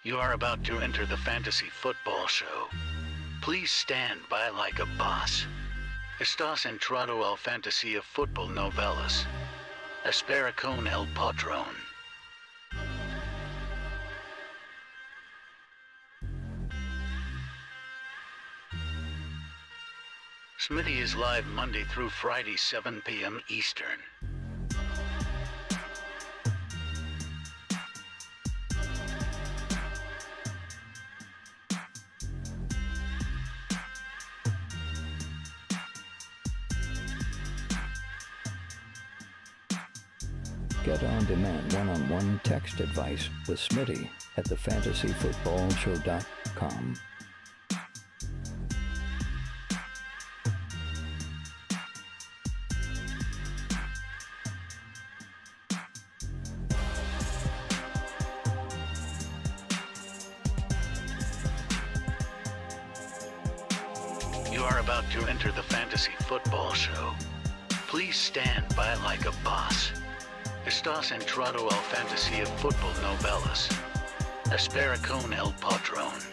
You are about to enter the fantasy football show. Please stand by like a boss. Estás entrado al fantasía fútbol novelas. Espera con el patrón. Smitty is live Monday through Friday, 7 p.m. Eastern. Get on-demand one-on-one text advice with Smitty at thefantasyfootballshow.com. You are about to enter the fantasy football show. Please stand by like a boss. Estás entrado al fantasía fútbol novelas. Espera con el patrón.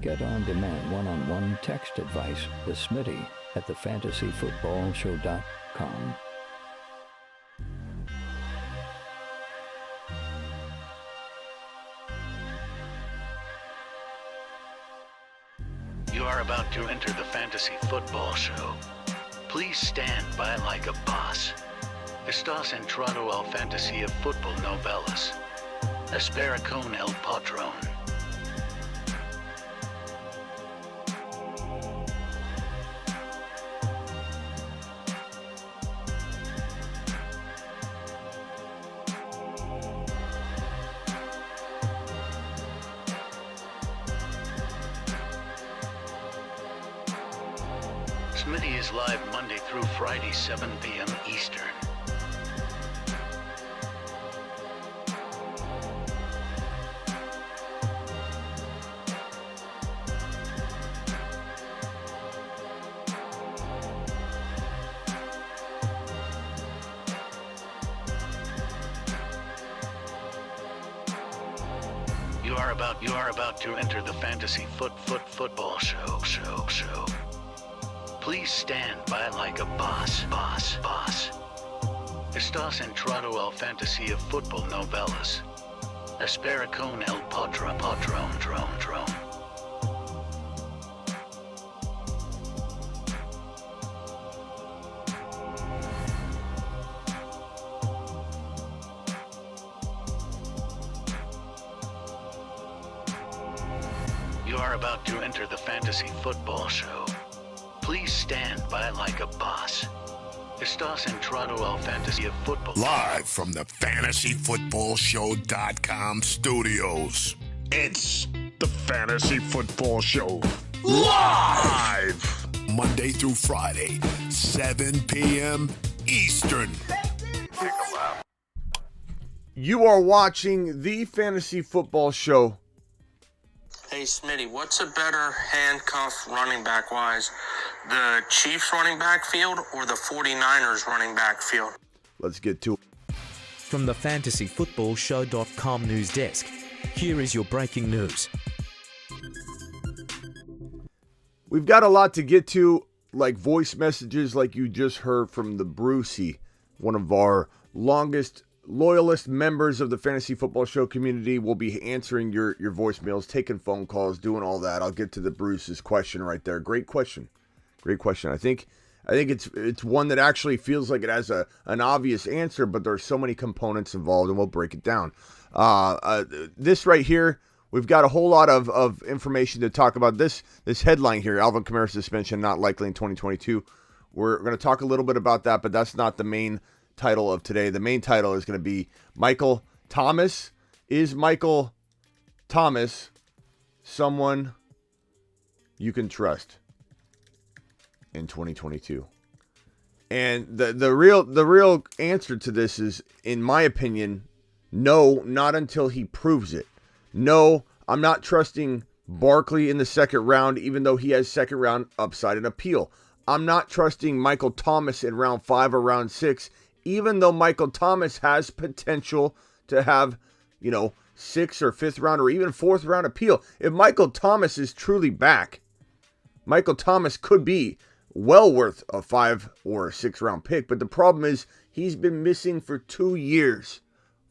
Get on-demand one-on-one text advice with Smitty at thefantasyfootballshow.com. You are about to enter the fantasy football show. Please stand by like a boss. Estás entrado al fantasía fútbol novelas. Espera con el patrón. Smitty is live Monday through Friday, 7 p.m. Eastern. You are about to enter the fantasy football show. Please stand by like a boss. Estás entrado al fantasía fútbol novelas. Espera con el patrón. You are about to enter the fantasy football show. Please stand by like a boss. Estás entrado al fantasía fútbol. Live from the fantasyfootballshow.com studios. It's the Fantasy Football Show. Live! Monday through Friday, 7 p.m. Eastern. You are watching the Fantasy Football Show. Hey, Smitty, what's a better handcuff running back wise? The Chiefs running back field or the 49ers running back field? Let's get to it. From the fantasyfootballshow.com news desk, here is your breaking news. We've got a lot to get to, like voice messages like you just heard from the Brucey, one of our longest loyalist members of the Fantasy Football Show community. Will be answering your voicemails, taking phone calls, doing all that. I'll get to the Bruce's question right there. Great question. I think it's one that actually feels like it has an obvious answer, but there's so many components involved, and we'll break it down. This right here, we've got a whole lot of information to talk about. This headline here, Alvin Kamara suspension not likely in 2022. We're going to talk a little bit about that, but that's not the main title of today. The main title is going to be Michael Thomas. Is Michael Thomas someone you can trust in 2022? And the real answer to this is, in my opinion, no, not until he proves it. No, I'm not trusting Barkley in the second round, even though he has second round upside and appeal. I'm not trusting Michael Thomas in round 5 or round 6, even though Michael Thomas has potential to have, 6th or 5th round or even 4th round appeal. If Michael Thomas is truly back, Michael Thomas could be well worth a 5 or 6 round pick. But the problem is he's been missing for 2 years.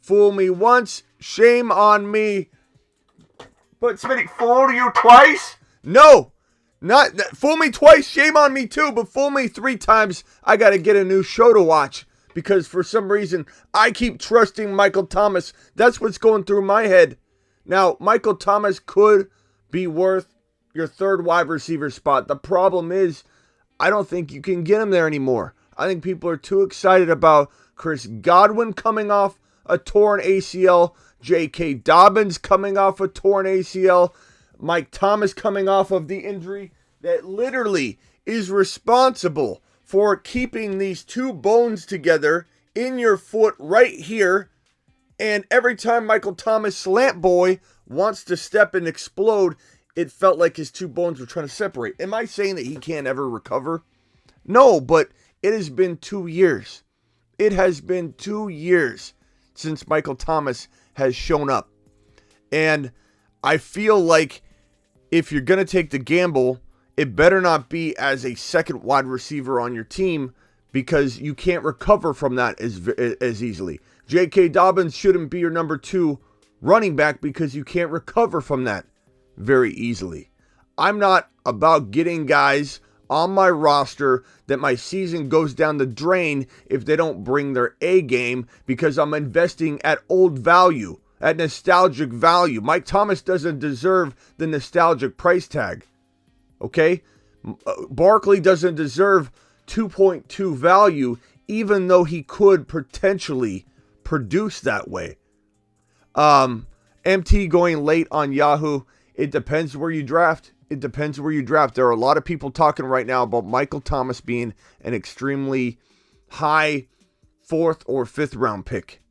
Fool me once, shame on me. But Smitty, fool you twice? No, not fool me twice, shame on me too. But fool me 3 times, I got to get a new show to watch. Because for some reason, I keep trusting Michael Thomas. That's what's going through my head. Now, Michael Thomas could be worth your 3rd wide receiver spot. The problem is, I don't think you can get him there anymore. I think people are too excited about Chris Godwin coming off a torn ACL, J.K. Dobbins coming off a torn ACL, Mike Thomas coming off of the injury that literally is responsible for keeping these 2 bones together in your foot right here. And every time Michael Thomas, slant boy, wants to step and explode, it felt like his 2 bones were trying to separate. Am I saying that he can't ever recover? No, but it has been 2 years. It has been 2 years since Michael Thomas has shown up. And I feel like if you're going to take the gamble, it better not be as a second wide receiver on your team, because you can't recover from that as easily. J.K. Dobbins shouldn't be your number 2 running back because you can't recover from that very easily. I'm not about getting guys on my roster that my season goes down the drain if they don't bring their A game, because I'm investing at old value, at nostalgic value. Mike Thomas doesn't deserve the nostalgic price tag. Okay? Barkley doesn't deserve 2.2 value, even though he could potentially produce that way. MT going late on Yahoo. It depends where you draft. It depends where you draft. There are a lot of people talking right now about Michael Thomas being an extremely high 4th or 5th round pick.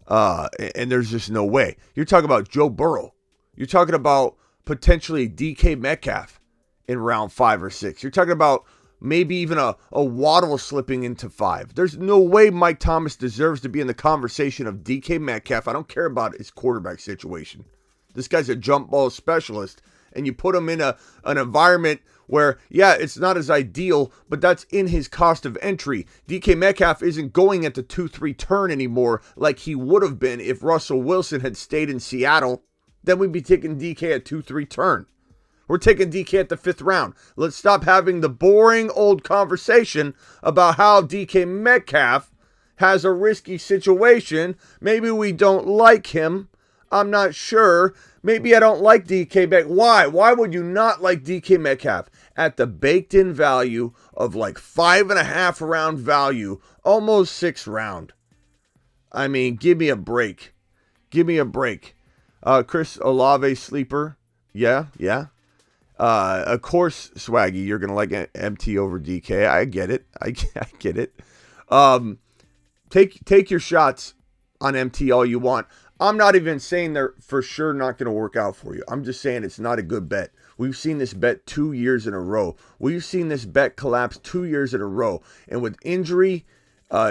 And there's just no way. You're talking about Joe Burrow. You're talking about potentially DK Metcalf in round 5 or 6. You're talking about maybe even a Waddle slipping into 5. There's no way Mike Thomas deserves to be in the conversation of DK Metcalf. I don't care about his quarterback situation. This guy's a jump ball specialist, and you put him in an environment where, yeah, it's not as ideal, but that's in his cost of entry. DK Metcalf isn't going at the 2-3 turn anymore like he would have been if Russell Wilson had stayed in Seattle. Then we'd be taking DK at 2-3 turn. We're taking DK at the 5th round. Let's stop having the boring old conversation about how DK Metcalf has a risky situation. Maybe we don't like him. I'm not sure. Maybe I don't like DK Metcalf. Why? Why would you not like DK Metcalf? At the baked-in value of like 5.5 round value, almost 6th round. I mean, give me a break. Give me a break. Chris Olave sleeper. Yeah. Of course, Swaggy, you're going to like MT over DK. I get it. I get it. Take your shots on MT all you want. I'm not even saying they're for sure not going to work out for you. I'm just saying it's not a good bet. We've seen this bet 2 years in a row. We've seen this bet collapse 2 years in a row. And with injury,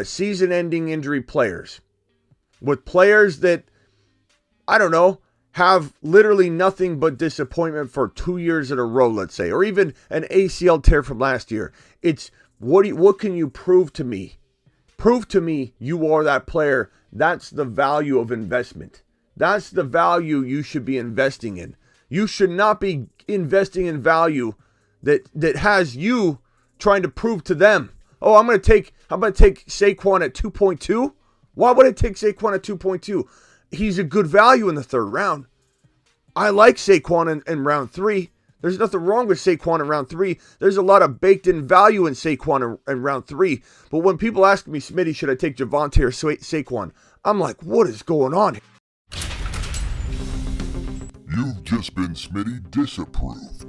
season-ending injury players, with players that, I don't know, have literally nothing but disappointment for 2 years in a row, let's say, or even an ACL tear from last year. It's what can you prove to me? Prove to me you are that player. That's the value of investment. That's the value you should be investing in. You should not be investing in value that has you trying to prove to them, oh, I'm going to take Saquon at 2.2. Why would I take Saquon at 2.2? He's a good value in the 3rd round. I like Saquon in round 3. There's nothing wrong with Saquon in round 3. There's a lot of baked-in value in Saquon in round 3. But when people ask me, Smitty, should I take Javonte or Saquon? I'm like, what is going on here? You've just been Smitty disapproved.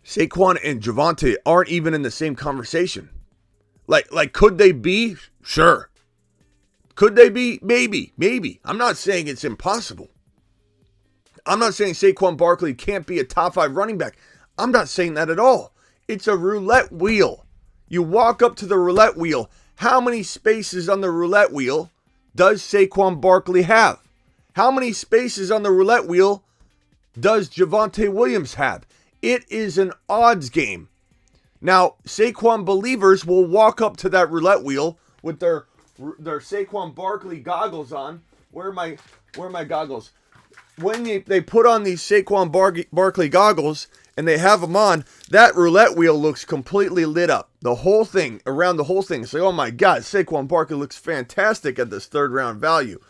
Saquon and Javonte aren't even in the same conversation. Like, could they be? Sure. Could they be? Maybe. I'm not saying it's impossible. I'm not saying Saquon Barkley can't be a top 5 running back. I'm not saying that at all. It's a roulette wheel. You walk up to the roulette wheel. How many spaces on the roulette wheel does Saquon Barkley have? How many spaces on the roulette wheel does Javonte Williams have? It is an odds game. Now, Saquon believers will walk up to that roulette wheel with their Saquon Barkley goggles on. Where are my goggles? When they put on these Saquon Barkley goggles and they have them on, that roulette wheel looks completely lit up. The whole thing, around the whole thing. It's like, oh my God, Saquon Barkley looks fantastic at this 3rd round value.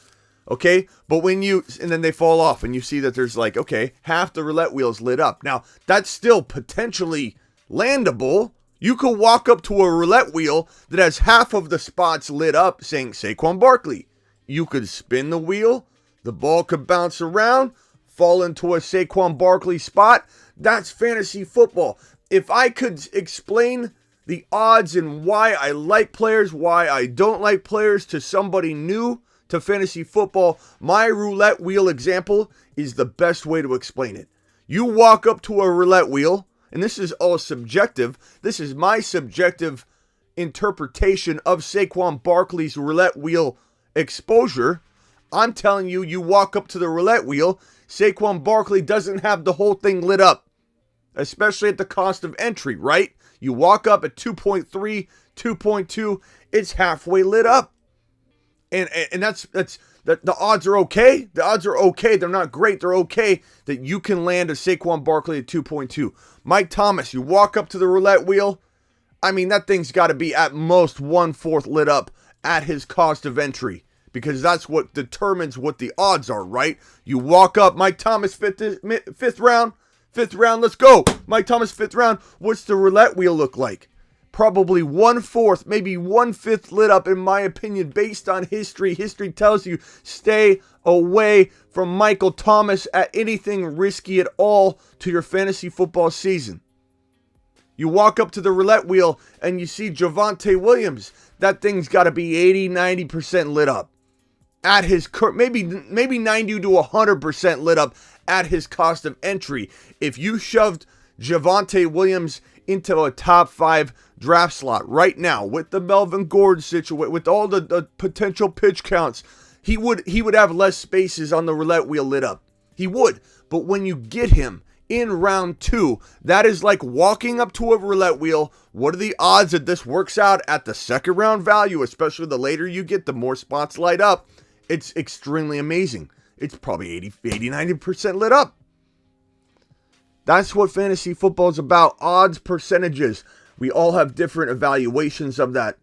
Okay, but and then they fall off and you see that there's like, okay, half the roulette wheel's lit up. Now, that's still potentially landable. You could walk up to a roulette wheel that has half of the spots lit up saying Saquon Barkley. You could spin the wheel. The ball could bounce around, fall into a Saquon Barkley spot. That's fantasy football. If I could explain the odds and why I like players, why I don't like players to somebody new to fantasy football, my roulette wheel example is the best way to explain it. You walk up to a roulette wheel, and this is all subjective. This is my subjective interpretation of Saquon Barkley's roulette wheel exposure. I'm telling you, you walk up to the roulette wheel, Saquon Barkley doesn't have the whole thing lit up, especially at the cost of entry, right? You walk up at 2.3, 2.2, it's halfway lit up. And that's the odds are okay. The odds are okay. They're not great. They're okay that you can land a Saquon Barkley at 2.2. Mike Thomas, you walk up to the roulette wheel. I mean, that thing's got to be at most 1/4 lit up at his cost of entry, because that's what determines what the odds are, right? You walk up, Mike Thomas, fifth round, let's go. Mike Thomas, 5th round. What's the roulette wheel look like? Probably 1/4, maybe 1/5 lit up, in my opinion, based on history. History tells you stay away from Michael Thomas at anything risky at all to your fantasy football season. You walk up to the roulette wheel and you see Javonte Williams. That thing's got to be 80-90% lit up. At his maybe 90 to 100% lit up at his cost of entry. If you shoved Javonte Williams into a top 5 draft slot right now with the Melvin Gordon situation, with all the potential pitch counts, he would have less spaces on the roulette wheel lit up. He would. But when you get him in round 2, that is like walking up to a roulette wheel. What are the odds that this works out at the 2nd round value? Especially the later you get, the more spots light up. It's extremely amazing. It's probably 80-90% lit up. That's what fantasy football is about. Odds, percentages. We all have different evaluations of that.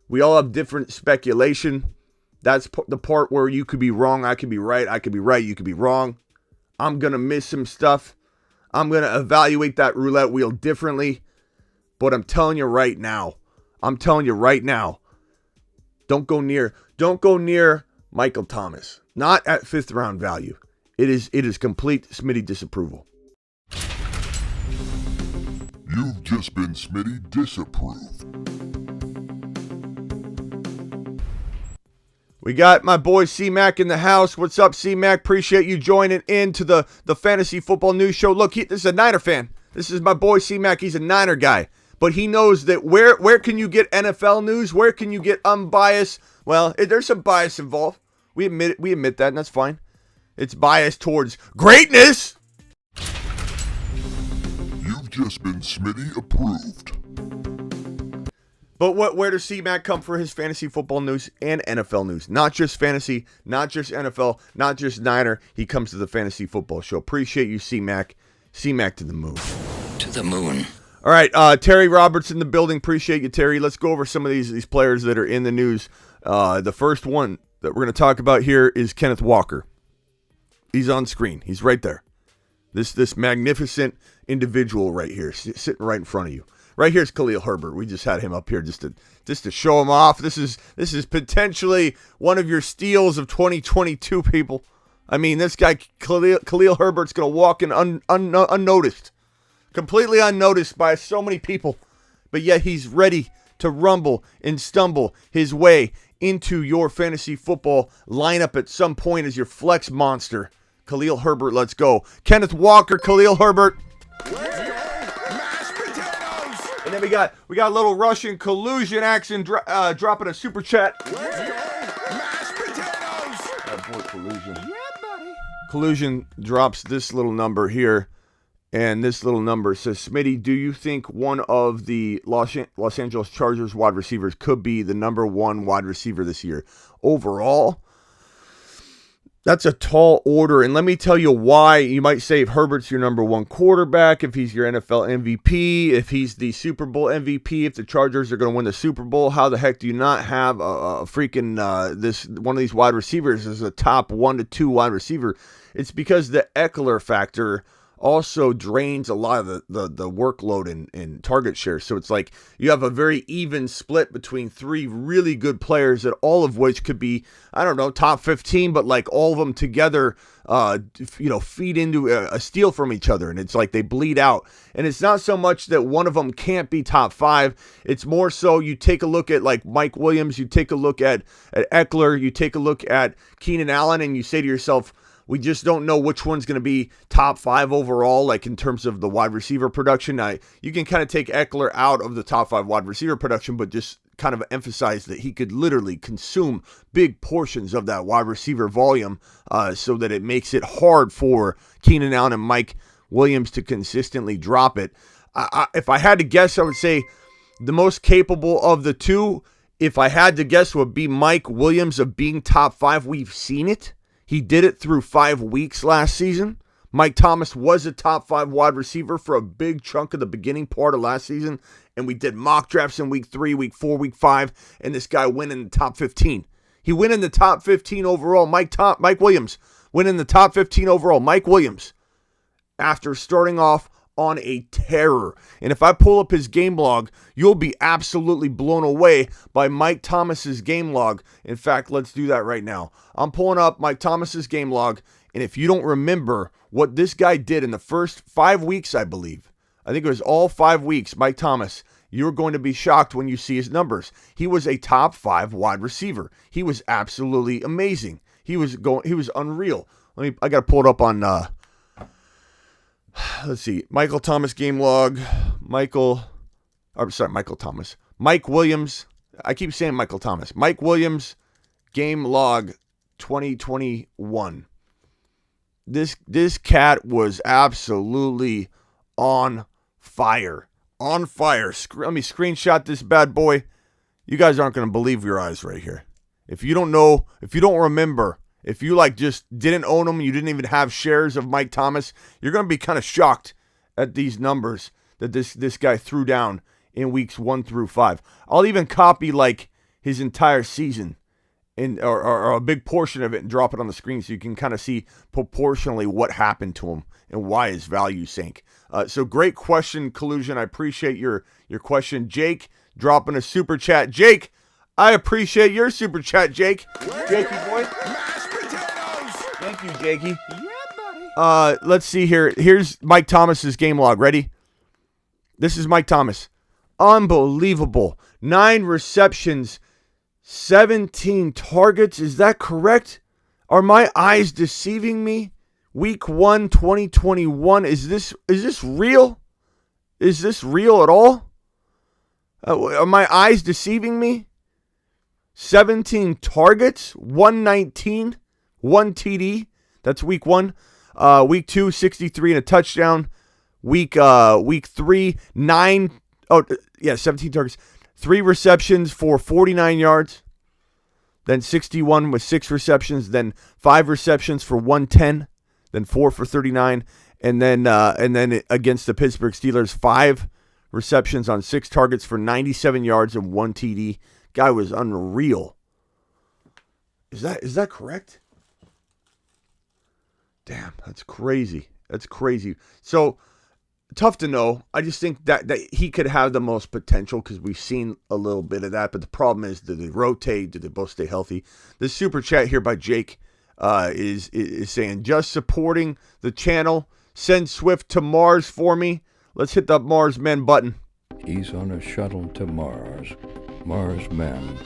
We all have different speculation. That's the part where you could be wrong, I could be right, I could be right, you could be wrong. I'm going to miss some stuff. I'm going to evaluate that roulette wheel differently. But I'm telling you right now, don't go near Michael Thomas. Not at 5th round value. It is complete Smitty disapproval. You've just been Smitty disapproved. We got my boy C-Mac in the house. What's up, C-Mac? Appreciate you joining in to the Fantasy Football News Show. Look, this is a Niner fan. This is my boy C-Mac. He's a Niner guy. But he knows that where can you get NFL news? Where can you get unbiased? Well, there's some bias involved. We admit that, and that's fine. It's biased towards greatness. You've just been Smitty approved. But where does C-Mac come for his fantasy football news and NFL news? Not just fantasy, not just NFL, not just Niner. He comes to the Fantasy Football Show. Appreciate you, C-Mac. C-Mac to the moon. To the moon. All right, Terry Roberts in the building. Appreciate you, Terry. Let's go over some of these players that are in the news. The first one that we're going to talk about here is Kenneth Walker. He's on screen. He's right there. This magnificent individual right here, sitting right in front of you. Right here's Khalil Herbert. We just had him up here just to show him off. This is potentially one of your steals of 2022, people. I mean, this guy Khalil Herbert's going to walk in unnoticed, completely unnoticed by so many people, but yet he's ready to rumble and stumble his way into your fantasy football lineup at some point as your flex monster. Khalil Herbert, let's go. Kenneth Walker, Khalil Herbert. And then we got a little Russian collusion action dropping a super chat. Boy, collusion. Yeah, buddy. Collusion drops this little number here, and this little number says, Smitty, do you think one of the Los Angeles Chargers wide receivers could be the number one wide receiver this year? Overall, that's a tall order, and let me tell you why. You might say if Herbert's your number one quarterback, if he's your NFL MVP, if he's the Super Bowl MVP, if the Chargers are going to win the Super Bowl, how the heck do you not have a freaking this one of these wide receivers as a top 1 to 2 wide receiver? It's because the Eckler factor also drains a lot of the workload and target share. So it's like you have a very even split between 3 really good players, that all of which could be, I don't know, top 15, but like all of them together, feed into a steal from each other. And it's like they bleed out. And it's not so much that one of them can't be top 5. It's more so you take a look at like Mike Williams, you take a look at Eckler, you take a look at Keenan Allen, and you say to yourself, we just don't know which one's going to be top 5 overall, like in terms of the wide receiver production. Now, you can kind of take Eckler out of the top 5 wide receiver production, but just kind of emphasize that he could literally consume big portions of that wide receiver volume, so that it makes it hard for Keenan Allen and Mike Williams to consistently drop it. If I had to guess, I would say the most capable of the two, if I had to guess, would be Mike Williams of being top 5. We've seen it. He did it through 5 weeks last season. Mike Thomas was a top 5 wide receiver for a big chunk of the beginning part of last season. And we did mock drafts in week 3, week 4, week 5. And this guy went in the top 15. He went in the top 15 overall. Mike Williams went in the top 15 overall. Mike Williams, after starting off on a terror. And if I pull up his game log, you'll be absolutely blown away by Mike Thomas's game log. In fact, let's do that right now. I'm pulling up Mike Thomas's game log, and if you don't remember what this guy did in the first 5 weeks, I think it was all 5 weeks, Mike Thomas, you're going to be shocked when you see his numbers. He was a top 5 wide receiver. He was absolutely amazing. He was unreal. I got to pull it up on let's see. Michael Thomas game log. Mike Thomas. Mike Williams. I keep saying Michael Thomas. Mike Williams game log 2021. This cat was absolutely on fire. On fire. Let me screenshot this bad boy. You guys aren't going to believe your eyes right here. If you don't know, if you don't remember, if you just didn't own him, you didn't even have shares of Mike Thomas, you're going to be kind of shocked at these numbers that this guy threw down in weeks 1 through 5. I'll even copy his entire season or a big portion of it and drop it on the screen so you can kind of see proportionally what happened to him and why his value sank. So great question, Collusion. I appreciate your question. Jake dropping a super chat. Jake, I appreciate your super chat, Jake. Jakey boy. Thank you, Jakey. Yeah, buddy. Let's see here. Here's Mike Thomas's game log. Ready? This is Mike Thomas. Unbelievable. 9 receptions, 17 targets. Is that correct? Are my eyes deceiving me? Week 1, 2021. Is this real? Is this real at all? Are my eyes deceiving me? 17 targets, 119. 1 TD. That's week 1. Week 2, 63 and a touchdown. Week 3, 17 targets. 3 receptions for 49 yards. Then 61 with 6 receptions. Then 5 receptions for 110. Then 4 for 39. And then against the Pittsburgh Steelers, 5 receptions on 6 targets for 97 yards and 1 TD. Guy was unreal. Is that correct? Damn, that's crazy. That's crazy. So, tough to know. I just think that he could have the most potential because we've seen a little bit of that. But the problem is, do they rotate? Do they both stay healthy? This super chat here by Jake is saying, just supporting the channel. Send Swift to Mars for me. Let's hit the Mars Men button. He's on a shuttle to Mars. Mars men.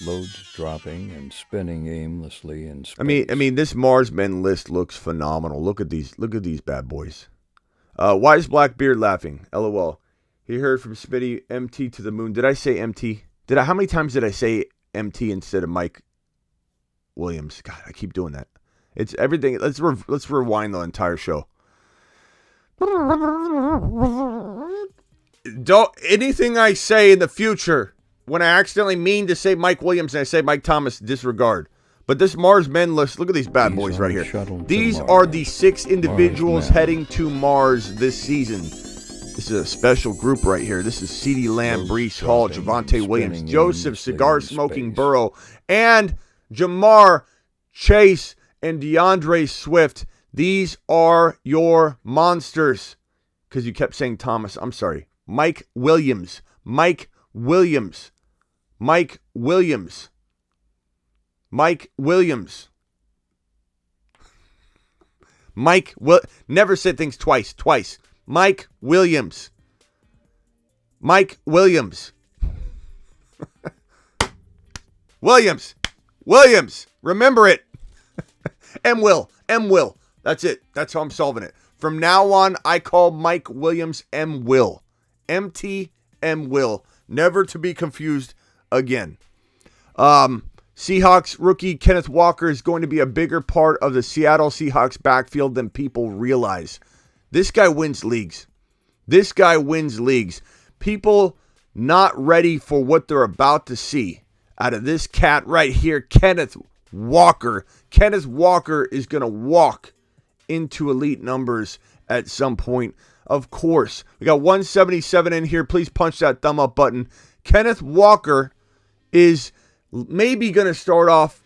loads dropping and spinning aimlessly in space. I mean, this Mars Men list looks phenomenal. Look at these bad boys. Why is Blackbeard laughing? LOL. He heard from Smitty, MT to the moon. Did I say MT? How many times did I say MT instead of Mike Williams? God, I keep doing that. It's everything. Let's rewind the entire show. Anything I say in the future, when I accidentally mean to say Mike Williams and I say Mike Thomas, disregard. But this Mars Men list, look at these bad boys right here. These are the 6 individuals heading to Mars this season. This is a special group right here. This is CeeDee Lamb, Breece Hall, Javonte Williams, Joseph, Cigar Smoking Burrow, and Jamar Chase and DeAndre Swift. These are your monsters. Because you kept saying Thomas. I'm sorry. Mike Williams. Mike Williams. Mike Williams. Mike Williams. Never said things twice. Mike Williams. Mike Williams. Williams. Remember it. M. Will. That's it. That's how I'm solving it. From now on, I call Mike Williams M. Will. MT M. Will. Never to be confused again. Seahawks rookie Kenneth Walker is going to be a bigger part of the Seattle Seahawks backfield than people realize. This guy wins leagues. People not ready for what they're about to see out of this cat right here, Kenneth Walker. Kenneth Walker is going to walk into elite numbers at some point. Of course. We got 177 in here. Please punch that thumb up button. Kenneth Walker is maybe going to start off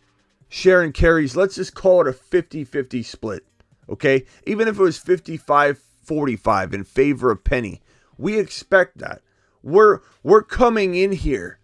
sharing carries. Let's just call it a 50-50 split. Okay? Even if it was 55-45 in favor of Penny. We expect that. We're coming in here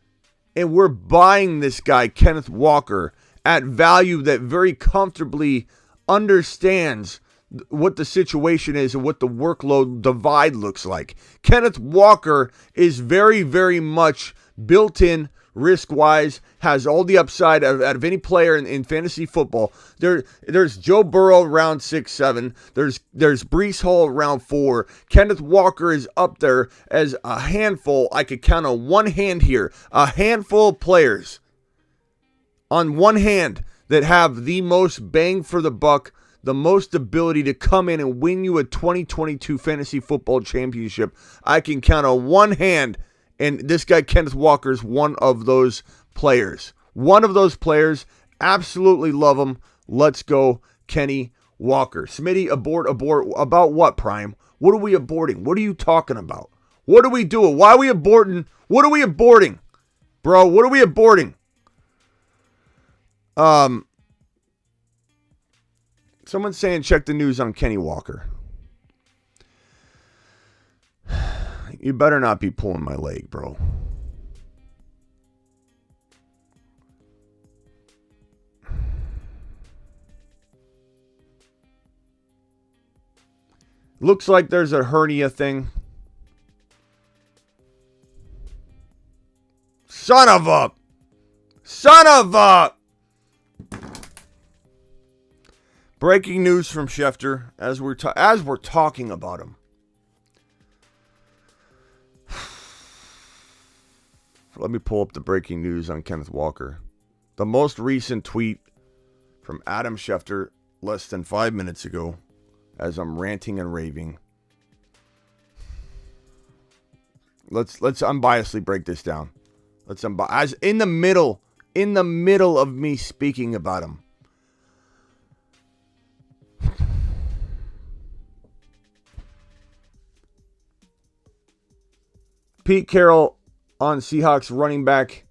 and we're buying this guy, Kenneth Walker, at value that very comfortably understands what the situation is and what the workload divide looks like. Kenneth Walker is very, very much built in risk-wise, has all the upside out of any player in fantasy football. There's Joe Burrow round 6, 7. There's Breece Hall round 4. Kenneth Walker is up there as a handful. I could count on one hand here. A handful of players on one hand that have the most bang for the buck, the most ability to come in and win you a 2022 fantasy football championship. I can count on one hand, and this guy Kenneth Walker is one of those players. One of those players. Absolutely love him. Let's go, Kenny Walker. Smitty, abort. About what, Prime? What are we aborting? What are you talking about? What are we doing? Why are we aborting? What are we aborting? Bro, what are we aborting? Someone's saying check the news on Kenny Walker. You better not be pulling my leg, bro. Looks like there's a hernia thing. Son of a! Breaking news from Schefter as we're talking about him. Let me pull up the breaking news on Kenneth Walker. The most recent tweet from Adam Schefter less than 5 minutes ago as I'm ranting and raving. Let's unbiasedly break this down. As in the middle of me speaking about him. Pete Carroll on Seahawks running back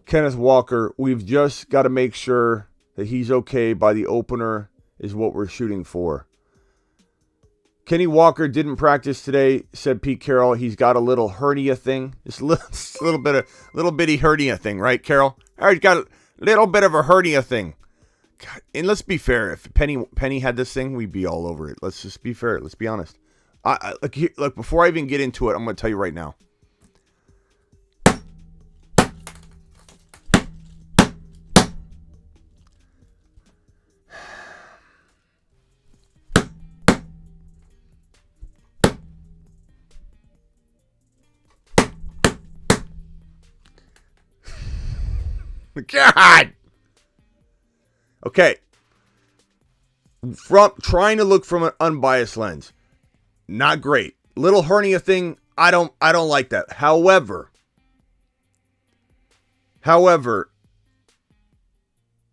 Kenneth Walker. We've just got to make sure that he's okay by the opener is what we're shooting for. Kenny Walker didn't practice today, said Pete Carroll. He's got a little hernia thing. Just a little bitty hernia thing, right, Carroll? All right, got a little bit of a hernia thing. God, and let's be fair. If Penny had this thing, we'd be all over it. Let's just be fair. Let's be honest. Look, before I even get into it, I'm going to tell you right now. God. Okay. From trying to look from an unbiased lens. Not great. Little hernia thing, I don't like that. However,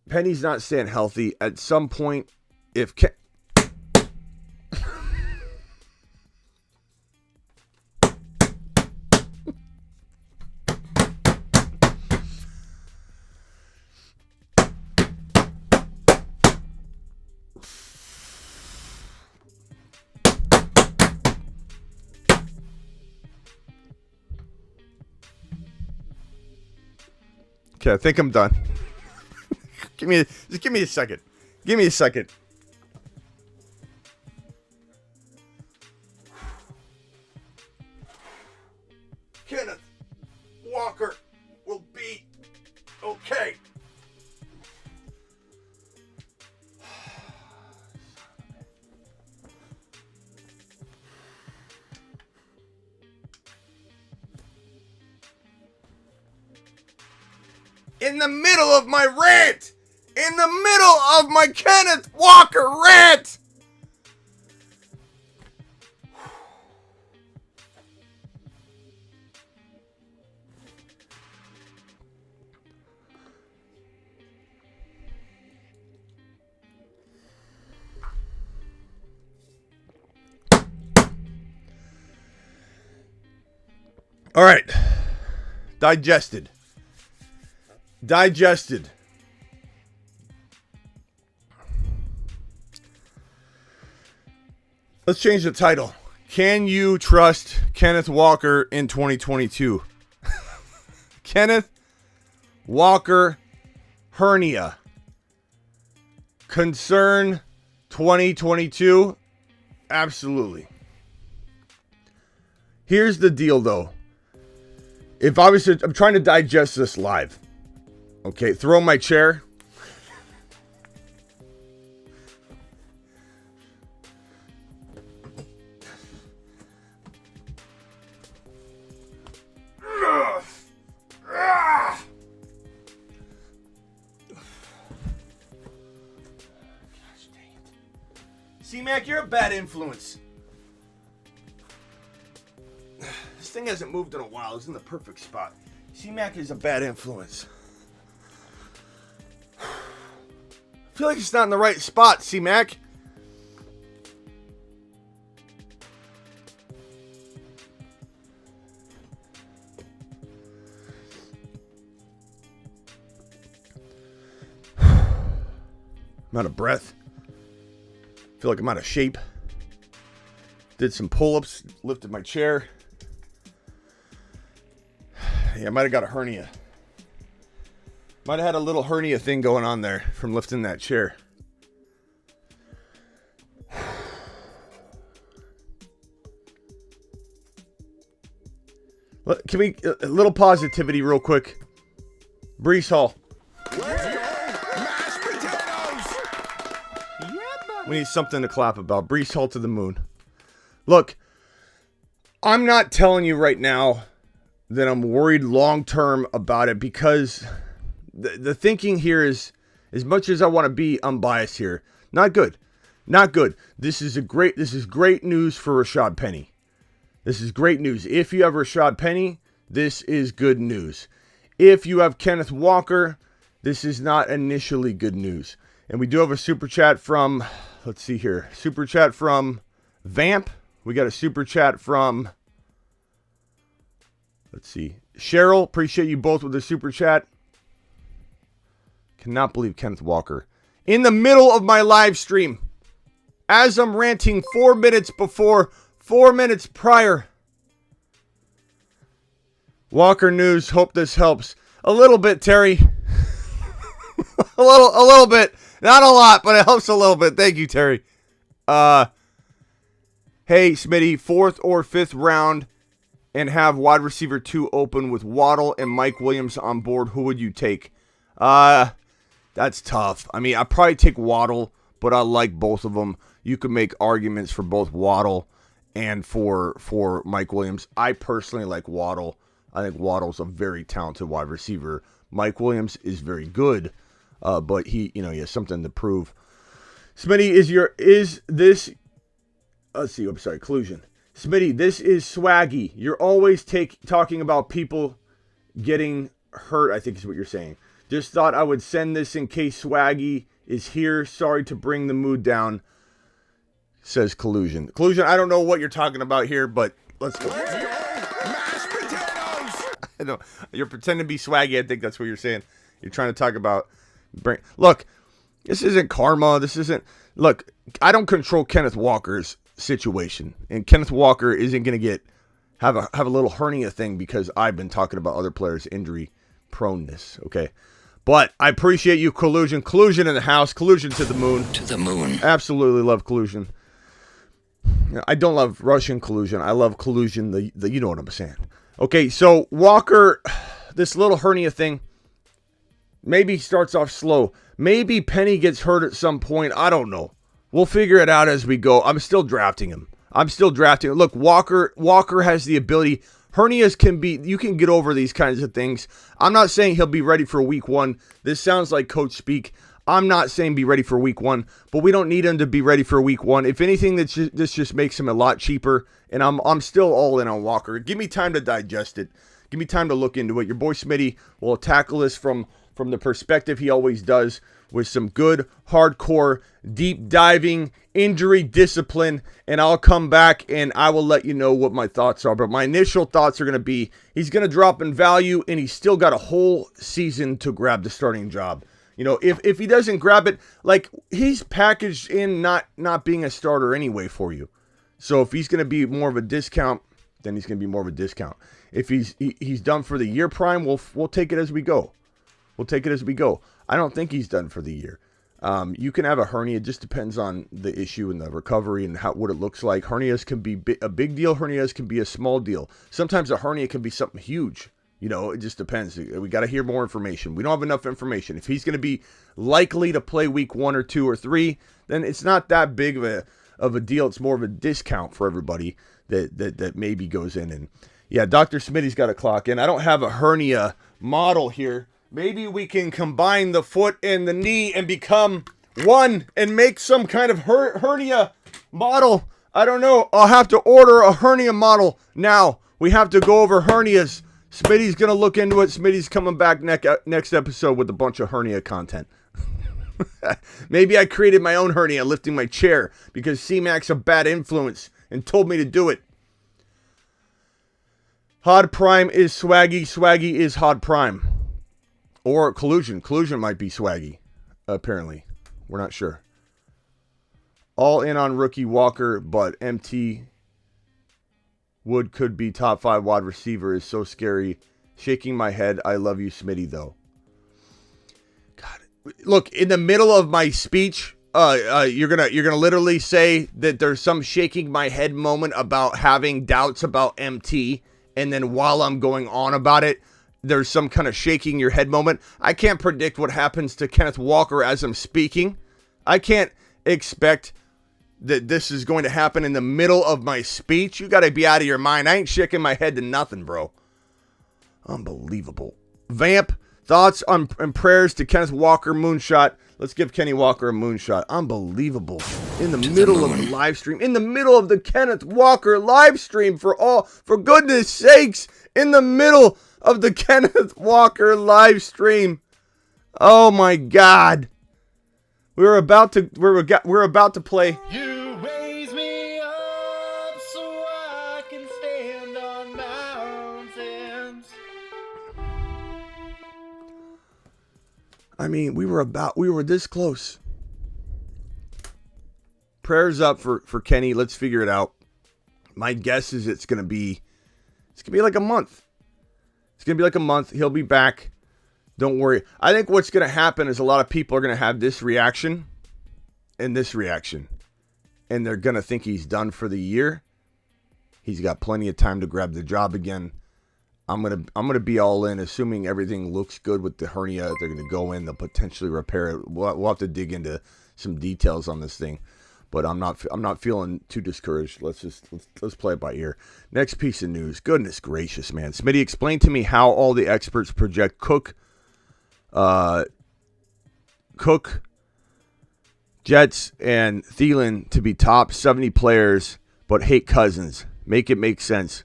Penny's not staying healthy. At some point, if okay, I think I'm done. Give me a second. Give me a second. Kenneth Walker will be okay. In the middle of my rant! In the middle of my Kenneth Walker rant! All right. Digested. Let's change the title. Can you trust Kenneth Walker in 2022? Kenneth Walker hernia. Concern 2022? Absolutely. Here's the deal, though. I'm trying to digest this live. Okay, throw my chair. C-Mac, you're a bad influence. This thing hasn't moved in a while. It's in the perfect spot. C-Mac is a bad influence. I feel like it's not in the right spot, C-Mac. I'm out of breath. Feel like I'm out of shape. Did some pull-ups, lifted my chair. Yeah, I might have got a hernia. Might have had a little hernia thing going on there from lifting that chair. Can we, a little positivity real quick. Brees Hall. We need something to clap about. Brees Hall to the moon. Look, I'm not telling you right now that I'm worried long-term about it, because the thinking here is, as much as I want to be unbiased here, not good. Not good. This is great news for Rashad Penny. This is great news. If you have Rashad Penny, this is good news. If you have Kenneth Walker, this is not initially good news. And we do have a super chat from, let's see here, super chat from Vamp. We got a super chat from, let's see, Cheryl. Appreciate you both with the super chat. Cannot believe Kenneth Walker. In the middle of my live stream, as I'm ranting 4 minutes before, 4 minutes prior. Walker news. Hope this helps. A little bit, Terry. a little bit. Not a lot, but it helps a little bit. Thank you, Terry. Hey, Smitty, 4th or 5th round and have wide receiver 2 open with Waddle and Mike Williams on board. Who would you take? That's tough. I mean, I'd probably take Waddle, but I like both of them. You could make arguments for both Waddle and for Mike Williams. I personally like Waddle. I think Waddle's a very talented wide receiver. Mike Williams is very good, but he has something to prove. Smitty, collusion. Smitty, this is swaggy. You're always talking about people getting hurt, I think is what you're saying. Just thought I would send this in case swaggy is here. Sorry to bring the mood down, says Collusion. Collusion, I don't know what you're talking about here, but let's go. Mashed potatoes! I know. You're pretending to be swaggy. I think that's what you're saying. You're trying to talk about... Look, this isn't karma. Look, I don't control Kenneth Walker's situation. And Kenneth Walker isn't going to have a little hernia thing because I've been talking about other players' injury proneness, okay? But I appreciate you, Collusion. Collusion in the house. Collusion to the moon. To the moon. Absolutely love Collusion. I don't love Russian collusion. I love collusion. The you know what I'm saying. Okay, so Walker, this little hernia thing, maybe starts off slow. Maybe Penny gets hurt at some point. I don't know. We'll figure it out as we go. I'm still drafting him. Look, Walker has the ability. Hernias you can get over these kinds of things. I'm not saying he'll be ready for week 1. This sounds like coach speak. I'm not saying be ready for week 1, but we don't need him to be ready for week 1. If anything, this just makes him a lot cheaper, and I'm still all in on Walker. Give me time to digest it. Give me time to look into it. Your boy Smitty will tackle this from the perspective he always does, with some good, hardcore, deep diving, injury discipline, and I'll come back and I will let you know what my thoughts are. But my initial thoughts are going to be, he's going to drop in value, and he's still got a whole season to grab the starting job. If he doesn't grab it, like, he's packaged in not being a starter anyway for you. So if he's going to be more of a discount, then he's going to be more of a discount. If he's done for the year prime, we'll take it as we go. We'll take it as we go. I don't think he's done for the year. You can have a hernia. It just depends on the issue and the recovery and what it looks like. Hernias can be a big deal. Hernias can be a small deal. Sometimes a hernia can be something huge. It just depends. We got to hear more information. We don't have enough information. If he's going to be likely to play week 1 or 2 or 3, then it's not that big of a deal. It's more of a discount for everybody that maybe goes in. And yeah, Dr. Smitty's got to clock in. I don't have a hernia model here. Maybe we can combine the foot and the knee and become one and make some kind of hernia model. I don't know. I'll have to order a hernia model now. We have to go over hernias. Smitty's going to look into it. Smitty's coming back next episode with a bunch of hernia content. Maybe I created my own hernia lifting my chair because C-Mac's a bad influence and told me to do it. Hod Prime is Swaggy. Swaggy is Hod Prime. Or Collusion. Collusion might be Swaggy, apparently. We're not sure. All in on rookie Walker, but MT Wood could be top 5 wide receiver is so scary. Shaking my head. I love you, Smitty, though. God, look, in the middle of my speech, you're gonna literally say that there's some shaking my head moment about having doubts about MT, and then while I'm going on about it, there's some kind of shaking your head moment. I can't predict what happens to Kenneth Walker as I'm speaking. I can't expect that this is going to happen in the middle of my speech. You got to be out of your mind. I ain't shaking my head to nothing, bro. Unbelievable. Vamp, thoughts and prayers to Kenneth Walker moonshot. Let's give Kenny Walker a moonshot. Unbelievable. In the middle of the live stream. In the middle of the Kenneth Walker live stream, for goodness sakes. In the middle of the Kenneth Walker live stream. Oh my God. We're about to play. You raise me up so I can stand on mountains. I mean, we were this close. Prayers up for Kenny. Let's figure it out. My guess is it's gonna be like a month. It's gonna be like a month. He'll be back. Don't worry. I think what's going to happen is a lot of people are going to have this reaction and this reaction. And they're going to think he's done for the year. He's got plenty of time to grab the job again. I'm going to be all in, assuming everything looks good with the hernia. They're going to go in. They'll potentially repair it. We'll have to dig into some details on this thing. but I'm not feeling too discouraged. Let's play it by ear. Next piece of news. Goodness gracious, man. Smitty, explain to me how all the experts project Cook, Jets, and Thielen to be top 70 players, but hate Cousins. Make it make sense.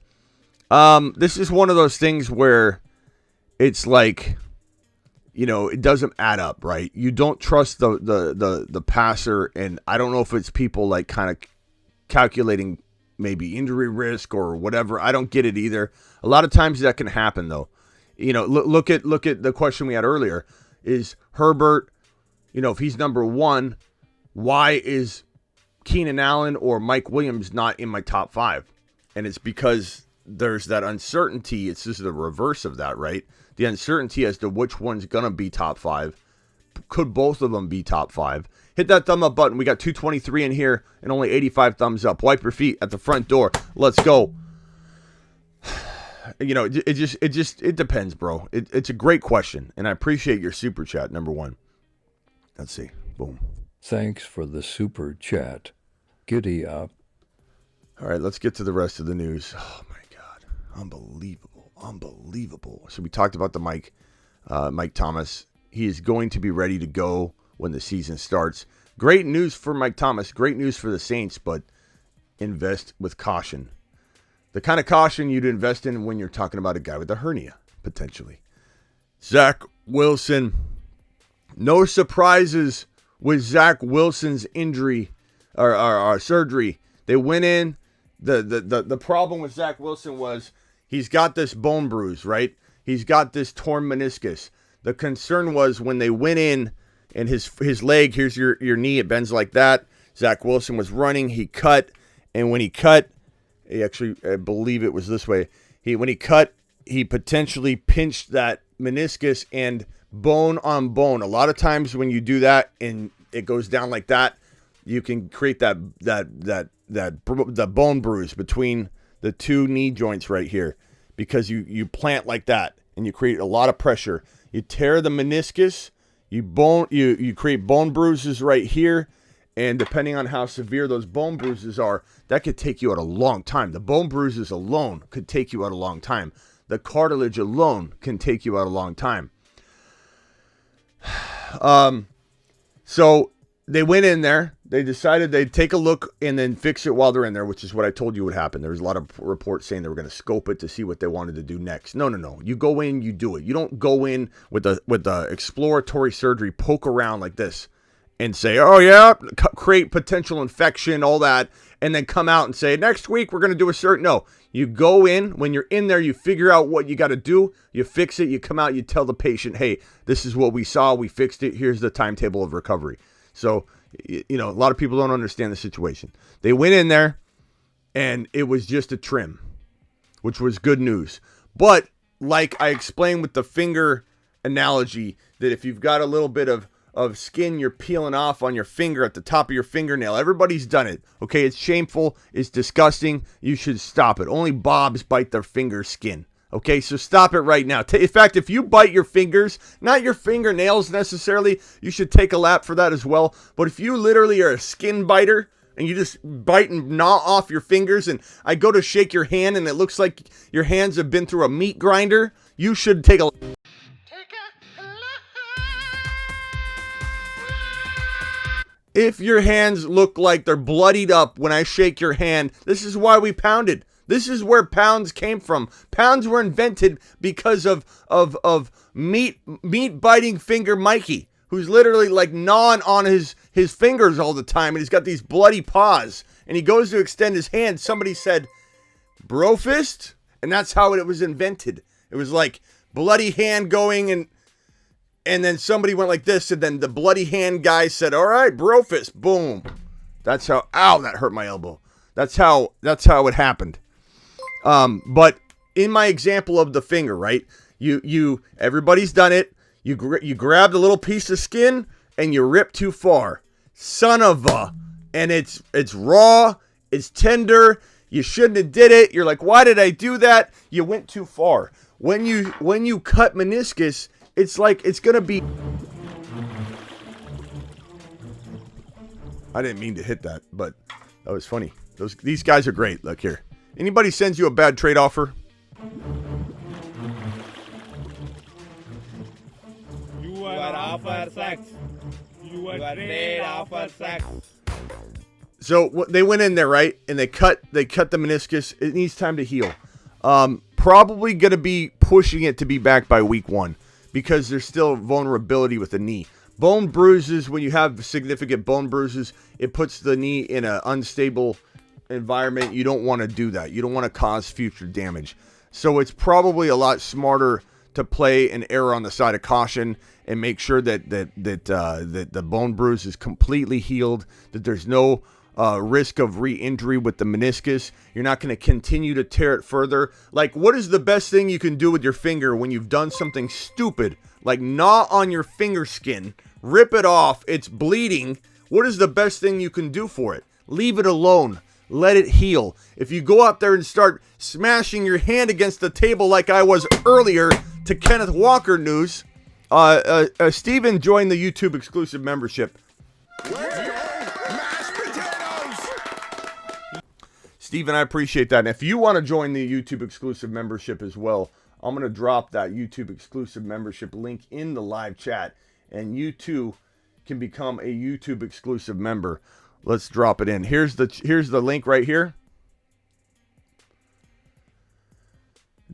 This is one of those things where it's like, it doesn't add up, right? You don't trust the passer, and I don't know if it's people like kind of calculating maybe injury risk or whatever. I don't get it either. A lot of times that can happen, though. Look at the question we had earlier. Is Herbert, if he's number one, why is Keenan Allen or Mike Williams not in my top 5? And it's because there's that uncertainty. It's just the reverse of that, right? The uncertainty as to which one's going to be top 5. Could both of them be top 5? Hit that thumb up button. We got 223 in here and only 85 thumbs up. Wipe your feet at the front door. Let's go. It depends, bro. It's a great question, and I appreciate your super chat, number one. Let's see. Boom. Thanks for the super chat. Giddy up. All right, let's get to the rest of the news. Oh, my God. Unbelievable. So we talked about the Mike Thomas. He is going to be ready to go when the season starts. Great news for Mike Thomas. Great news for the Saints, but invest with caution. The kind of caution you'd invest in when you're talking about a guy with a hernia, potentially. Zach Wilson. No surprises with Zach Wilson's injury or surgery. They went in. The problem with Zach Wilson was he's got this bone bruise, right? He's got this torn meniscus. The concern was when they went in and his leg, here's your knee, it bends like that. Zach Wilson was running, he cut, and when he cut, I believe it was this way. When he cut, he potentially pinched that meniscus and bone on bone. A lot of times when you do that and it goes down like that, you can create that bone bruise between the two knee joints right here because you plant like that and you create a lot of pressure. You tear the meniscus, you create bone bruises right here, and depending on how severe those bone bruises are, that could take you out a long time. The bone bruises alone could take you out a long time. The cartilage alone can take you out a long time. So they went in there. They decided they'd take a look and then fix it while they're in there, which is what I told you would happen. There was a lot of reports saying they were going to scope it to see what they wanted to do next. No. You go in, you do it. You don't go in with the exploratory surgery, poke around like this and say, oh, yeah, create potential infection, all that, and then come out and say, next week we're going to do a certain. No, you go in. When you're in there, you figure out what you got to do. You fix it. You come out. You tell the patient, hey, this is what we saw. We fixed it. Here's the timetable of recovery. So, a lot of people don't understand the situation. They went in there, and it was just a trim, which was good news. But like I explained with the finger analogy, that if you've got a little bit of skin you're peeling off on your finger at the top of your fingernail. Everybody's done it. Okay, it's shameful. It's disgusting. You should stop it. Only Bobs bite their finger skin. Okay, so stop it right now. In fact, if you bite your fingers, not your fingernails necessarily, you should take a lap for that as well. But if you literally are a skin biter and you just bite and gnaw off your fingers, and I go to shake your hand and it looks like your hands have been through a meat grinder, you should take a If your hands look like they're bloodied up when I shake your hand, this is why we pounded. This is where pounds came from. Pounds were invented because of meat biting finger Mikey, who's literally like gnawing on his fingers all the time, and he's got these bloody paws, and he goes to extend his hand. Somebody said, bro fist? And that's how it was invented. It was like bloody hand going, and then somebody went like this, and then the bloody hand guy said, all right, bro fist, boom. That's how, ow, that hurt my elbow. That's how it happened. But in my example of the finger, right? Everybody's done it. You grab the little piece of skin and you rip too far. Son of a, and it's raw, it's tender. You shouldn't have did it. You're like, why did I do that? You went too far. When you cut meniscus, it's like it's gonna be. I didn't mean to hit that, but that was funny. These guys are great. Look here. Anybody sends you a bad trade offer? You were offered sex. You were made offered sex. So they went in there, right? And they cut the meniscus. It needs time to heal. Probably going to be pushing it to be back by week 1 because there's still vulnerability with the knee. Bone bruises, when you have significant bone bruises, it puts the knee in an unstable environment. You don't want to do that. You don't want to cause future damage. So it's probably a lot smarter to play and err on the side of caution and make sure that the bone bruise is completely healed, that there's no risk of re-injury with the meniscus. You're not going to continue to tear it further. Like, what is the best thing you can do with your finger when you've done something stupid? Like gnaw on your finger skin, rip it off, it's bleeding. What is the best thing you can do for it? Leave it alone. Let it heal. If you go out there and start smashing your hand against the table like I was earlier to Kenneth Walker news, Steven joined the YouTube exclusive membership. Steven, I appreciate that. And if you want to join the YouTube exclusive membership as well, I'm going to drop that YouTube exclusive membership link in the live chat, and you too can become a YouTube exclusive member. Let's drop it in. Here's the link right here.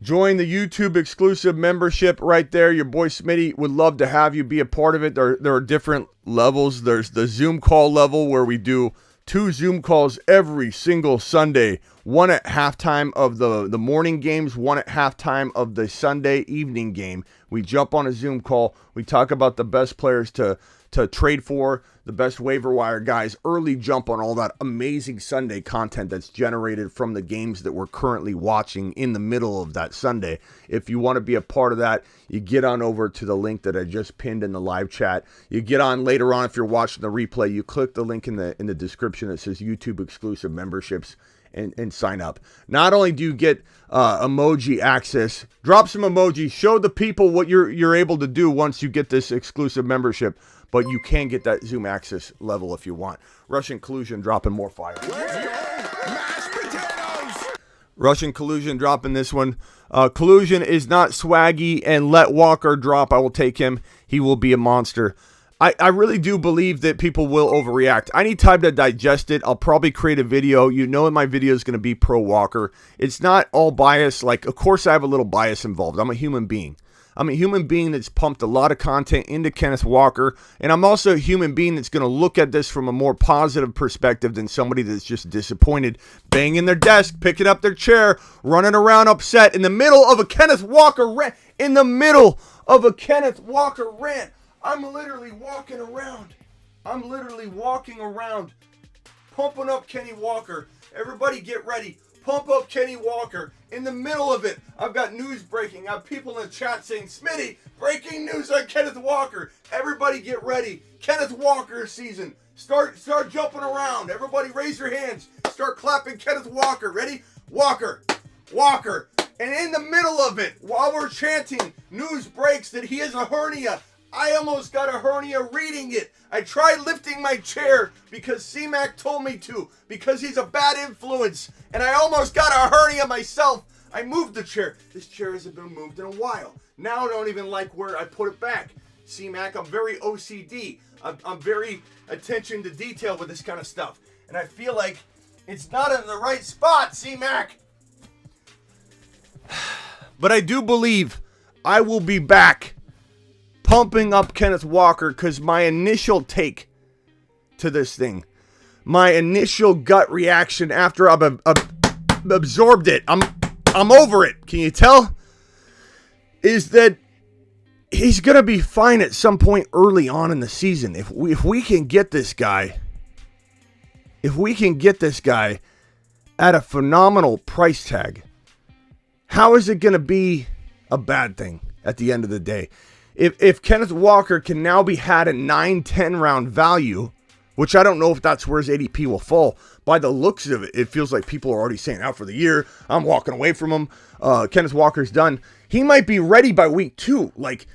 Join the YouTube exclusive membership right there. Your boy Smitty would love to have you be a part of it. There are different levels. There's the Zoom call level where we do 2 Zoom calls every single Sunday. One at halftime of the morning games, one at halftime of the Sunday evening game. We jump on a Zoom call. We talk about the best players to trade for, the best waiver wire guys, early jump on all that amazing Sunday content that's generated from the games that we're currently watching in the middle of that Sunday. If you want to be a part of that, you get on over to the link that I just pinned in the live chat. You get on later on if you're watching the replay. You click the link in the description that says YouTube exclusive memberships and sign up. Not only do you get emoji access, drop some emojis, show the people what you're able to do once you get this exclusive membership, but you can get that Zoom access level if you want. Russian Collusion dropping more fire. Russian Collusion dropping this one. Collusion is not swaggy, and let Walker drop. I will take him. He will be a monster. I really do believe that people will overreact. I need time to digest it. I'll probably create a video. You know my video is going to be pro Walker. It's not all bias. Like, of course I have a little bias involved. I'm a human being. I'm a human being that's pumped a lot of content into Kenneth Walker, and I'm also a human being that's going to look at this from a more positive perspective than somebody that's just disappointed, banging their desk, picking up their chair, running around upset in the middle of a Kenneth Walker rant. In the middle of a Kenneth Walker rant, I'm literally walking around. Pumping up Kenny Walker. Everybody get ready. Pump up Kenny Walker. In the middle of it, I've got news breaking. I have people in the chat saying, Smitty, breaking news on Kenneth Walker. Everybody get ready. Kenneth Walker season. Start jumping around. Everybody raise your hands. Start clapping Kenneth Walker. Ready? Walker. And in the middle of it, while we're chanting, news breaks that he has a hernia. I almost got a hernia reading it. I tried lifting my chair because C-Mac told me to, because he's a bad influence, and I almost got a hernia myself. I moved the chair. This chair hasn't been moved in a while. Now I don't even like where I put it back. C-Mac, I'm very OCD. I'm very attention to detail with this kind of stuff, and I feel like it's not in the right spot, C-Mac. But I do believe I will be back pumping up Kenneth Walker, because my initial take to this thing, my initial gut reaction after I've absorbed it, I'm over it, can you tell? Is that he's going to be fine at some point early on in the season. If we can get this guy, at a phenomenal price tag, how is it going to be a bad thing at the end of the day? If Kenneth Walker can now be had at 9-10 round value, which I don't know if that's where his ADP will fall. By the looks of it, it feels like people are already saying out for the year. I'm walking away from him. Kenneth Walker's done. He might be ready by week 2. Like,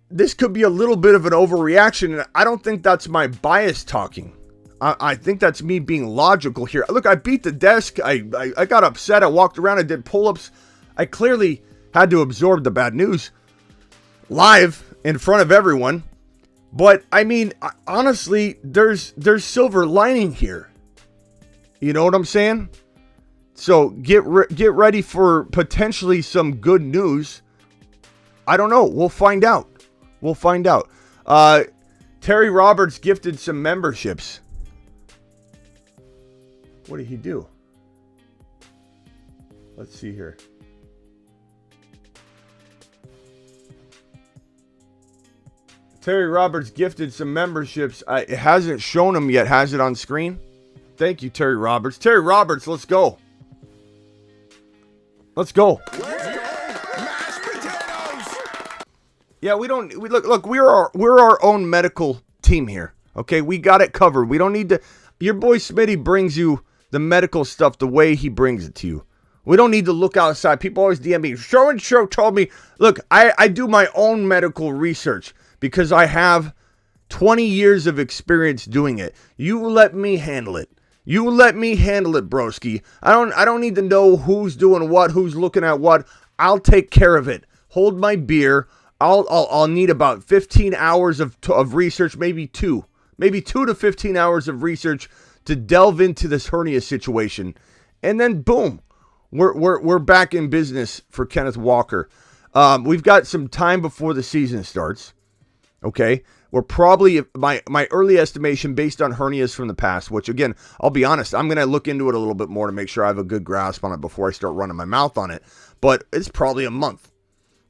this could be a little bit of an overreaction, and I don't think that's my bias talking. I think that's me being logical here. Look, I beat the desk. I got upset. I walked around. I did pull-ups. I clearly had to absorb the bad news live in front of everyone. But, I mean, honestly, there's silver lining here. You know what I'm saying? So get ready for potentially some good news. I don't know. We'll find out. Terry Roberts gifted some memberships. What did he do? Let's see here. Terry Roberts gifted some memberships. It hasn't shown him yet. Has it on screen? Thank you, Terry Roberts. Terry Roberts, let's go. Let's go. Yeah, look, we're our own medical team here. Okay, we got it covered. We don't need to. Your boy Smitty brings you the medical stuff the way he brings it to you. We don't need to look outside. People always DM me. So and so told me. Look, I do my own medical research because I have 20 years of experience doing it. You let me handle it. You let me handle it, broski. I don't need to know who's doing what, who's looking at what. I'll take care of it. Hold my beer. I'll need about 15 hours of research, maybe 2 to 15 hours of research to delve into this hernia situation, and then boom, we're back in business for Kenneth Walker. We've got some time before the season starts. Okay, we're probably my early estimation based on hernias from the past, which again, I'll be honest, I'm gonna look into it a little bit more to make sure I have a good grasp on it before I start running my mouth on it. But it's probably a month.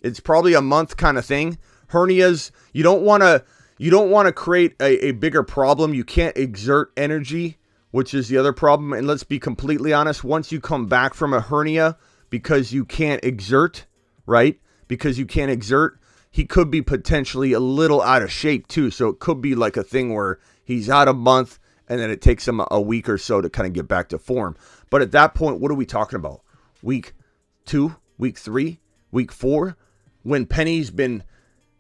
It's probably a month kind of thing. Hernias, you don't want to create a bigger problem. You can't exert energy, which is the other problem. And let's be completely honest, once you come back from a hernia because you can't exert, right? Because you can't exert, he could be potentially a little out of shape too. So it could be like a thing where he's out a month and then it takes him a week or so to kind of get back to form. But at that point, what are we talking about? Week 2, week 3, week 4? When Penny's been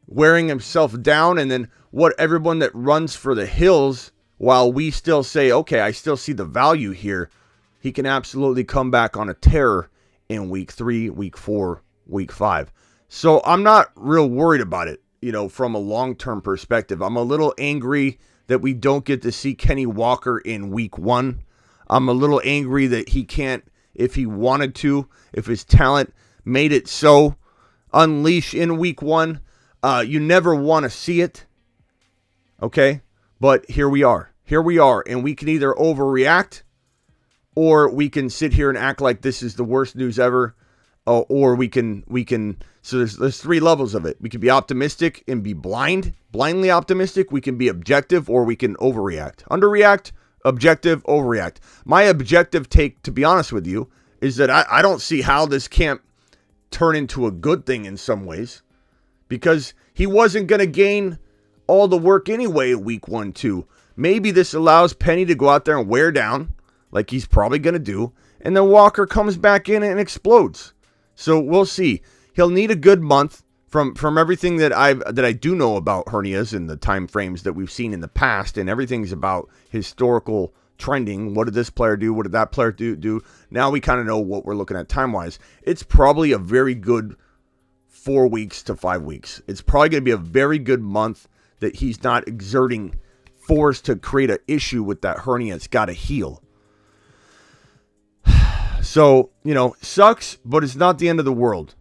wearing himself down, and then what everyone that runs for the hills, while we still say, okay, I still see the value here, he can absolutely come back on a tear in week 3, week 4, week 5. So I'm not real worried about it, from a long-term perspective. I'm a little angry that we don't get to see Kenny Walker in week 1. I'm a little angry that he can't, if he wanted to, if his talent made it so, unleash in week 1. You never want to see it. Okay? But here we are. And we can either overreact or we can sit here and act like this is the worst news ever. Or we can, so there's 3 levels of it. We can be optimistic and be blindly optimistic. We can be objective, or we can overreact. Underreact, objective, overreact. My objective take, to be honest with you, is that I don't see how this can't turn into a good thing in some ways, because he wasn't going to gain all the work anyway week 1, 2. Maybe this allows Penny to go out there and wear down like he's probably going to do, and then Walker comes back in and explodes. So we'll see. He'll need a good month from everything that I do know about hernias and the time frames that we've seen in the past, and everything's about historical trending. What did this player do? What did that player do? Now we kind of know what we're looking at time-wise. It's probably a very good 4 weeks to 5 weeks. It's probably going to be a very good month that he's not exerting force to create an issue with that hernia. It's got to heal. So, sucks, but it's not the end of the world.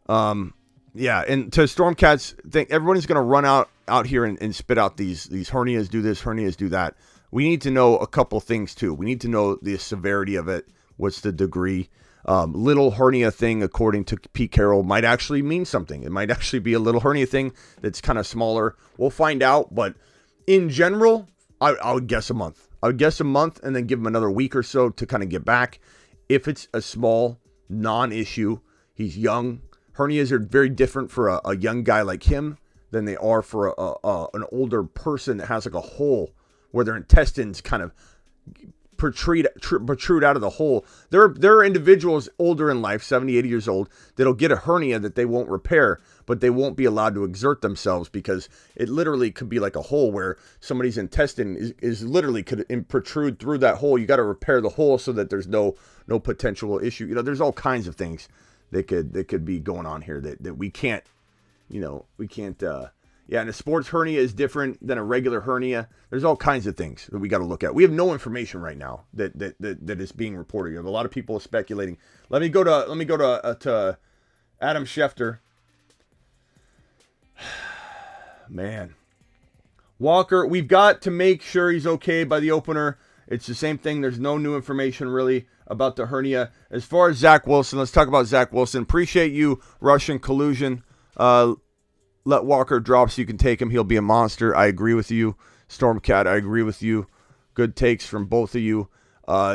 Yeah, and to Stormcats, everybody's going to run out here and spit out these hernias do this, hernias do that. We need to know a couple things too. We need to know the severity of it. What's the degree? Little hernia thing, according to Pete Carroll, might actually mean something. It might actually be a little hernia thing that's kind of smaller. We'll find out. But in general, I would guess a month. I would guess a month and then give him another week or so to kind of get back. If it's a small non-issue, he's young. Hernias are very different for a young guy like him than they are for an older person that has like a hole where their intestines kind of protrude out of the hole. There are individuals older in life, 70, 80 years old, that'll get a hernia that they won't repair, but they won't be allowed to exert themselves because it literally could be like a hole where somebody's intestine is literally could protrude through that hole. You got to repair the hole so that there's no potential issue. There's all kinds of things that could be going on here that we can't, and a sports hernia is different than a regular hernia. There's all kinds of things that we got to look at. We have no information right now that is being reported. You have a lot of people speculating. Let me go to Adam Schefter. Man, Walker, we've got to make sure he's okay by the opener. It's the same thing. There's no new information really about the hernia. As far as Zach Wilson, let's talk about Zach Wilson. Appreciate you, Russian collusion. Let Walker drop so you can take him. He'll be a monster. I agree with you. Stormcat, I agree with you. Good takes from both of you.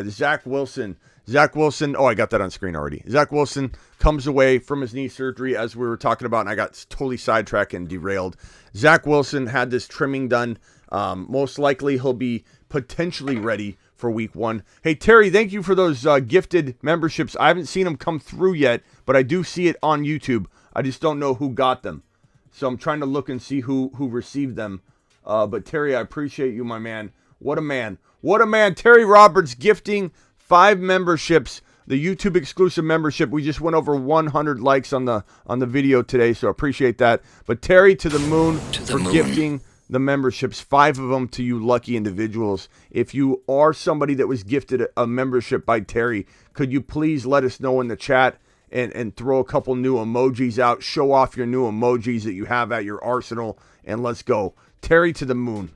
Zach Wilson. Oh, I got that on screen already. Zach Wilson comes away from his knee surgery, as we were talking about, and I got totally sidetracked and derailed. Zach Wilson had this trimming done. Most likely he'll be potentially ready for week 1. Hey, Terry, thank you for those gifted memberships. I haven't seen them come through yet, but I do see it on YouTube. I just don't know who got them. So I'm trying to look and see who received them. But Terry, I appreciate you, my man. What a man. What a man. Terry Roberts gifting 5 memberships, the YouTube exclusive membership. We just went over 100 likes on the video today, so appreciate that. But Terry to the moon for gifting the memberships, 5 of them to you lucky individuals. If you are somebody that was gifted a membership by Terry, could you please let us know in the chat and throw a couple new emojis out, show off your new emojis that you have at your arsenal, and let's go. Terry to the moon.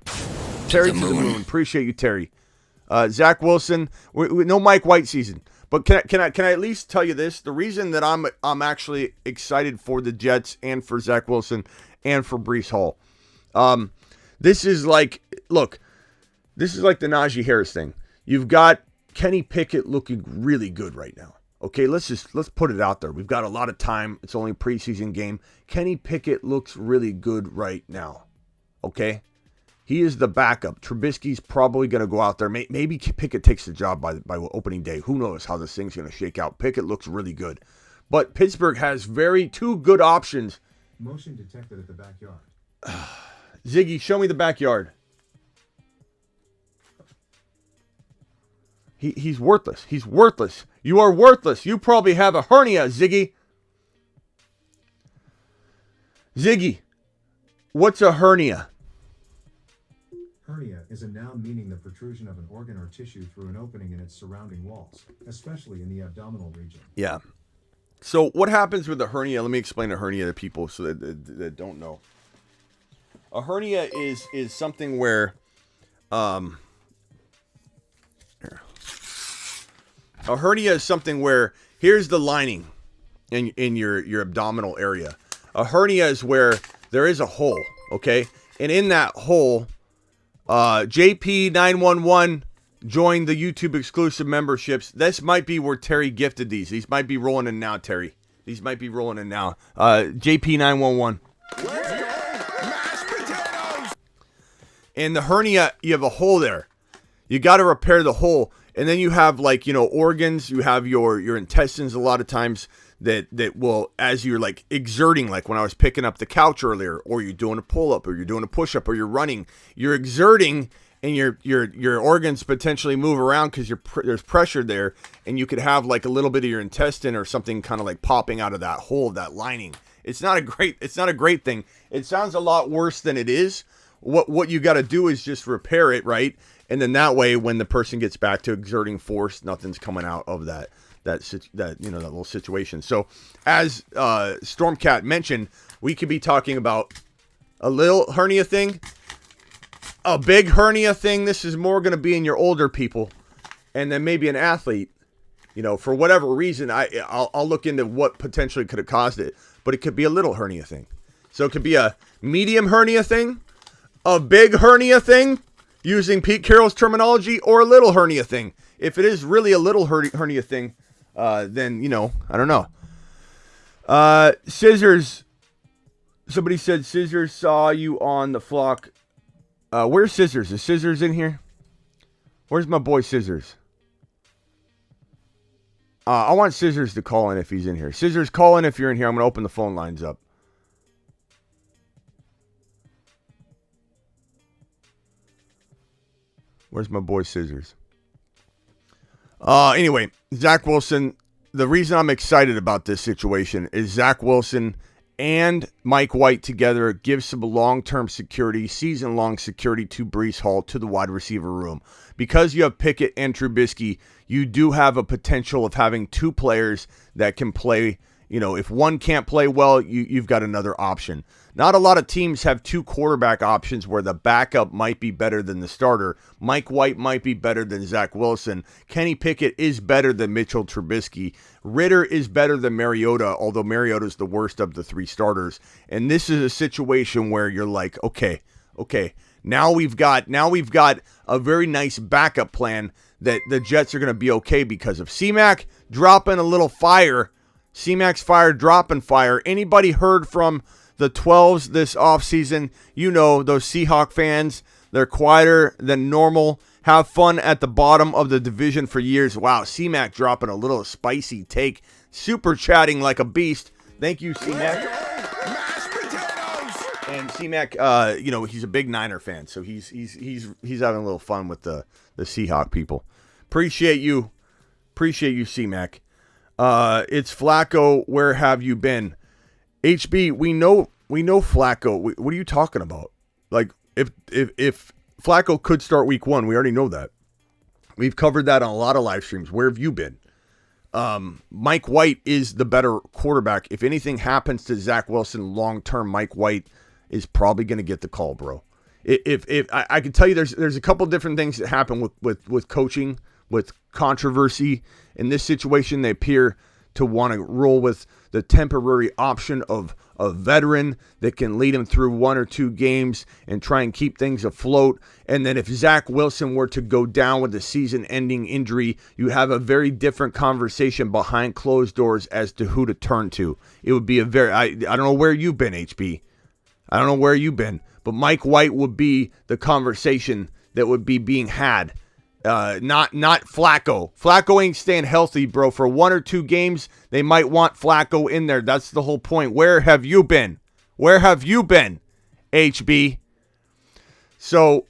Terry to the moon. Appreciate you, Terry. Zach Wilson, no Mike White season. But can I at least tell you this? The reason that I'm actually excited for the Jets and for Zach Wilson and for Breece Hall. This is like the Najee Harris thing. You've got Kenny Pickett looking really good right now. Okay, let's put it out there. We've got a lot of time. It's only a preseason game. Kenny Pickett looks really good right now. Okay? He is the backup. Trubisky's probably going to go out there. Maybe Pickett takes the job by opening day. Who knows how this thing's going to shake out. Pickett looks really good. But Pittsburgh has two good options. Motion detected at the backyard. Ziggy, show me the backyard. He's worthless. He's worthless. You are worthless. You probably have a hernia, Ziggy. Ziggy, what's a hernia? Hernia is a noun meaning the protrusion of an organ or tissue through an opening in its surrounding walls, especially in the abdominal region. Yeah. So what happens with a hernia? Let me explain a hernia to people so that don't know. A hernia is something where a hernia is something where here's the lining in your abdominal area. A hernia is where there is a hole, okay? And in that hole, JP911 joined the YouTube exclusive memberships. This might be where Terry gifted these. These might be rolling in now, Terry. These might be rolling in now. JP911. And the hernia, you have a hole there. You got to repair the hole. And then you have organs. You have your intestines a lot of times that will, as you're exerting, like when I was picking up the couch earlier, or you're doing a pull-up, or you're doing a push-up, or you're running, you're exerting, and your organs potentially move around because there's pressure there, and you could have a little bit of your intestine or something kind of popping out of that hole, that lining. It's not a great thing. It sounds a lot worse than it is. What you got to do is just repair it, right? And then that way, when the person gets back to exerting force, nothing's coming out of that little situation. So, as Stormcat mentioned, we could be talking about a little hernia thing, a big hernia thing. This is more going to be in your older people, and then maybe an athlete. For whatever reason, I'll look into what potentially could have caused it, but it could be a little hernia thing. So it could be a medium hernia thing, a big hernia thing, using Pete Carroll's terminology, or a little hernia thing. If it is really a little hernia thing, then, I don't know. Scissors. Somebody said Scissors saw you on the flock. Where's Scissors? Is Scissors in here? Where's my boy Scissors? I want Scissors to call in if he's in here. Scissors, call in if you're in here. I'm going to open the phone lines up. Where's my boy Scissors? Anyway, Zach Wilson. The reason I'm excited about this situation is Zach Wilson and Mike White together gives some long-term security, season-long security to Breece Hall, to the wide receiver room. Because you have Pickett and Trubisky, you do have a potential of having two players that can play. You know, if one can't play well, you've got another option. Not a lot of teams have two quarterback options where the backup might be better than the starter. Mike White might be better than Zach Wilson. Kenny Pickett is better than Mitchell Trubisky. Ritter is better than Mariota, although Mariota's the worst of the three starters. And this is a situation where you're like, okay, now we've got a very nice backup plan that the Jets are going to be okay because of C-Mac dropping a little fire. C-Mac's fire dropping fire. Anybody heard from the 12s this offseason? You know, those Seahawk fans, they're quieter than normal. Have fun at the bottom of the division for years. Wow, C-Mac dropping a little spicy take. Super chatting like a beast. Thank you, C-Mac. And C-Mac, he's a big Niner fan, so he's having a little fun with the Seahawk people. Appreciate you, C-Mac. It's Flacco. Where have you been? HB, we know Flacco. What are you talking about? Like, if Flacco could start week 1, we already know that. We've covered that on a lot of live streams. Where have you been? Mike White is the better quarterback. If anything happens to Zach Wilson long term, Mike White is probably going to get the call, bro. If I can tell you, there's a couple different things that happen with coaching, with controversy. In this situation, they appear to want to roll with the temporary option of a veteran that can lead him through 1 or 2 games and try and keep things afloat. And then if Zach Wilson were to go down with a season-ending injury, you have a very different conversation behind closed doors as to who to turn to. It would be I don't know where you've been, HB. I don't know where you've been. But Mike White would be the conversation that would be being had. Not Flacco. Flacco ain't staying healthy, bro. For 1 or 2 games, they might want Flacco in there. That's the whole point. Where have you been? Where have you been, HB? So,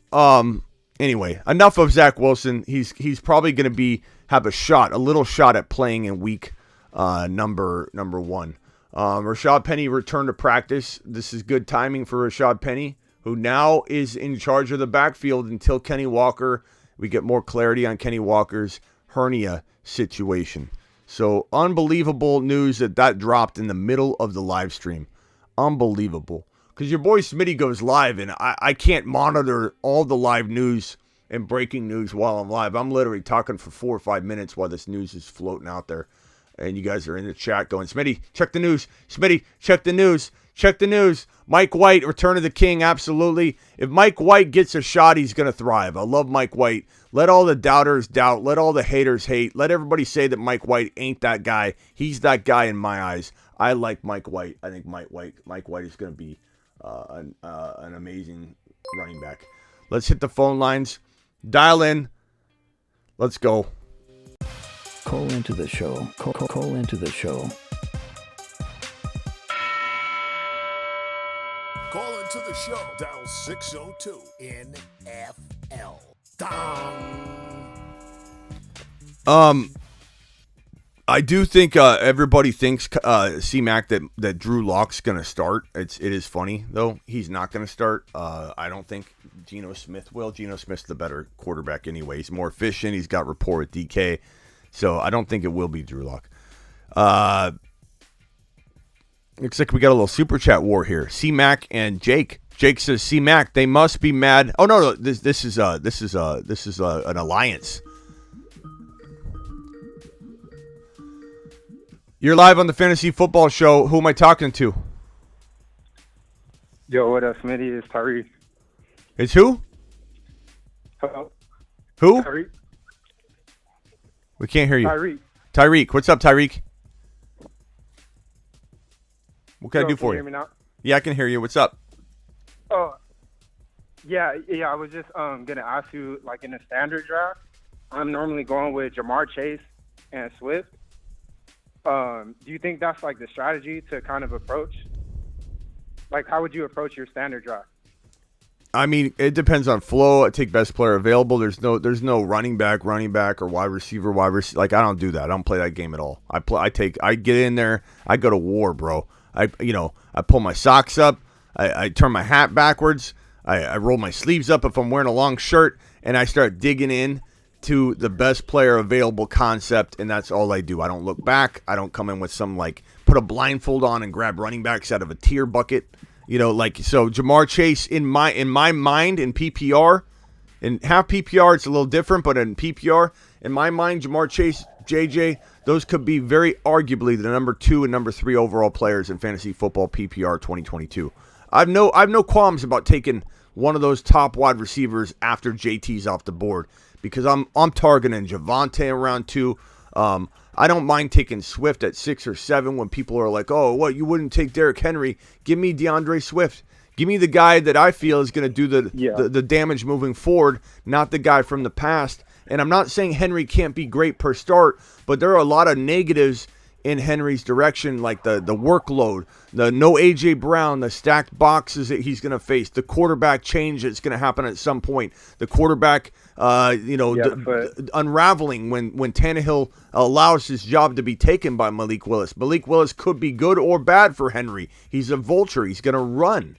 anyway, enough of Zach Wilson. He's probably going to have a little shot at playing in week number 1. Rashad Penny returned to practice. This is good timing for Rashad Penny, who now is in charge of the backfield until Kenny Walker. We get more clarity on Kenny Walker's hernia situation. So unbelievable news that dropped in the middle of the live stream. Unbelievable. Because your boy Smitty goes live, and I can't monitor all the live news and breaking news while I'm live. I'm literally talking for 4 or 5 minutes while this news is floating out there. And you guys are in the chat going, Smitty, check the news. Smitty, check the news. Check the news. Mike White, return of the king, absolutely. If Mike White gets a shot, he's going to thrive. I love Mike White. Let all the doubters doubt. Let all the haters hate. Let everybody say that Mike White ain't that guy. He's that guy in my eyes. I like Mike White. I think Mike White is going to be an amazing running back. Let's hit the phone lines. Dial in. Let's go. Call into the show. Call into the show. Call into the show. Dial 602 NFL. Dong. I do think everybody thinks C-Mac that Drew Lock's going to start. It is funny, though. He's not going to start. I don't think Geno Smith will. Geno Smith's the better quarterback anyway. He's more efficient. He's got rapport with DK. So I don't think it will be Drew Lock. Looks like we got a little super chat war here. C-Mac and Jake. Jake says, C-Mac, they must be mad. Oh no, this is an alliance. You're live on the Fantasy Football Show. Who am I talking to? Yo, what up, Smitty? It's Tyreek. It's who? Hello. Who? Tyreek. We can't hear you. Tyreek. Tyreek. What's up, Tyreek? What can I do for you? Hear me now? Yeah, I can hear you. What's up? Oh, yeah. I was just gonna ask you, like in a standard draft, I'm normally going with Jamar Chase and Swift. Do you think that's like the strategy to kind of approach? Like, how would you approach your standard draft? I mean, it depends on flow. I take best player available. There's no running back, or wide receiver. Like, I don't do that. I don't play that game at all. I get in there. I go to war, bro. I pull my socks up. I turn my hat backwards. I roll my sleeves up if I'm wearing a long shirt, and I start digging in to the best player available concept, and that's all I do. I don't look back. I don't come in with some, like, put a blindfold on and grab running backs out of a tier bucket. So Jamar Chase, in my mind, in PPR, in half PPR, it's a little different, but in PPR, in my mind, Jamar Chase, JJ, those could be very arguably the number 2 and number 3 overall players in fantasy football PPR 2022. I've no qualms about taking one of those top wide receivers after JT's off the board, because I'm targeting Javonte around 2. I don't mind taking Swift at 6 or 7 when people are like, oh, what, you wouldn't take Derrick Henry? Give me DeAndre Swift. Give me the guy that I feel is going to do the damage moving forward, not the guy from the past. And I'm not saying Henry can't be great per start, but there are a lot of negatives in Henry's direction, like the workload, the no A.J. Brown, the stacked boxes that he's going to face, the quarterback change that's going to happen at some point, the quarterback unraveling when Tannehill allows his job to be taken by Malik Willis. Malik Willis could be good or bad for Henry. He's a vulture. He's going to run.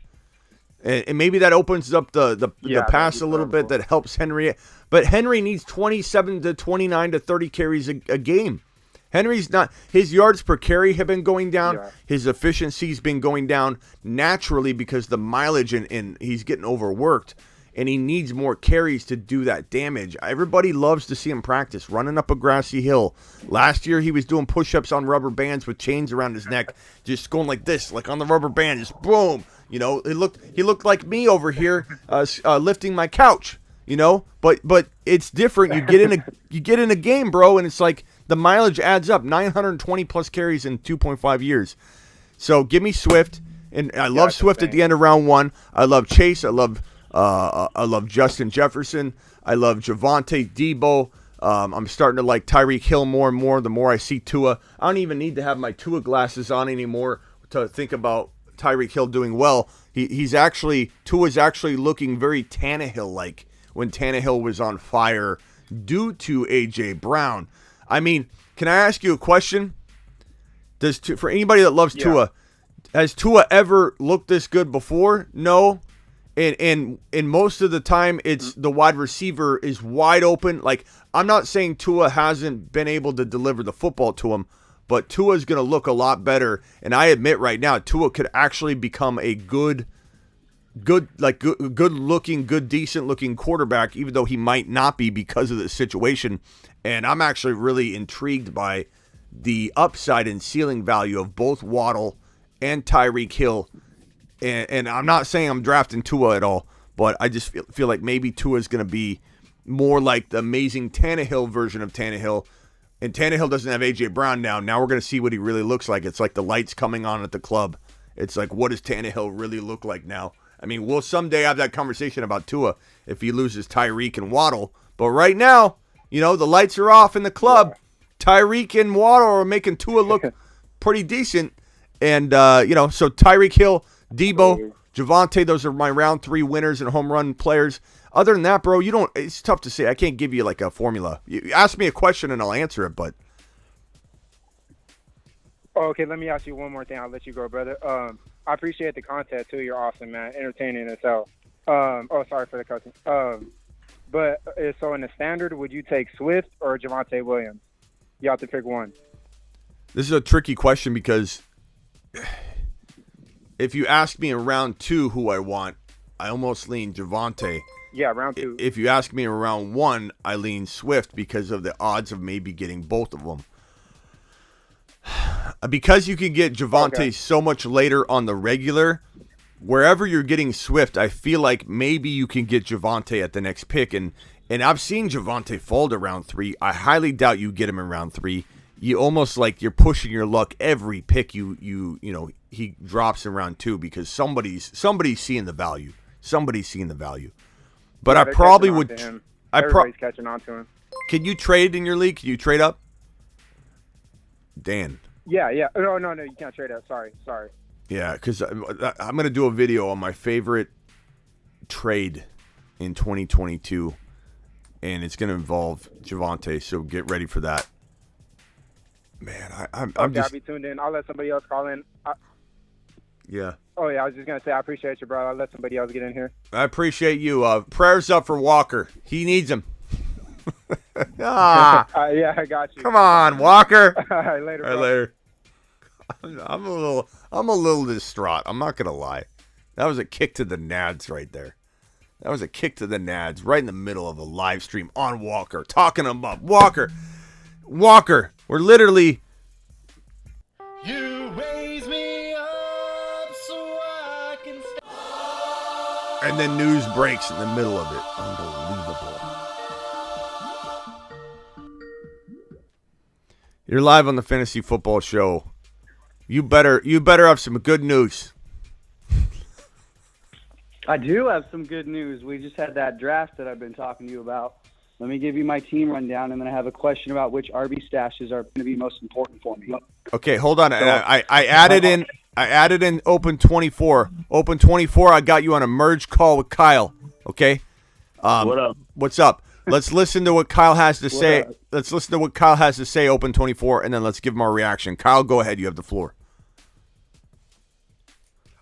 And maybe that opens up the pass a little bit, that helps Henry. But Henry needs 27 to 29 to 30 carries a game. Henry's not, his yards per carry have been going down. Yeah. His efficiency's been going down naturally because the mileage and he's getting overworked, and he needs more carries to do that damage. Everybody loves to see him practice, running up a grassy hill. Last year he was doing push-ups on rubber bands with chains around his neck, just going like this, like on the rubber band, just boom. He looked like me over here lifting my couch. But it's different. You get in a game, bro, and it's like the mileage adds up. 920 plus carries in 2.5 years. So give me Swift, and I love Swift at the end of round 1. I love Chase. I love Justin Jefferson. I love Javonte, Debo. I'm starting to like Tyreek Hill more and more the more I see Tua. I don't even need to have my Tua glasses on anymore to think about Tyreek Hill doing well. Tua's actually looking very Tannehill-like when Tannehill was on fire due to A.J. Brown. I mean, can I ask you a question? For anybody that loves Tua, has Tua ever looked this good before? No. And most of the time, it's the wide receiver is wide open. Like, I'm not saying Tua hasn't been able to deliver the football to him, but Tua's going to look a lot better. And I admit right now, Tua could actually become a good looking, decent looking quarterback, even though he might not be because of the situation. And I'm actually really intrigued by the upside and ceiling value of both Waddle and Tyreek Hill. And I'm not saying I'm drafting Tua at all, but I just feel like maybe Tua is going to be more like the amazing Tannehill version of Tannehill. And Tannehill doesn't have A.J. Brown now. Now we're going to see what he really looks like. It's like the lights coming on at the club. It's like, what does Tannehill really look like now? I mean, we'll someday have that conversation about Tua if he loses Tyreek and Waddle. But right now, the lights are off in the club. Tyreek and Waddle are making Tua look pretty decent. And, so Tyreek Hill, Debo, Javonte, those are my round 3 winners and home run players. Other than that, bro, it's tough to say. I can't give you like a formula. You ask me a question and I'll answer it, but. Oh, okay, let me ask you one more thing. I'll let you go, brother. I appreciate the content too. You're awesome, man. Entertaining as hell. Sorry for the cussing. But so in the standard, would you take Swift or Javonte Williams? You have to pick one. This is a tricky question because if you ask me in round 2 who I want, I almost lean Javonte. Yeah, round 2. If you ask me in round 1, I lean Swift because of the odds of maybe getting both of them. Because you can get Javonte so much later on the regular, wherever you're getting Swift, I feel like maybe you can get Javonte at the next pick. And I've seen Javonte fall to round 3. I highly doubt you get him in round 3. You almost like you're pushing your luck every pick he drops in round 2 because somebody's seeing the value. Somebody's seeing the value. But I probably would. Everybody's catching on to him. Can you trade in your league? Can you trade up? Dan. Yeah. No, you can't trade up. Sorry. Yeah, because I'm going to do a video on my favorite trade in 2022, and it's going to involve Javonte, so get ready for that. Man, I'm just... I'll be tuned in. I'll let somebody else call in. Yeah. Oh, yeah, I was just going to say I appreciate you, bro. I'll let somebody else get in here. I appreciate you. Prayers up for Walker. He needs them. Ah. Yeah, I got you. Come on, Walker. All right, later, bro. All right, later. I'm a little distraught. I'm not gonna lie. That was a kick to the nads right there. That was a kick to the nads right in the middle of a live stream on Walker, talking him up. Walker, we're literally. You raise me up so I can. And then news breaks in the middle of it. Unbelievable. You're live on the Fantasy Football Show. You better have some good news. I do have some good news. We just had that draft that I've been talking to you about. Let me give you my team rundown, and then I have a question about which RB stashes are going to be most important for me. Okay, hold on. I added in Open 24. Open 24. I got you on a merge call with Kyle. Okay. What up? What's up? Let's listen to what Kyle has to say. Let's listen to what Kyle has to say. Open 24, and then let's give him our reaction. Kyle, go ahead. You have the floor.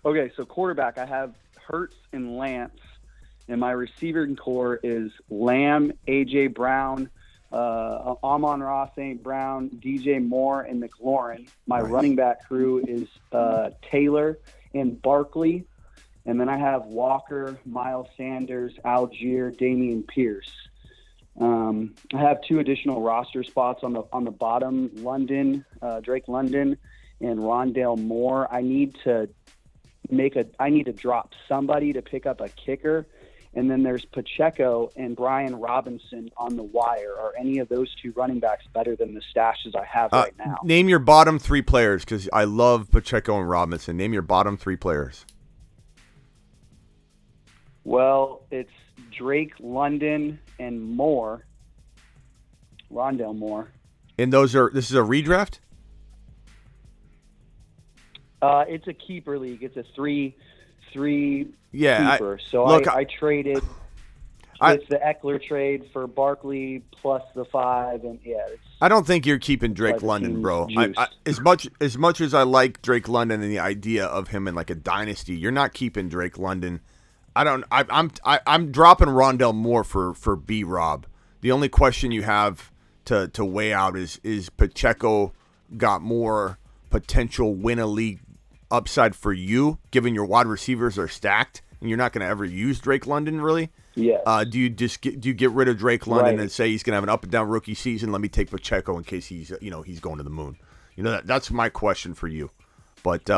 Okay, so quarterback, I have Hurts and Lance, and my receiving core is Lamb, A.J. Brown, Amon-Ra St. Brown, DJ Moore, and McLaurin. My running back crew is Taylor and Barkley, and then I have Walker, Miles Sanders, Algier, Damian Pierce. I have 2 additional roster spots on the bottom, Drake London and Rondale Moore. I need to drop somebody to pick up a kicker, and then there's Pacheco and Brian Robinson on the wire. Are any of those 2 running backs better than the stashes I have right now? Name your bottom 3 players, because I love Pacheco and Robinson. Name your bottom 3 players. Well, it's Drake London and Moore, Rondale Moore. And this is a redraft? It's a keeper league. It's a three keeper. I traded. It's the Eckler trade for Barkley plus the 5, and I don't think you're keeping Drake London, bro. As much as I like Drake London and the idea of him in like a dynasty, you're not keeping Drake London. I'm dropping Rondale Moore for B-Rob. The only question you have to weigh out is Pacheco got more potential win a league upside for you, given your wide receivers are stacked and you're not going to ever use Drake London really? Yeah. Do you get rid of Drake London and say he's going to have an up and down rookie season? Let me take Pacheco in case he's going to the moon. That's my question for you. But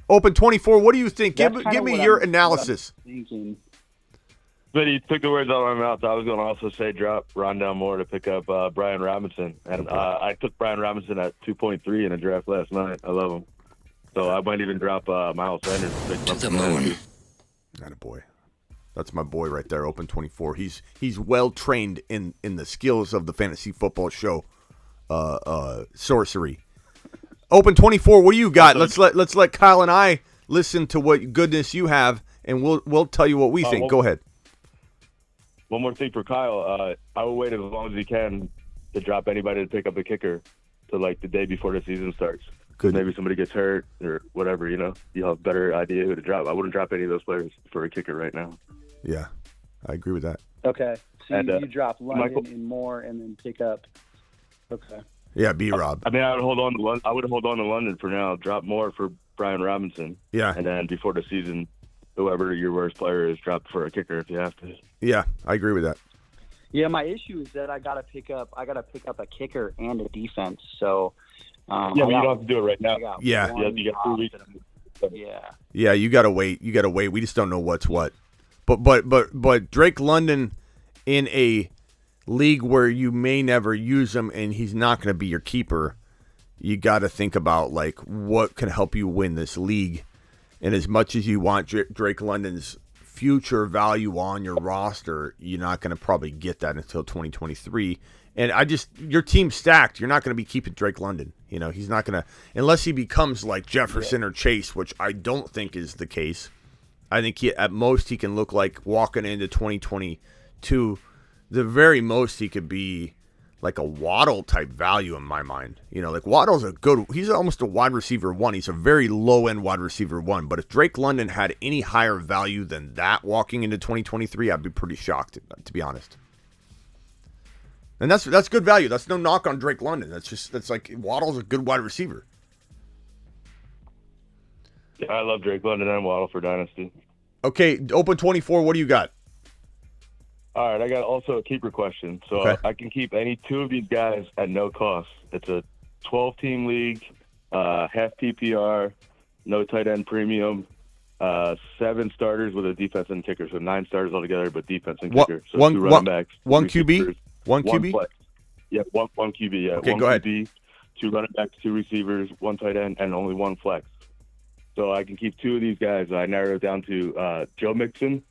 Open 24, what do you think? Give me your analysis. But he took the words out of my mouth. I was going to also say drop Rondale Moore to pick up Brian Robinson. And I took Brian Robinson at 2.3 in a draft last night. I love him. So I might even drop Miles Sanders to the moon. Not a boy. That's my boy right there, Open 24. He's well trained in the skills of the Fantasy Football Show sorcery. Open 24, what do you got? Let's let Kyle and I listen to what goodness you have, and we'll tell you what we think. Go ahead. One more thing for Kyle. I will wait as long as he can to drop anybody to pick up a kicker to like the day before the season starts. Good. Maybe somebody gets hurt or whatever, you'll have a better idea who to drop. I wouldn't drop any of those players for a kicker right now. Yeah, I agree with that. Okay. So you drop London and Moore and then pick up. Okay. Yeah, B-Rob. I mean, I would hold on to London for now. Drop Moore for Brian Robinson. Yeah. And then before the season, whoever your worst player is, drop for a kicker if you have to. Yeah, I agree with that. Yeah, my issue is that I gotta pick up a kicker and a defense. So but you don't have to do it right now. Yeah. You got 3 weeks. Yeah. Yeah, you gotta wait. We just don't know what's what. But Drake London in a league where you may never use him and he's not going to be your keeper, you got to think about like what can help you win this league. And as much as you want Drake London's future value on your roster, you're not going to probably get that until 2023. And your team's stacked. You're not going to be keeping Drake London. He's not going to, unless he becomes like Jefferson or Chase, which I don't think is the case. I think at most he can look like walking into 2022. The very most he could be like a Waddle type value in my mind. Like Waddle's he's almost a wide receiver 1. He's a very low end wide receiver 1. But if Drake London had any higher value than that walking into 2023, I'd be pretty shocked, to be honest. And that's good value. That's no knock on Drake London. That's like Waddle's a good wide receiver. Yeah, I love Drake London and Waddle for Dynasty. Okay, Open 24, what do you got? All right, I got also a keeper question. So okay. I can keep any 2 of these guys at no cost. It's a 12-team league, half PPR, no tight end premium, 7 starters with a defense and kicker. So 9 starters altogether, but defense and kicker. So 2 running backs. 1 QB? 1 QB? Flex. Yeah, one QB. Yeah, okay, 1 go QB, ahead. 2 running backs, 2 receivers, 1 tight end, and only 1 flex. So I can keep 2 of these guys. I narrowed it down to Joe Mixon,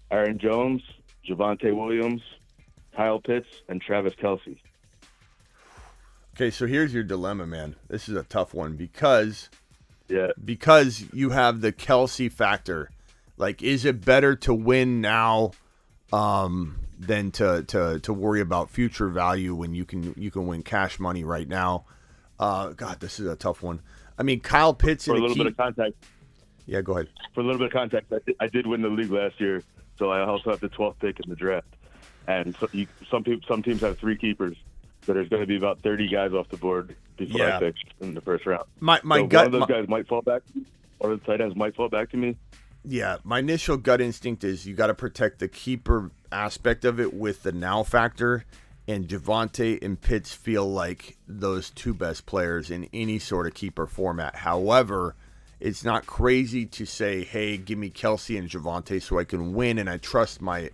Aaron Jones, Javonte Williams, Kyle Pitts, and Travis Kelce. Okay, so here's your dilemma, man. This is a tough one because you have the Kelce factor. Like, is it better to win now than to worry about future value when you can win cash money right now? God, this is a tough one. I mean, Kyle Pitts for a little bit of context. Yeah, go ahead. For a little bit of context, I did win the league last year, so I also have the 12th pick in the draft. And so some teams have 3 keepers, so there's going to be about 30 guys off the board before I pick in the first round. My so gut, one of those guys might fall back, or the tight ends might fall back to me. Yeah, my initial gut instinct is you got to protect the keeper aspect of it with the now factor. And Javonte and Pitts feel like those 2 best players in any sort of keeper format. However, it's not crazy to say, hey, give me Kelce and Javonte so I can win, and I trust my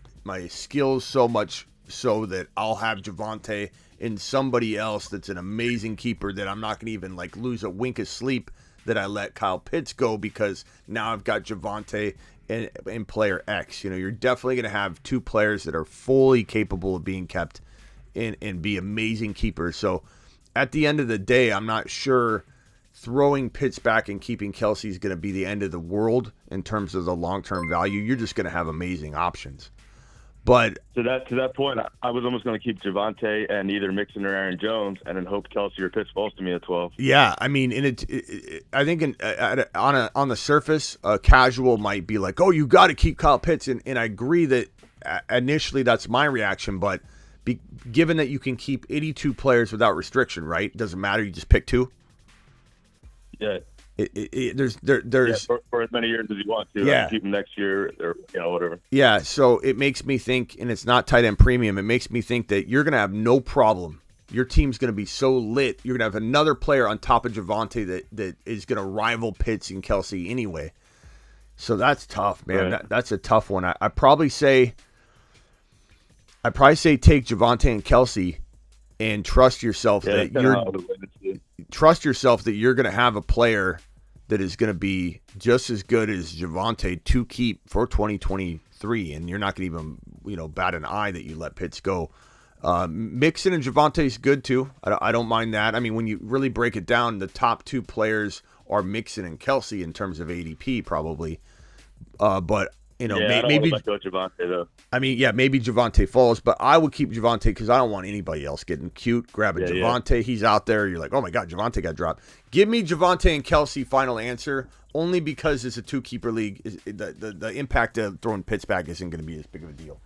skills so much so that I'll have Javonte and somebody else that's an amazing keeper that I'm not going to even like lose a wink of sleep that I let Kyle Pitts go because now I've got Javonte and player X. You're definitely going to have 2 players that are fully capable of being kept and be amazing keepers. So at the end of the day, I'm not sure throwing Pitts back and keeping Kelce is going to be the end of the world in terms of the long-term value. You're just going to have amazing options. But to that point, I was almost going to keep Javonte and either Mixon or Aaron Jones, and then hope Kelce or Pitts falls to me at 12. Yeah, I mean, and I think on the surface, a casual might be like, "Oh, you got to keep Kyle Pitts," and I agree that initially that's my reaction, but. Given that you can keep 82 players without restriction, right? It doesn't matter. You just pick 2. Yeah. There's for as many years as you want to. Yeah. Keep them next year or whatever. Yeah. So it makes me think, and it's not tight end premium. It makes me think that you're going to have no problem. Your team's going to be so lit. You're going to have another player on top of Javonte that is going to rival Pitts and Kelce anyway. So that's tough, man. Right. That's a tough one. I'd probably say take Javonte and Kelce and trust yourself that you're going to have a player that is going to be just as good as Javonte to keep for 2023, and you're not going to even bat an eye that you let Pitts go. Mixon and Javonte is good too. I don't mind that. I mean, when you really break it down, the top 2 players are Mixon and Kelce in terms of ADP probably, but. Maybe Javonte though. I mean, yeah, maybe Javonte falls, but I would keep Javonte because I don't want anybody else getting cute, grabbing Javonte. Yeah. He's out there. You're like, oh my God, Javonte got dropped. Give me Javonte and Kelce final answer, only because it's a 2-keeper league. The impact of throwing Pitts back isn't going to be as big of a deal.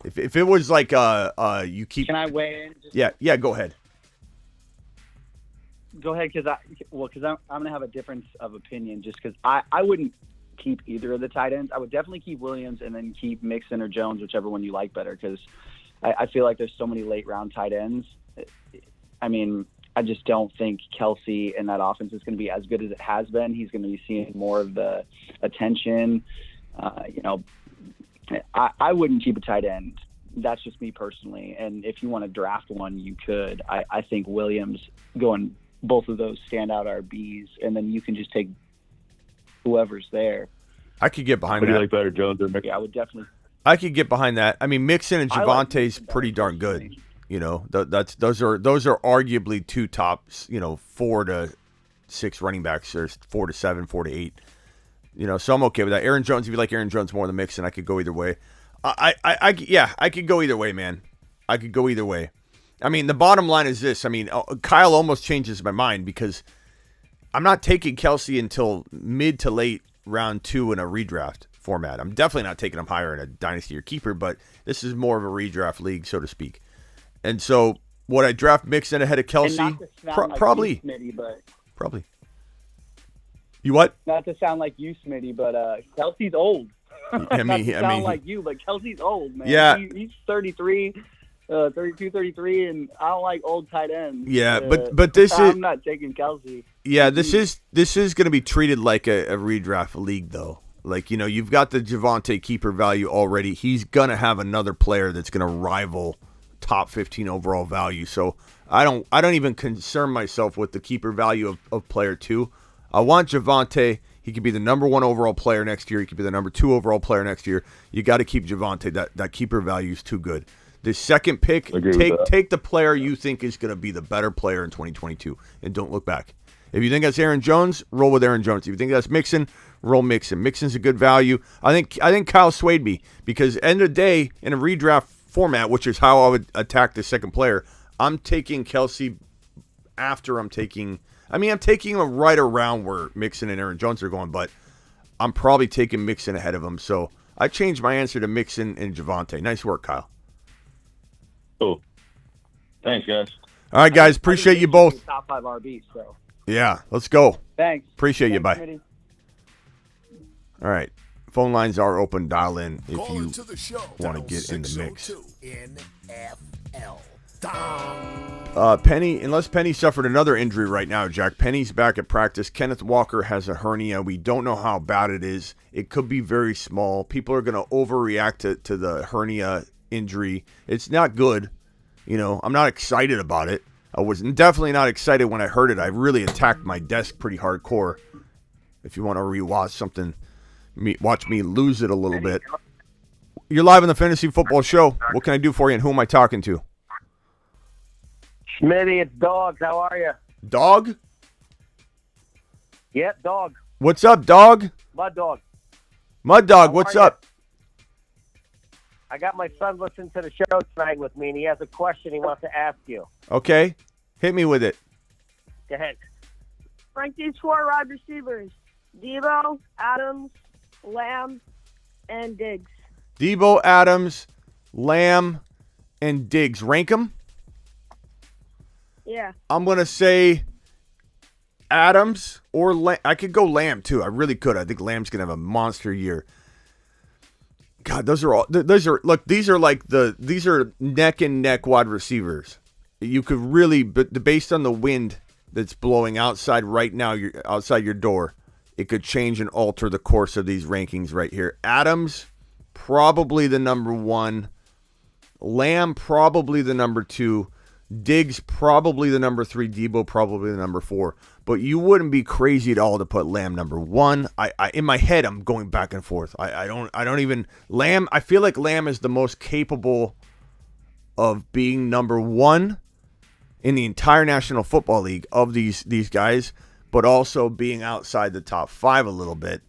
If it was like you keep. Can I weigh in? Yeah, go ahead. Go ahead, because I'm going to have a difference of opinion just because I wouldn't keep either of the tight ends. I would definitely keep Williams and then keep Mixon or Jones, whichever one you like better, because I feel like there's so many late round tight ends. I mean, I just don't think Kelce in that offense is going to be as good as it has been. He's going to be seeing more of the attention. I wouldn't keep a tight end. That's just me personally. And if you want to draft one, you could. I think Williams going both of those standout RBs, and then you can just take whoever's there. I could get behind that. What do you like better, Jones or Mixon? Yeah, I would definitely. I could get behind that. I mean, Mixon and Javonte's pretty darn good. You know, those are arguably two tops. 4 to 6 running backs, or 4 to 7, 4 to 8. So I'm okay with that. Aaron Jones, if you like Aaron Jones more than Mixon, I could go either way. I could go either way, man. I could go either way. I mean, the bottom line is this. I mean, Kyle almost changes my mind because I'm not taking Kelsey until mid to late round 2 in a redraft format. I'm definitely not taking him higher in a dynasty or keeper, but this is more of a redraft league, so to speak. And so, would I draft Mixon ahead of Kelsey? Probably. You, Smitty, but probably. You what? Not to sound like you, Smitty, but Kelsey's old. Not to sound like you, but Kelsey's old, man. Yeah. He's 33. 32, 33, and I don't like old tight ends. Yeah, but this I'm not taking Kelsey. Yeah, this is going to be treated like a redraft league, though. Like, you've got the Javonte keeper value already. He's going to have another player that's going to rival top 15 overall value. So I don't even concern myself with the keeper value of player 2. I want Javonte. He could be the number 1 overall player next year. He could be the number 2 overall player next year. You got to keep Javonte. That keeper value is too good. The second pick, take the player you think is going to be the better player in 2022, and don't look back. If you think that's Aaron Jones, roll with Aaron Jones. If you think that's Mixon, roll Mixon. Mixon's a good value. I think Kyle swayed me because end of the day, in a redraft format, which is how I would attack the second player, I'm taking Kelsey after I'm taking him right around where Mixon and Aaron Jones are going, but I'm probably taking Mixon ahead of him. So I changed my answer to Mixon and Javonte. Nice work, Kyle. Cool. Thanks, guys. All right, guys. Appreciate you both. Top 5 RBs, so. Yeah, let's go. Thanks. Appreciate you. Bye. Smitty. All right. Phone lines are open. Dial in if Call you into the show. want to get in the mix. NFL. Unless Penny suffered another injury right now, Jack. Penny's back at practice. Kenneth Walker has a hernia. We don't know how bad it is. It could be very small. People are going to overreact to the hernia injury. It's not good. I'm not excited about it. I was definitely not excited when I heard it. I really attacked my desk pretty hardcore. If you want to rewatch something, watch me lose it a little bit. You're live on the Fantasy Football Show. What can I do for you, and who am I talking to? Smitty, it's Dogs. How are you? Dog? Yep, Dog. What's up, Dog? Mud Dog. Mud Dog, what's up? I got my son listening to the show tonight with me, and he has a question he wants to ask you. Okay. Hit me with it. Go ahead. Rank these 4 wide receivers: Debo, Adams, Lamb, and Diggs. Debo, Adams, Lamb, and Diggs. Rank them? Yeah. I'm going to say Adams or Lamb. I could go Lamb, too. I really could. I think Lamb's going to have a monster year. God, these are neck and neck wide receivers. You could really, but based on the wind that's blowing outside right now, outside your door, it could change and alter the course of these rankings right here. Adams, probably the number 1. Lamb, probably the number 2. Diggs, probably the number 3. Debo, probably the number 4. But you wouldn't be crazy at all to put Lamb number 1. I in my head, I'm going back and forth. I don't even Lamb. I feel like Lamb is the most capable of being number 1 in the entire National Football League of these guys, but also being outside the top 5 a little bit.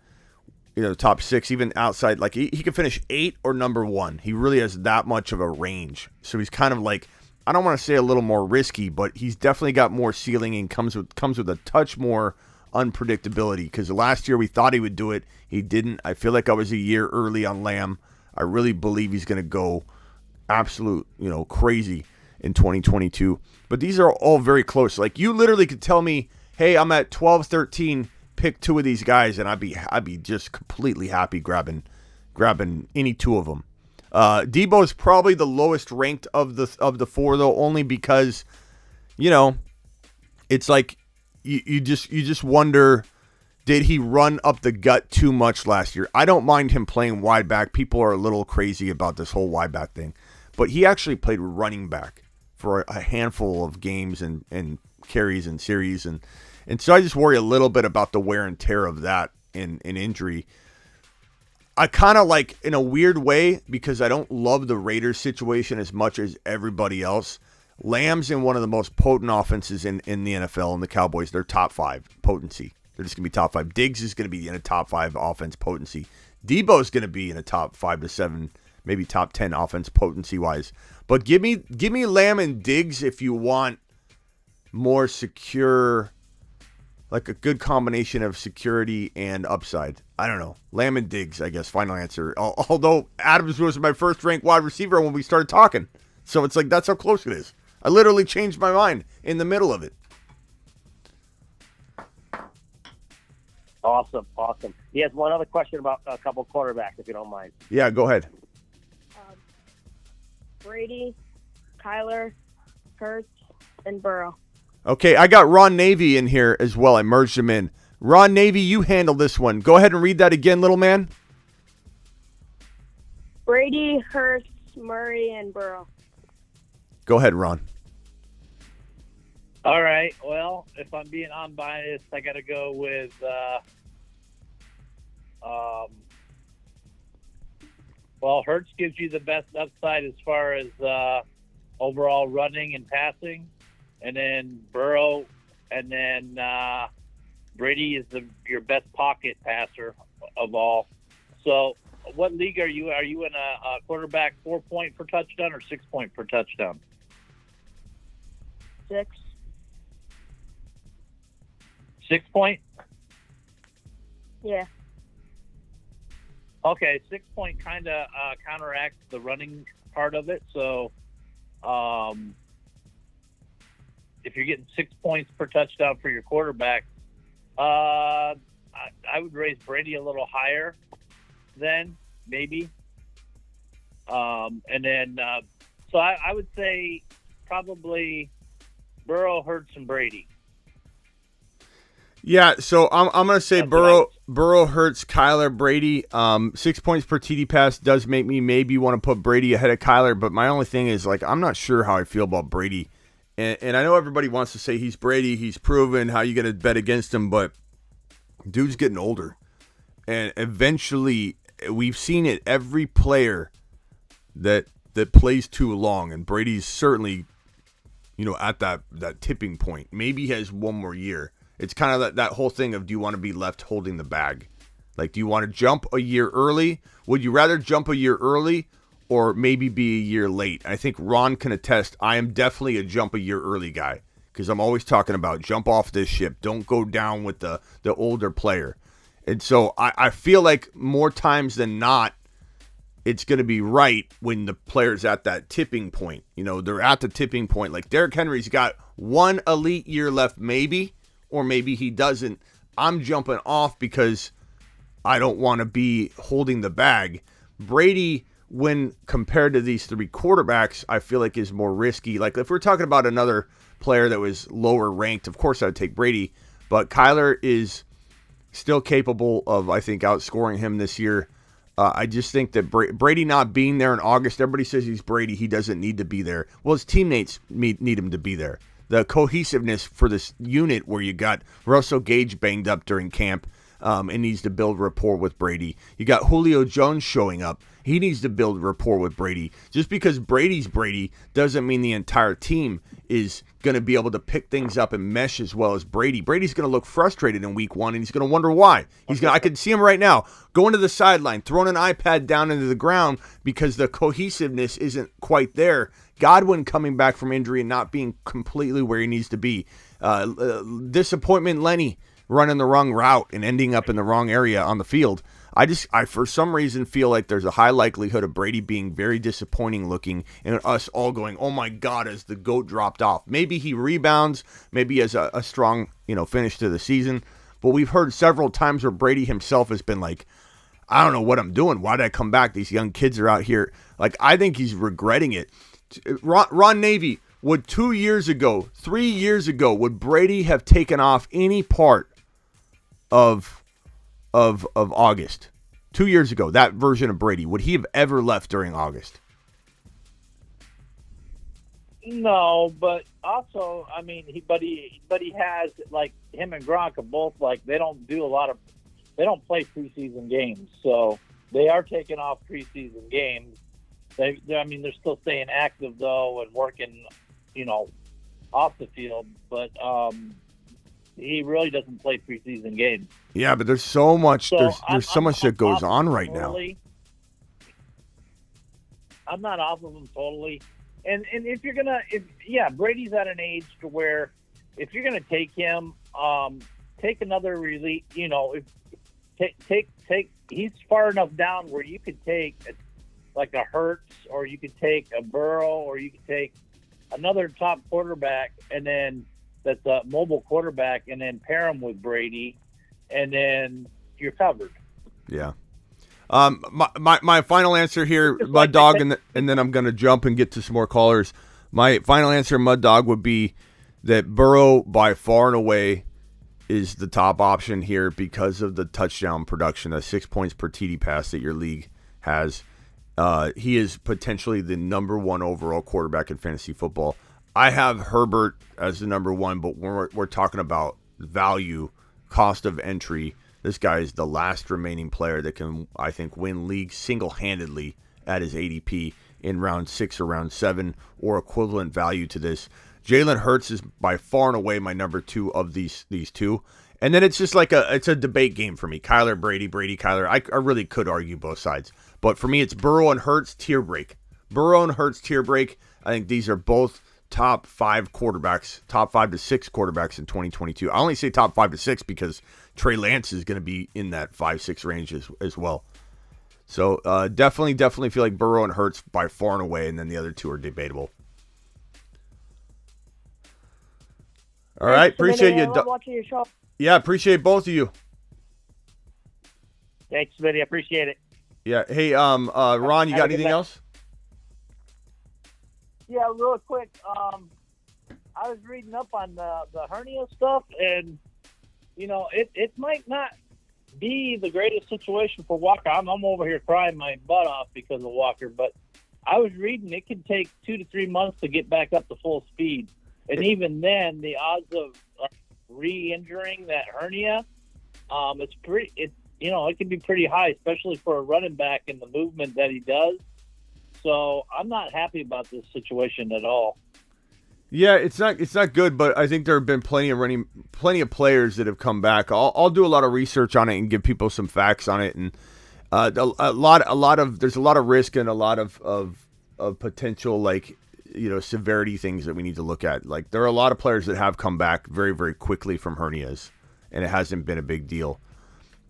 Top 6, even outside. Like he could finish 8 or number 1. He really has that much of a range. So he's kind of like, I don't want to say a little more risky, but he's definitely got more ceiling and comes with a touch more unpredictability. Because last year we thought he would do it, he didn't. I feel like I was a year early on Lamb. I really believe he's going to go absolute, crazy in 2022. But these are all very close. Like you literally could tell me, hey, I'm at 12-13, pick 2 of these guys, and I'd be just completely happy grabbing any 2 of them. Debo is probably the lowest ranked of the 4 though, only because, it's like you just wonder, did he run up the gut too much last year? I don't mind him playing wide back. People are a little crazy about this whole wide back thing, but he actually played running back for a handful of games and carries and series, and so I just worry a little bit about the wear and tear of that in injury. I kind of like, in a weird way, because I don't love the Raiders situation as much as everybody else, Lamb's in one of the most potent offenses in the NFL, and the Cowboys, they're top 5 potency. They're just going to be top 5. Diggs is going to be in a top 5 offense potency. Debo's going to be in a top 5 to 7, maybe top 10 offense potency-wise. But give me Lamb and Diggs if you want more secure, like a good combination of security and upside. I don't know. Lamb and Diggs, I guess, final answer. Although Adams was my first-ranked wide receiver when we started talking. So it's like, that's how close it is. I literally changed my mind in the middle of it. Awesome. He has one other question about a couple quarterbacks, if you don't mind. Yeah, go ahead. Brady, Kyler, Hurts, and Burrow. Okay, I got Ron Navy in here as well. I merged him in. Ron Navy, you handle this one. Go ahead and read that again, little man. Brady, Hurts, Murray, and Burrow. Go ahead, Ron. All right. Well, if I'm being unbiased, I got to go with Hurts gives you the best upside as far as overall running and passing, and then Burrow, and then Brady is your best pocket passer of all. So, what league are you? Are you in a quarterback 4-point per touchdown or 6-point per touchdown? 6. 6-point? Yeah. Okay, 6-point kind of counteracts the running part of it. So, if you're getting 6 points per touchdown for your quarterback, I would raise Brady a little higher then, maybe. And then, so I would say probably Burrow, Hurts, and Brady. Yeah, so I'm going to say Burrow, Hurts, Kyler, Brady. 6 points per TD pass does make me maybe want to put Brady ahead of Kyler, but my only thing is, like, I'm not sure how I feel about Brady. And I know everybody wants to say he's Brady, he's proven, how you going to bet against him, but dude's getting older. And eventually, we've seen it, every player that plays too long, and Brady's certainly, at that tipping point. Maybe he has one more year. It's kind of that whole thing of, do you want to be left holding the bag? Like, do you want to jump a year early? Would you rather jump a year early or maybe be a year late? I think Ron can attest, I am definitely a jump a year early guy, because I'm always talking about jump off this ship. Don't go down with the older player. And so I feel like more times than not, it's going to be right when the player's at that tipping point. They're at the tipping point. Like, Derrick Henry's got one elite year left, maybe, or maybe he doesn't. I'm jumping off because I don't want to be holding the bag. Brady, when compared to these 3 quarterbacks, I feel like is more risky. Like, if we're talking about another player that was lower ranked, of course I would take Brady, but Kyler is still capable of, I think, outscoring him this year. I just think that Brady not being there in August, everybody says he's Brady, he doesn't need to be there. Well, his teammates need him to be there. The cohesiveness for this unit, where you got Russell Gage banged up during camp and needs to build rapport with Brady. You got Julio Jones showing up. He needs to build rapport with Brady. Just because Brady's Brady doesn't mean the entire team is going to be able to pick things up and mesh as well as Brady. Brady's going to look frustrated in week 1, and he's going to wonder why. I can see him right now going to the sideline, throwing an iPad down into the ground because the cohesiveness isn't quite there. Godwin coming back from injury and not being completely where he needs to be. Disappointment Lenny running the wrong route and ending up in the wrong area on the field. I for some reason feel like there's a high likelihood of Brady being very disappointing looking and us all going, oh my God, as the GOAT dropped off. Maybe he rebounds, maybe he has a strong, finish to the season. But we've heard several times where Brady himself has been like, I don't know what I'm doing. Why did I come back? These young kids are out here. Like, I think he's regretting it. Ron Navy, would 2 years ago, 3 years ago, would Brady have taken off any part of August? 2 years ago, that version of Brady, would he have ever left during August? No, but also, I mean, he has, like, him and Gronk are both, like, they don't play preseason games, so they are taking off preseason games. They're still staying active though and working off the field, but he really doesn't play preseason games. Yeah, but there's so much. So There's so much that goes on right now. I'm not off of him totally. And if Brady's at an age to where if you're gonna take him, take another release. He's far enough down where you could take like a Hurts, or you could take a Burrow, or you could take another top quarterback, and then that's a mobile quarterback, and then pair him with Brady, and then you're covered. Yeah. My final answer here, Mud Dog, and then I'm going to jump and get to some more callers. My final answer, Mud Dog, would be that Burrow by far and away is the top option here because of the touchdown production, the 6 points per TD pass that your league has. He is potentially the number one overall quarterback in fantasy football. I have Herbert as the number one, but we're talking about value, cost of entry. This guy is the last remaining player that can, I think, win leagues single-handedly at his ADP in round 6 or round 7 or equivalent value to this. Jalen Hurts is by far and away my number 2 of these two. And then it's just like it's a debate game for me. Kyler, Brady, Kyler. I really could argue both sides. But for me, it's Burrow and Hurts tier break. Burrow and Hurts tier break. I think these are both top 5 quarterbacks, top 5 to 6 quarterbacks in 2022. I only say top 5 to 6 because Trey Lance is going to be in that 5-6 range as well. So definitely feel like Burrow and Hurts by far and away, and then the other two are debatable. All right, appreciate you. I love watching your show. Yeah, appreciate both of you. Thanks, Smitty. I appreciate it. Yeah. Hey, Ron, you got anything else? Yeah, real quick. I was reading up on the hernia stuff, and it might not be the greatest situation for Walker. I'm over here crying my butt off because of Walker, but I was reading it can take 2 to 3 months to get back up to full speed, and even then, the odds of re-injuring that hernia, it can be pretty high, especially for a running back and the movement that he does. So I'm not happy about this situation at all. Yeah, it's not good, but I think there have been plenty of players that have come back. I'll do a lot of research on it and give people some facts on it, and there's a lot of risk and a lot of potential severity things that we need to look at. Like there are a lot of players that have come back very, very quickly from hernias, and it hasn't been a big deal.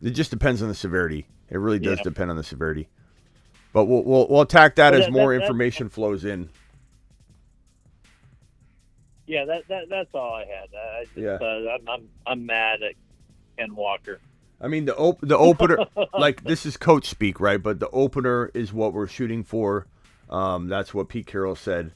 It just depends on the severity. It really does depend on the severity. But we'll attack that as more information flows in. Yeah, that's all I had. I'm mad at Ken Walker. I mean, the opener, like this is coach speak, right? But the opener is what we're shooting for. That's what Pete Carroll said.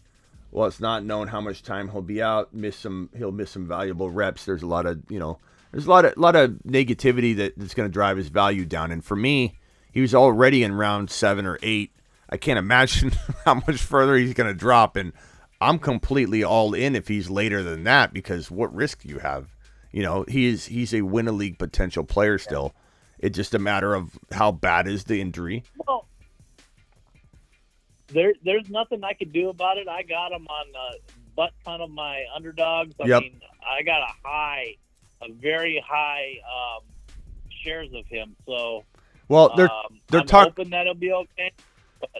Well, it's not known how much time he'll be out. He'll miss some valuable reps. There's a lot of negativity that's going to drive his value down. And for me, he was already in round 7 or 8. I can't imagine how much further he's going to drop. And I'm completely all in if he's later than that, because what risk do you have? He's a win-a-league potential player still. It's just a matter of how bad is the injury. Well, there's nothing I could do about it. I got him on a butt ton of my underdogs. I mean, I got a very high shares of him. So, well, they're I'm hoping that'll be okay. But,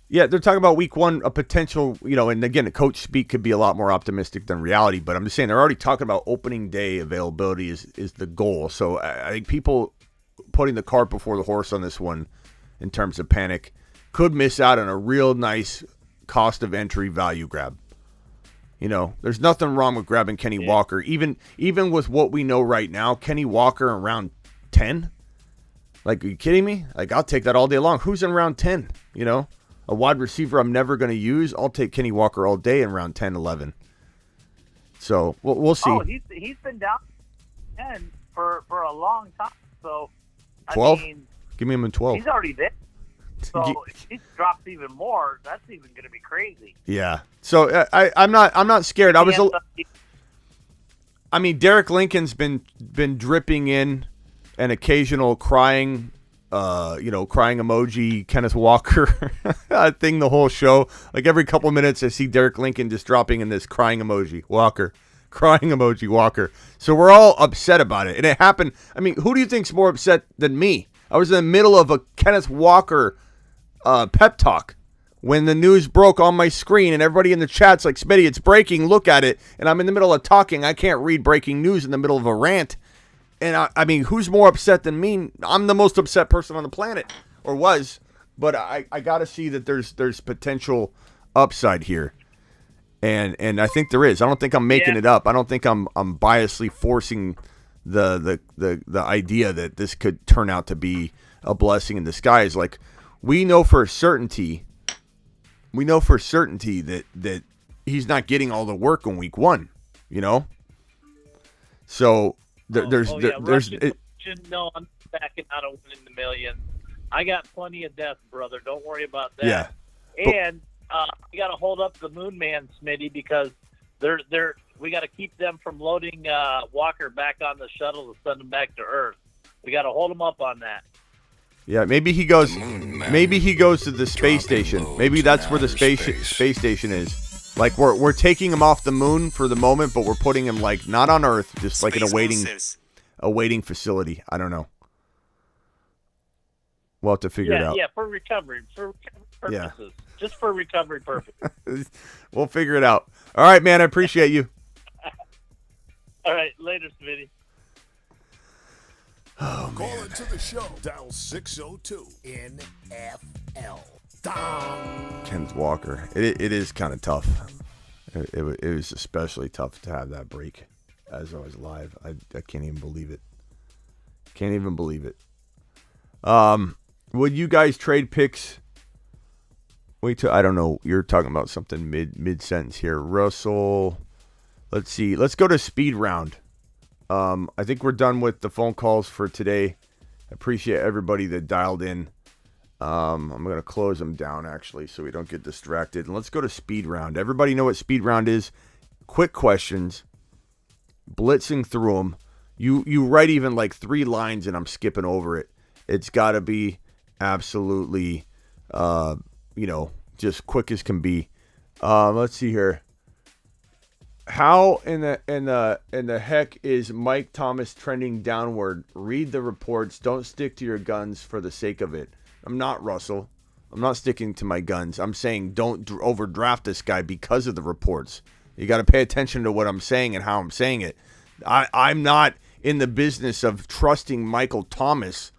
yeah, they're talking about week 1, a potential, and again, the coach speak could be a lot more optimistic than reality, but I'm just saying they're already talking about opening day availability is the goal. So I think people putting the cart before the horse on this one in terms of panic could miss out on a real nice cost of entry value grab. There's nothing wrong with grabbing Kenny Walker. Even with what we know right now, Kenny Walker in round 10? Like, are you kidding me? Like, I'll take that all day long. Who's in round 10? A wide receiver I'm never going to use. I'll take Kenny Walker all day in round 10, 11. So we'll see. Oh, he's been down 10 for a long time. So 12? I mean, Give me him in 12. He's already there. So if he drops even more, that's even going to be crazy. Yeah. So I'm not scared. Derek Lincoln's been dripping in an occasional crying crying emoji, Kenneth Walker thing the whole show. Like every couple minutes I see Derek Lincoln just dropping in this crying emoji, Walker. Crying emoji, Walker. So we're all upset about it. And it happened. I mean, who do you think's more upset than me? I was in the middle of a Kenneth Walker pep talk when the news broke on my screen, and everybody in the chat's like, Smitty, it's breaking, look at it. And I'm in the middle of talking. I can't read breaking news in the middle of a rant. And I mean, who's more upset than me? I'm the most upset person on the planet, or was. But I got to see that there's potential upside here. And I think there is. I don't think I'm making it up. I don't think I'm biasly forcing the idea that this could turn out to be a blessing in disguise. Like, we know for certainty that he's not getting all the work in week 1, So there's no, I'm backing out of winning the million. I got plenty of depth, brother. Don't worry about that. Yeah. And we got to hold up the Moon Man, Smitty, because we got to keep them from loading Walker back on the shuttle to send him back to Earth. We got to hold him up on that. Yeah, maybe he goes. Maybe he goes to the space station. Maybe that's where the space station is. Like we're taking him off the moon for the moment, but we're putting him like not on Earth, just like in a waiting facility. I don't know. We'll have to figure it out. Yeah, for recovery purposes. Yeah. Just for recovery purposes. We'll figure it out. All right, man. I appreciate you. All right, later, Smitty. Oh, call into the show. Dial 602 NFL. Kenneth Walker. It is kind of tough. It was especially tough to have that break as I was live. I can't even believe it. Can't even believe it. Would you guys trade picks? Wait till I don't know. You're talking about something mid sentence here, Russell. Let's see. Let's go to speed round. I think we're done with the phone calls for today. I appreciate everybody that dialed in. I'm going to close them down, actually, so we don't get distracted. And let's go to speed round. Everybody know what speed round is? Quick questions, blitzing through them. You write even like 3 lines, and I'm skipping over it. It's got to be absolutely, just quick as can be. Let's see here. How in the heck is Mike Thomas trending downward? Read the reports. Don't stick to your guns for the sake of it. I'm not, Russell. I'm not sticking to my guns. I'm saying don't overdraft this guy because of the reports. You got to pay attention to what I'm saying and how I'm saying it. I'm not in the business of trusting Michael Thomas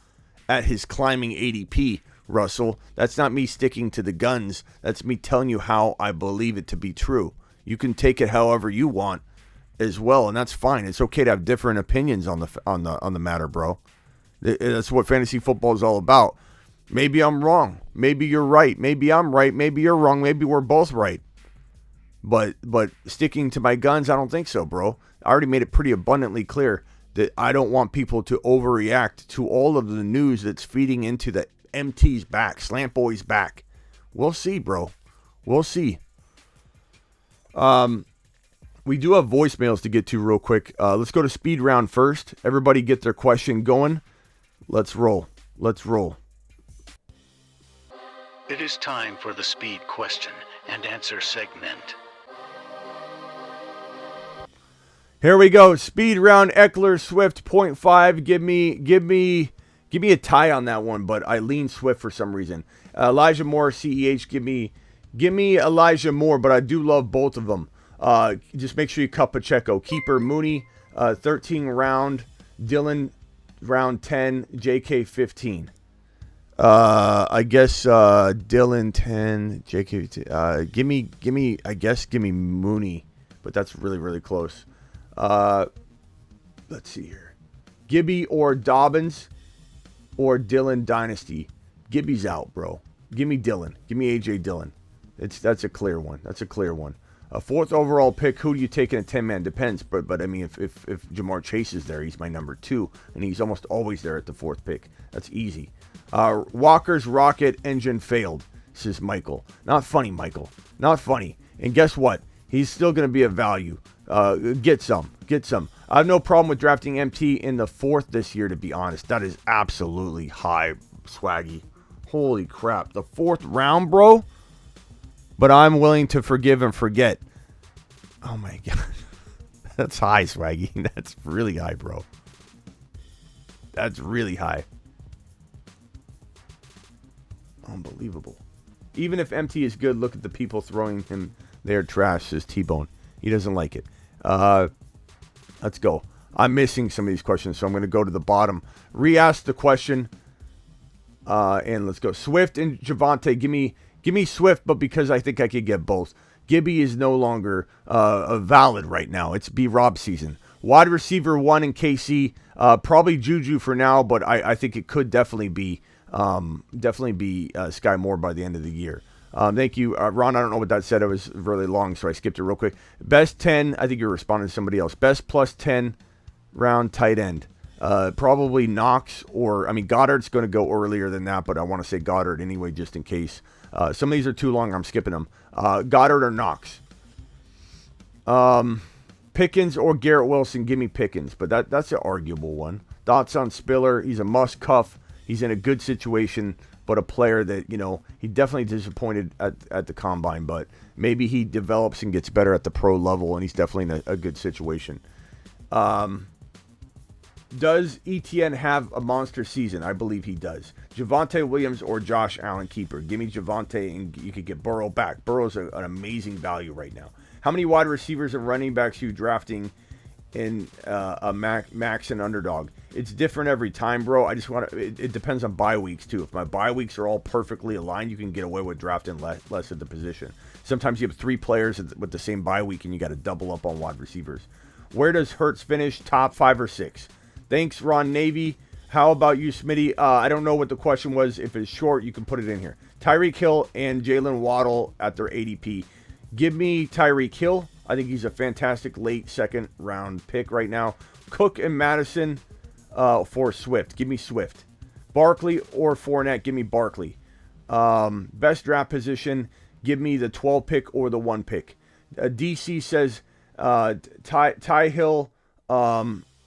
at his climbing ADP, Russell. That's not me sticking to the guns. That's me telling you how I believe it to be true. You can take it however you want as well, and that's fine. It's okay to have different opinions on the matter, bro. That's what fantasy football is all about. Maybe I'm wrong. Maybe you're right. Maybe I'm right. Maybe you're wrong. Maybe we're both right. But sticking to my guns, I don't think so, bro. I already made it pretty abundantly clear that I don't want people to overreact to all of the news that's feeding into the MT's back, Slant Boy's back. We'll see, bro. We'll see. We do have voicemails to get to real quick. Let's go to speed round first. Everybody get their question going. Let's roll. It is time for the speed question and answer segment. Here we go. Speed round. Eckler, Swift, 0.5. Give me a tie on that one, but I lean Swift for some reason. Elijah Moore, CEH. Give me Elijah Moore, but I do love both of them. Just make sure you cut Pacheco. Keeper Mooney, 13 round. Dillon, round 10. JK, 15. I guess Dillon 10. JK. Give me Mooney, but that's really, really close. Let's see here. Gibby or Dobbins or Dillon Dynasty. Gibby's out, bro. Give me Dillon. Give me AJ Dillon. That's a clear one. A 4th overall pick. Who do you take in a 10-man? Depends. But I mean, if Jamar Chase is there, he's my number 2, and he's almost always there at the 4th pick. That's easy. Walker's rocket engine failed, says Michael. Not funny, Michael. Not funny. And guess what? He's still going to be a value. Get some. I have no problem with drafting MT in the 4th this year, to be honest. That is absolutely high Swaggy. Holy crap. The 4th round, bro? But I'm willing to forgive and forget. Oh, my God. That's high, Swaggy. That's really high, bro. That's really high. Unbelievable. Even if MT is good, look at the people throwing him their trash, says T-Bone. He doesn't like it. Let's go. I'm missing some of these questions, so I'm going to go to the bottom. Re-ask the question, and let's go. Swift and Javonte, give me Swift, but because I think I could get both. Gibby is no longer valid right now. It's B-Rob season. Wide receiver 1 in KC, probably Juju for now, but I think it could definitely be Sky Moore by the end of the year. Thank you, Ron. I don't know what that said. It was really long, so I skipped it real quick. Best 10, I think you're responding to somebody else. Best plus 10 round tight end. Probably Knox Goddard's going to go earlier than that, but I want to say Goddard anyway, just in case. Some of these are too long. I'm skipping them. Goddard or Knox. Pickens or Garrett Wilson. Give me Pickens, but that's an arguable one. Thoughts on Spiller? He's a must cuff. He's in a good situation, but a player that, he definitely disappointed at the combine, but maybe he develops and gets better at the pro level, and he's definitely in a good situation. Does ETN have a monster season? I believe he does. Javonte Williams or Josh Allen keeper? Give me Javonte, and you could get Burrow back. Burrow's an amazing value right now. How many wide receivers and running backs are you drafting in a max and underdog? It's different every time, bro. I just want to. It depends on bye weeks too. If my bye weeks are all perfectly aligned, you can get away with drafting less at the position. Sometimes you have 3 players with the same bye week, and you got to double up on wide receivers. Where does Hurts finish? Top 5 or 6? Thanks, Ron Navy. How about you, Smitty? I don't know what the question was. If it's short, you can put it in here. Tyreek Hill and Jalen Waddle at their ADP. Give me Tyreek Hill. I think he's a fantastic late 2nd round pick right now. Cook and Madison for Swift. Give me Swift. Barkley or Fournette. Give me Barkley. Best draft position. Give me the 12 pick or the 1 pick. DC says Ty Hill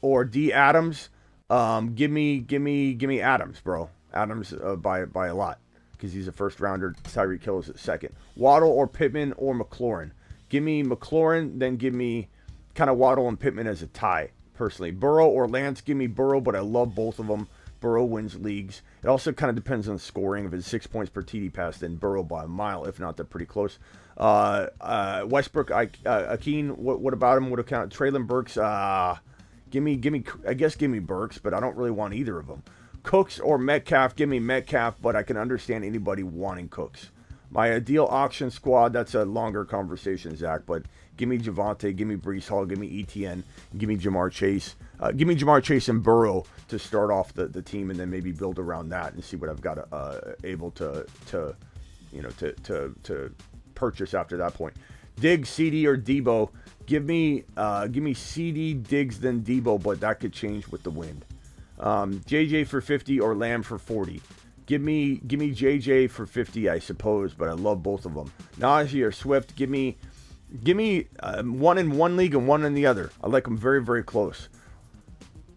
or D Adams. Give me Adams, bro. Adams by a lot because he's a 1st rounder. Tyreek Hill is at 2nd. Waddle or Pittman or McLaurin. Give me McLaurin, then give me kind of Waddle and Pittman as a tie, personally. Burrow or Lance, give me Burrow, but I love both of them. Burrow wins leagues. It also kind of depends on the scoring. If it's 6 points per TD pass, then Burrow by a mile. If not, they're pretty close. Westbrook, Akeen, what about him? What account? Traylon Burks, give me Burks, but I don't really want either of them. Cooks or Metcalf, give me Metcalf, but I can understand anybody wanting Cooks. My ideal auction squad, that's a longer conversation, Zach, but give me Javonte, give me Breece Hall, give me ETN, give me Jamar Chase. Give me Jamar Chase and Burrow to start off the team, and then maybe build around that and see what I've got able to purchase after that point. Diggs, CD, or Debo. Give me CD, Diggs, then Debo, but that could change with the wind. JJ for 50 or Lamb for 40. Give me JJ for 50, I suppose, but I love both of them. Najee or Swift. Give me one in one league and one in the other. I like them very, very close.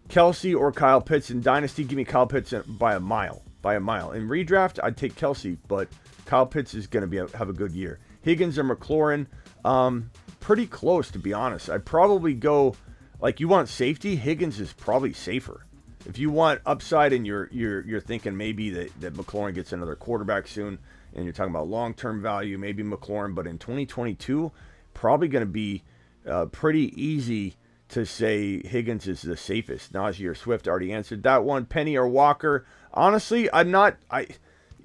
Kelsey or Kyle Pitts in Dynasty. Give me Kyle Pitts by a mile. In redraft, I'd take Kelsey, but Kyle Pitts is going to have a good year. Higgins or McLaurin. Pretty close, to be honest. I'd probably go, like, you want safety? Higgins is probably safer. If you want upside and you're thinking maybe that McLaurin gets another quarterback soon, and you're talking about long-term value, maybe McLaurin, but in 2022, probably going to be pretty easy to say Higgins is the safest. Najee or Swift, already answered that one. Penny or Walker. Honestly,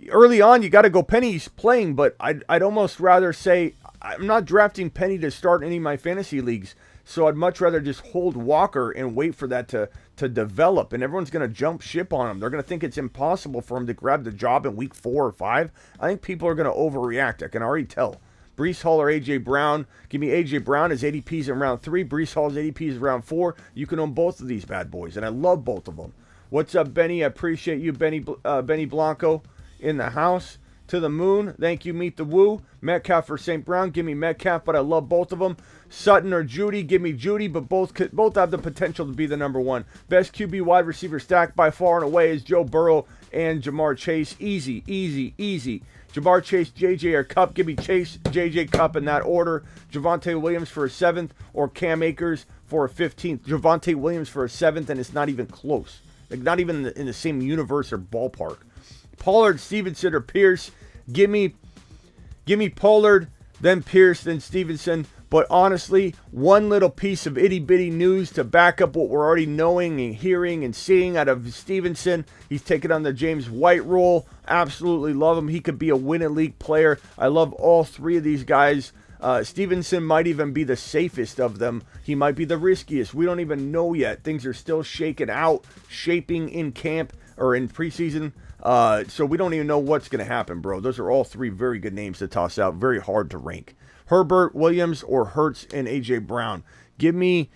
early on, you got to go Penny's playing, but I'd almost rather say I'm not drafting Penny to start any of my fantasy leagues, so I'd much rather just hold Walker and wait for that to develop, and everyone's going to jump ship on him. They're going to think it's impossible for him to grab the job in week 4 or 5. I think people are going to overreact. I can already tell. Breece Hall or A.J. Brown. Give me A.J. Brown. His ADP's in round 3. Breece Hall's ADP is round 4. You can own both of these bad boys, and I love both of them. What's up, Benny? I appreciate you, Benny Blanco, in the house. To the moon. Thank you, Meet the Woo. Metcalf or St. Brown. Give me Metcalf, but I love both of them. Sutton or Judy. Give me Judy, but both have the potential to be the number 1. Best QB wide receiver stack by far and away is Joe Burrow and Jamar Chase. Easy, easy, easy. Jamar Chase, JJ, or Cup. Give me Chase, JJ, Cup in that order. Javonte Williams for a 7th, or Cam Akers for a 15th. Javonte Williams for a 7th, and it's not even close. Like, not even in the same universe or ballpark. Pollard, Stevenson, or Pierce. Give me Pollard, then Pierce, then Stevenson. But honestly, one little piece of itty-bitty news to back up what we're already knowing and hearing and seeing out of Stevenson. He's taking on the James White role. Absolutely love him. He could be a win-a-league player. I love all three of these guys. Stevenson might even be the safest of them. He might be the riskiest. We don't even know yet. Things are still shaking out, shaping in camp or in preseason. So we don't even know what's going to happen, bro. Those are all three very good names to toss out. Very hard to rank. Herbert, Williams, or Hurts and A.J. Brown. Give me...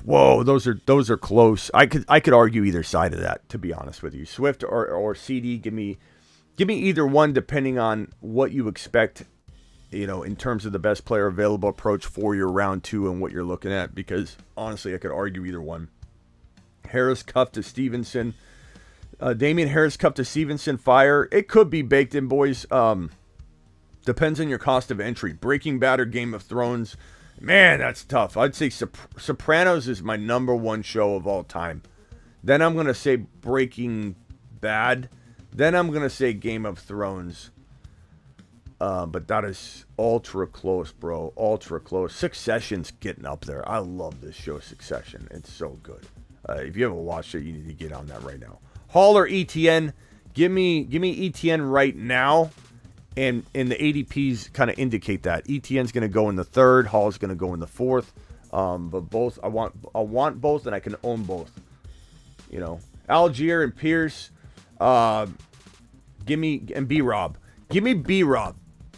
Whoa, those are close. I could argue either side of that, to be honest with you. Swift or CD, give me either one depending on what you expect, in terms of the best player available approach for your round 2 and what you're looking at, because honestly, I could argue either one. Harris, Cup to Stevenson. Damian Harris, Cup to Stevenson, fire. It could be baked in, boys. Depends on your cost of entry. Breaking Bad or Game of Thrones. Man, that's tough. I'd say Sopranos is my number 1 show of all time. Then I'm going to say Breaking Bad. Then I'm going to say Game of Thrones. But that is ultra close, bro. Ultra close. Succession's getting up there. I love this show, Succession. It's so good. If you haven't watched it, you need to get on that right now. Hall or ETN? Give me ETN right now. And the ADPs kind of indicate that. ETN's going to go in the 3rd. Hall's going to go in the 4th. But both, I want both, and I can own both. Algier and Pierce. Give me B-Rob. Give me B-Rob.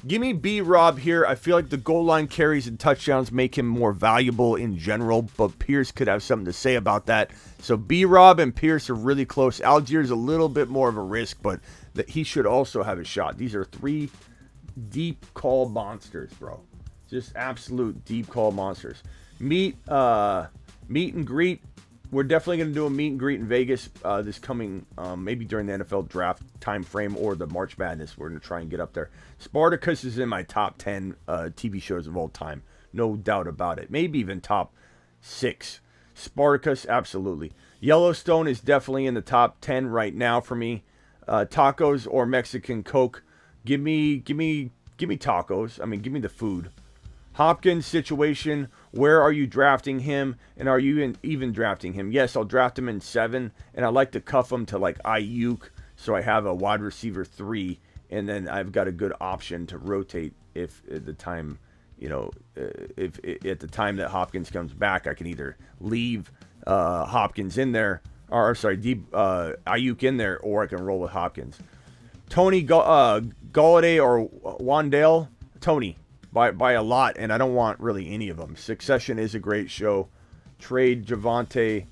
Give me B-Rob here. I feel like the goal line carries and touchdowns make him more valuable in general, but Pierce could have something to say about that. So B-Rob and Pierce are really close. Algier's a little bit more of a risk, but that he should also have a shot. These are 3 deep call monsters, bro. Just absolute deep call monsters. Meet and greet. We're definitely going to do a meet and greet in Vegas this coming, maybe during the NFL draft time frame or the March Madness. We're going to try and get up there. Spartacus is in my top 10 TV shows of all time. No doubt about it. Maybe even top 6. Spartacus, absolutely. Yellowstone is definitely in the top 10 right now for me. Tacos or Mexican Coke. Give me tacos. I mean, give me the food. Hopkins situation, where are you drafting him, and are you even drafting him? Yes, I'll draft him in 7, and I like to cuff him to like Ayuk, so I have a wide receiver 3, and then I've got a good option to rotate if at the time, if at the time that Hopkins comes back, I can either leave Hopkins in there, Ayuk in there, or I can roll with Hopkins. Tony Galladay or Wandale? Tony. By a lot, and I don't want really any of them. Succession is a great show. Trade Javonte.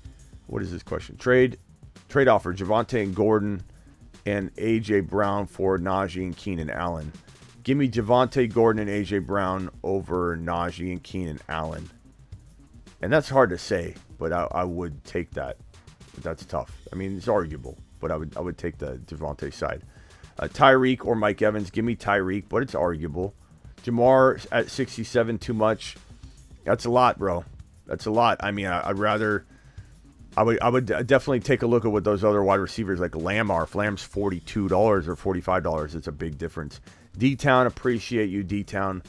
What is this question? Trade offer Javonte and Gordon and A.J. Brown for Najee and Keenan Allen. Give me Javonte, Gordon, and A.J. Brown over Najee and Keenan Allen. And that's hard to say, but I would take that. That's tough. I mean, it's arguable, but I would take the Javonte side. Tyreek or Mike Evans. Give me Tyreek, but it's arguable. Jamar at 67, too much. That's a lot, bro. That's a lot. I mean, I would definitely take a look at what those other wide receivers like Lamb are. If Lamb's $42 or $45, it's a big difference. D-Town, appreciate you, D-Town.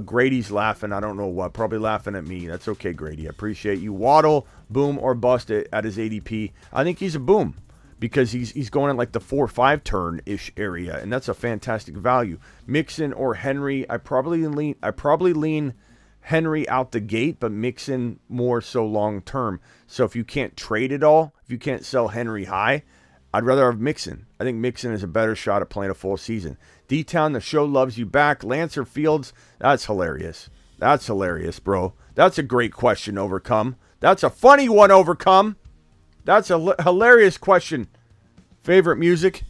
Grady's laughing. I don't know what. Probably laughing at me. That's okay, Grady. I appreciate you. Waddle, boom or bust at his ADP. I think he's a boom, because he's going in like the 4-5 turn-ish area, and that's a fantastic value. Mixon or Henry, I probably lean Henry out the gate, but Mixon more so long-term. So if you can't trade it all, if you can't sell Henry high, I'd rather have Mixon. I think Mixon is a better shot at playing a full season. D-Town, the show loves you back. Lancer Fields, that's hilarious. That's hilarious, bro. That's a great question, Overcome. That's a funny one, Overcome. That's a hilarious question. Favorite music?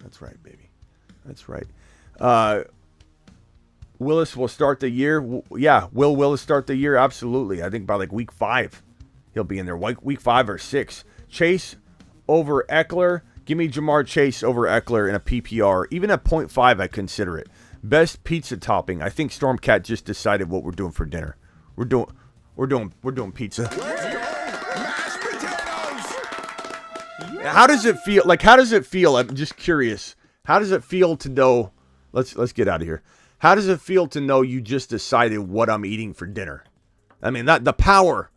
That's right, baby. That's right. Willis will start the year. Yeah, will Willis start the year? Absolutely. I think by like week 5, he'll be in there. Week 5 or 6. Chase over Eckler. Give me Jamar Chase over Eckler in a PPR. Even at 0.5, I consider it. Best pizza topping. I think Stormcat just decided what we're doing for dinner. We're doing pizza. How does it feel? Like, how does it feel? I'm just curious. How does it feel to know? Let's get out of here. How does it feel to know you just decided what I'm eating for dinner? I mean, that the power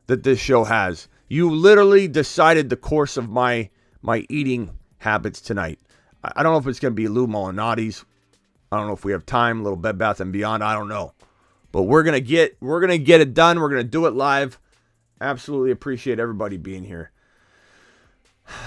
that this show has. You literally decided the course of my eating habits tonight. I don't know if it's going to be Lou Molinati's. I don't know if we have time. A little Bed Bath and Beyond. I don't know, but we're gonna get it done. We're gonna do it live. Absolutely appreciate everybody being here.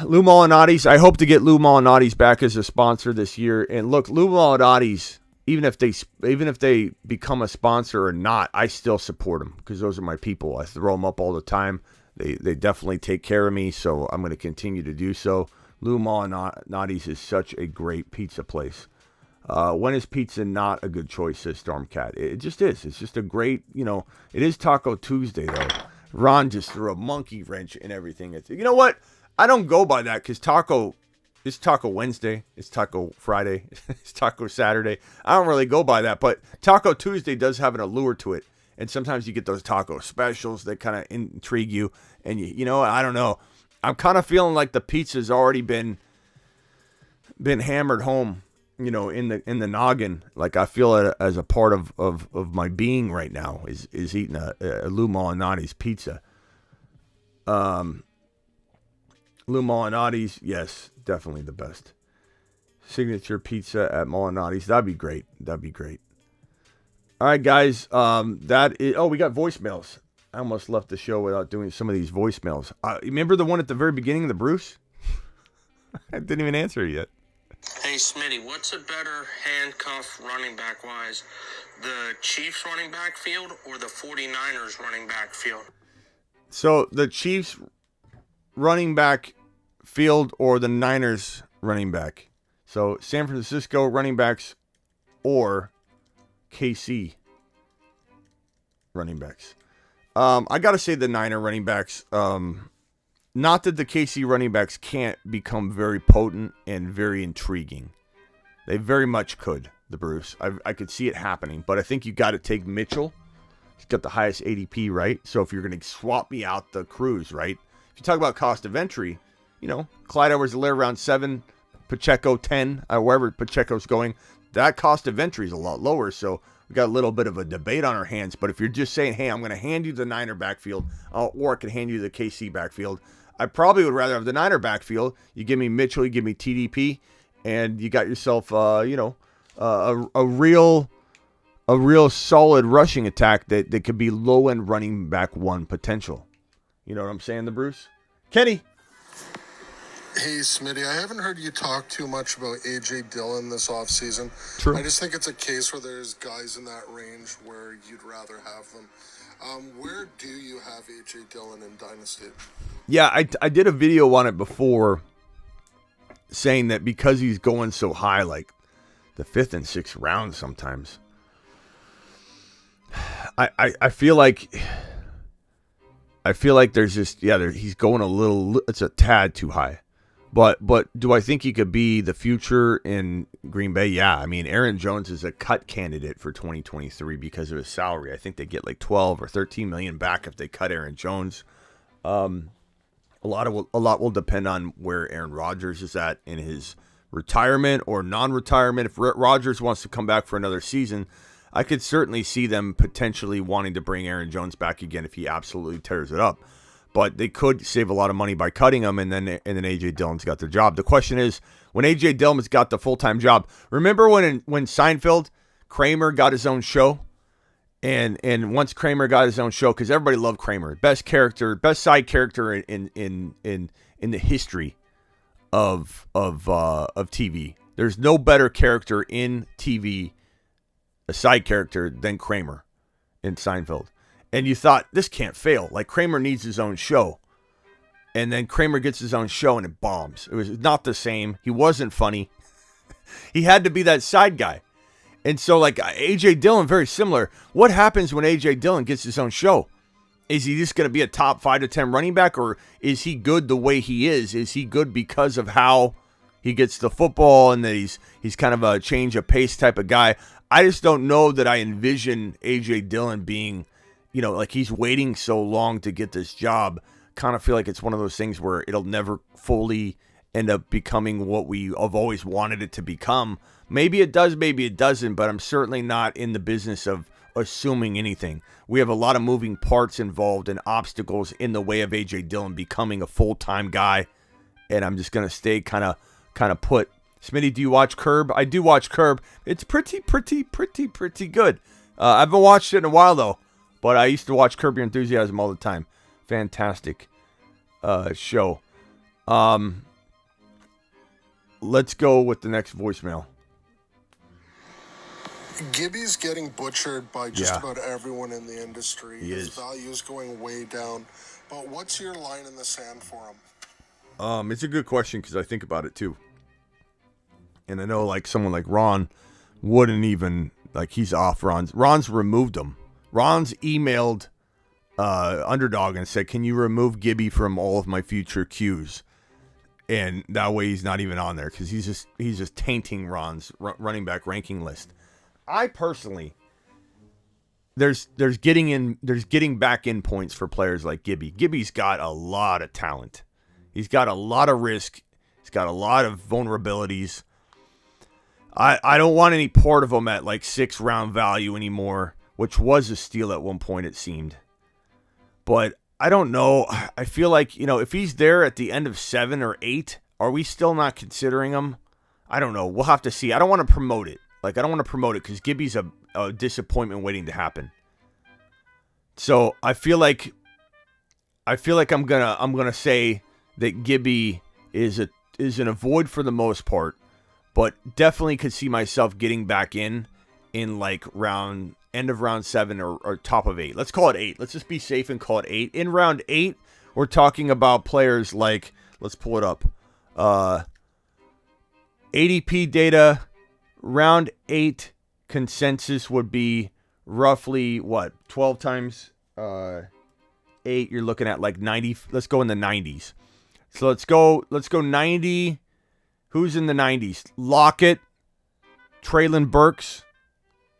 Lou Molinati's. I hope to get Lou Molinati's back as a sponsor this year. And look, Lou Molinati's. Even if they become a sponsor or not, I still support them because those are my people. I throw them up all the time. They definitely take care of me, so I'm going to continue to do so. Lou Molinati's is such a great pizza place. When is pizza not a good choice, says Stormcat? It just is. It's just a great, it is Taco Tuesday, though. Ron just threw a monkey wrench in everything. You know what? I don't go by that because it's Taco Wednesday, it's Taco Friday, it's Taco Saturday. I don't really go by that, but Taco Tuesday does have an allure to it. And sometimes you get those taco specials that kind of intrigue you. And, I don't know. I'm kind of feeling like the pizza's already been hammered home, in the noggin. Like I feel it as a part of my being right now is eating a Lou Molinati's pizza. Lou Molinati's, yes, definitely the best. Signature pizza at Molinati's. That'd be great. All right, guys. We got voicemails. I almost left the show without doing some of these voicemails. Remember the one at the very beginning, the Bruce? I didn't even answer it yet. Hey, Smitty, what's a better handcuff running back wise? The Chiefs running back field or the 49ers running back field? So the Chiefs running back field or the Niners running back. So San Francisco running backs or KC running backs. I got to say the Niner running backs. Not that the KC running backs can't become very potent and very intriguing. They very much could, the Bruce. I could see it happening, but I think you got to take Mitchell. He's got the highest ADP, right? So if you're going to swap me out the Cruz, right? If you talk about cost of entry, Clyde Edwards-Helaire around 7, Pacheco 10, wherever Pacheco's going, that cost of entry is a lot lower. So we got a little bit of a debate on our hands. But if you're just saying, hey, I'm going to hand you the Niner backfield, or I can hand you the KC backfield, I probably would rather have the Niner backfield. You give me Mitchell, you give me TDP, and you got yourself, a real solid rushing attack that could be low-end running back one potential. You know what I'm saying, the Bruce? Kenny. Hey, Smitty, I haven't heard you talk too much about A.J. Dillon this offseason. True. I just think it's a case where there's guys in that range where you'd rather have them. Where do you have A.J. Dillon in Dynasty? Yeah, I did a video on it before saying that because he's going so high, like the 5th and 6th round sometimes, I feel like there's just, he's going it's a tad too high. But do I think he could be the future in Green Bay? Yeah. I mean, Aaron Jones is a cut candidate for 2023 because of his salary. I think they get like 12 or 13 million back if they cut Aaron Jones. A lot will depend on where Aaron Rodgers is at in his retirement or non-retirement. If Rodgers wants to come back for another season, I could certainly see them potentially wanting to bring Aaron Jones back again if he absolutely tears it up. But they could save a lot of money by cutting him, and then A.J. Dillon's got the job. The question is, when A.J. Dillon's got the full-time job, remember when Seinfeld, Kramer got his own show? And once Kramer got his own show, because everybody loved Kramer, best side character in the history of TV. There's no better character in TV, a side character, than Kramer in Seinfeld. And you thought, this can't fail. Like, Kramer needs his own show. And then Kramer gets his own show and it bombs. It was not the same. He wasn't funny. He had to be that side guy. And so, like, A.J. Dillon, very similar. What happens when A.J. Dillon gets his own show? Is he just going to be a top 5 to 10 running back, or is he good the way he is? Is he good because of how he gets the football and that he's kind of a change of pace type of guy? I just don't know that I envision A.J. Dillon being, like he's waiting so long to get this job. Kind of feel like it's one of those things where it'll never fully end up becoming what we have always wanted it to become. Maybe it does, maybe it doesn't, but I'm certainly not in the business of assuming anything. We have a lot of moving parts involved and obstacles in the way of A.J. Dillon becoming a full-time guy, and I'm just going to stay kind of put. Smitty, do you watch Curb? I do watch Curb. It's pretty good. I haven't watched it in a while, though, but I used to watch Curb Your Enthusiasm all the time. Fantastic show. Let's go with the next voicemail. Gibby's getting butchered by just about everyone in the industry. His value is going way down. But what's your line in the sand for him? It's a good question because I think about it too. And I know like someone like Ron wouldn't even, like he's off Ron's. Ron's removed him. Ron's emailed Underdog and said, can you remove Gibby from all of my future queues? And that way he's not even on there because he's just tainting Ron's running back ranking list. I personally, there's getting back in points for players like Gibby. Gibby's got a lot of talent. He's got a lot of risk. He's got a lot of vulnerabilities. I don't want any part of him at like 6th round value anymore, which was a steal at one point it seemed. But I don't know. I feel like, if he's there at the end of 7 or 8, are we still not considering him? I don't know. We'll have to see. I don't want to promote it. I don't want to promote it because Gibby's a disappointment waiting to happen. So I feel like I'm gonna say that Gibby is an avoid for the most part, but definitely could see myself getting back in like end of round 7 or top of 8. Let's call it 8. Let's just be safe and call it 8. In round 8, we're talking about players like, let's pull it up. ADP data. Round 8 consensus would be roughly 12 times 8. You're looking at like 90. Let's go in the 90s. So let's go 90. Who's in the 90s? Lockett, Traylon Burks,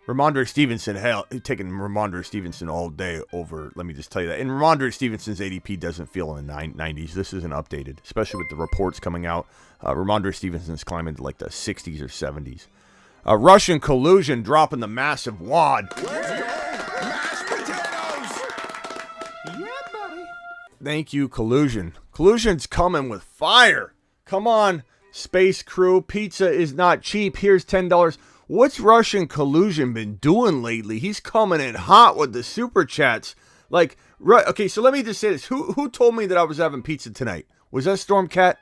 Ramondre Stevenson. Hell, taking Ramondre Stevenson all day over. Let me just tell you that. And Ramondre Stevenson's ADP doesn't feel in the 90s. This isn't updated, especially with the reports coming out. Ramondre Stevenson's climbing to like the 60s or 70s. Russian collusion dropping the massive wad. Mashed potatoes! Yeah, buddy. Thank you, collusion. Collusion's coming with fire. Come on, space crew. Pizza is not cheap. Here's $10. What's Russian collusion been doing lately? He's coming in hot with the super chats. Okay, so let me just say this. Who told me that I was having pizza tonight? Was that Stormcat?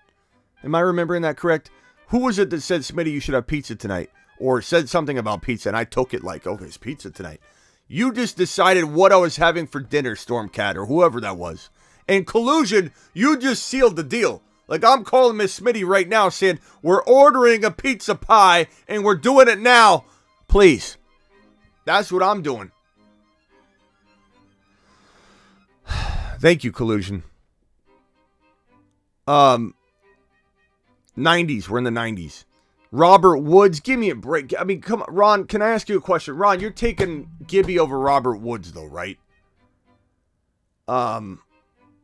Am I remembering that correct? Who was it that said, Smitty, you should have pizza tonight? Or said something about pizza, and I took it like, okay, it's pizza tonight. You just decided what I was having for dinner, Stormcat, or whoever that was. And collusion, you just sealed the deal. Like, I'm calling Miss Smitty right now saying, we're ordering a pizza pie, and we're doing it now. Please. That's what I'm doing. Thank you, collusion. 90s, we're in the 90s. Robert Woods, give me a break. I mean, come on, Ron, can I ask you a question? Ron, you're taking Gibby over Robert Woods, though, right?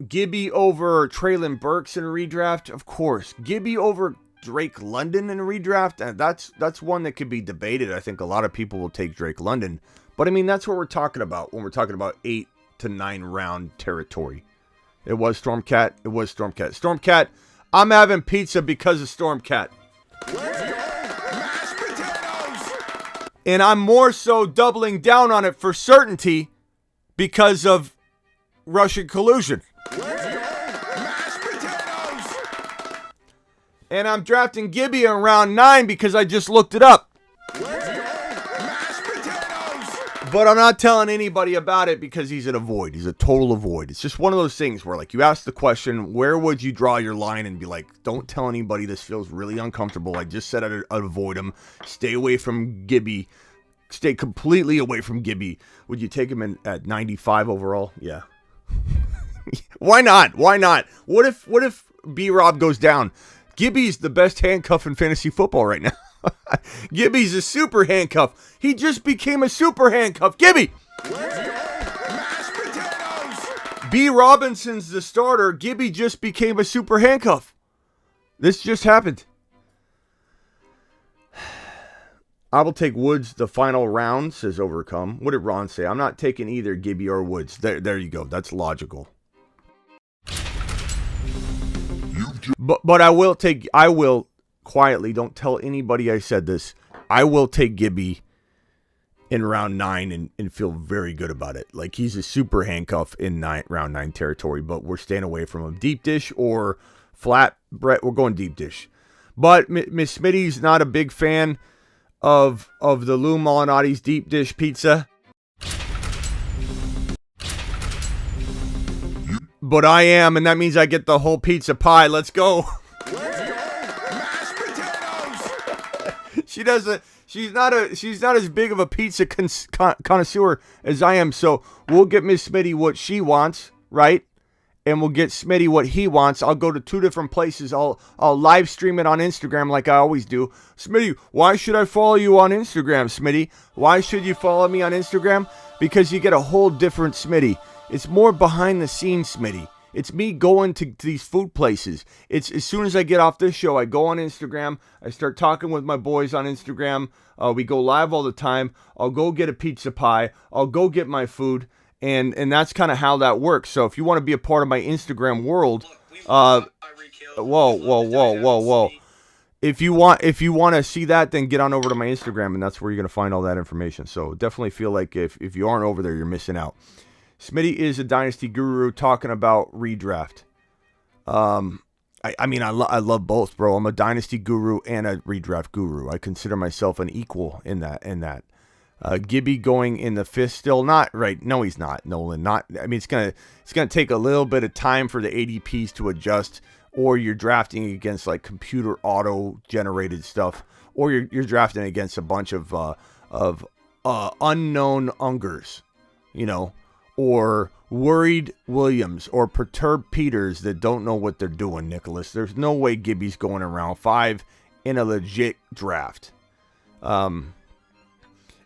Gibby over Traylon Burks in a redraft? Of course. Gibby over Drake London in a redraft? That's one that could be debated. I think a lot of people will take Drake London. But, I mean, that's what we're talking about when we're talking about 8 to 9 round territory. It was Stormcat. It was Stormcat. Stormcat, I'm having pizza because of Stormcat. Mashed potatoes! And I'm more so doubling down on it for certainty because of Russian collusion. Mashed potatoes! And I'm drafting Gibby in round 9 because I just looked it up. Mashed potatoes! But I'm not telling anybody about it because he's an avoid. He's a total avoid. It's just one of those things where, like, you ask the question, where would you draw your line and be like, don't tell anybody, this feels really uncomfortable. I just said I'd avoid him. Stay away from Gibby. Stay completely away from Gibby. Would you take him in at 95 overall? Yeah. Why not? Why not? What if B-Rob goes down? Gibby's the best handcuff in fantasy football right now. Gibby's a super handcuff. He just became a super handcuff. Gibby! B. Robinson's the starter. Gibby just became a super handcuff. This just happened. I will take Woods the final round, says Overcome. What did Ron say? I'm not taking either Gibby or Woods. There you go. That's logical. But I will quietly, don't tell anybody I said this. I will take Gibby in round 9 and feel very good about it. Like, he's a super handcuff in round 9 territory, but we're staying away from him. Deep dish or flat, Brett, we're going deep dish. But Miss Smitty's not a big fan of the Lou Molinati's deep dish pizza. But I am, and that means I get the whole pizza pie. Let's go. She's not as big of a pizza connoisseur as I am, so we'll get Miss Smitty what she wants, right? And we'll get Smitty what he wants. I'll go to 2 different places. I'll live stream it on Instagram like I always do. Smitty, why should I follow you on Instagram, Smitty? Why should you follow me on Instagram? Because you get a whole different Smitty. It's more behind the scenes, Smitty. It's me going to these food places. It's as soon as I get off this show, I go on Instagram. I start talking with my boys on Instagram. We go live all the time. I'll go get a pizza pie. I'll go get my food. And that's kind of how that works. So if you want to be a part of my Instagram world, whoa. If you want to see that, then get on over to my Instagram, and that's where you're going to find all that information. So definitely feel like if you aren't over there, you're missing out. Smitty is a dynasty guru talking about redraft. I mean, I love both, bro. I'm a dynasty guru and a redraft guru. I consider myself an equal in that. Gibby going in the 5th still, not right. No, he's not. Nolan, not. I mean, it's gonna take a little bit of time for the ADPs to adjust, or you're drafting against like computer auto generated stuff, or you're drafting against a bunch of unknown Ungers, or worried Williams or perturbed Peters that don't know what they're doing, Nicholas. There's no way Gibby's going around 5 in a legit draft.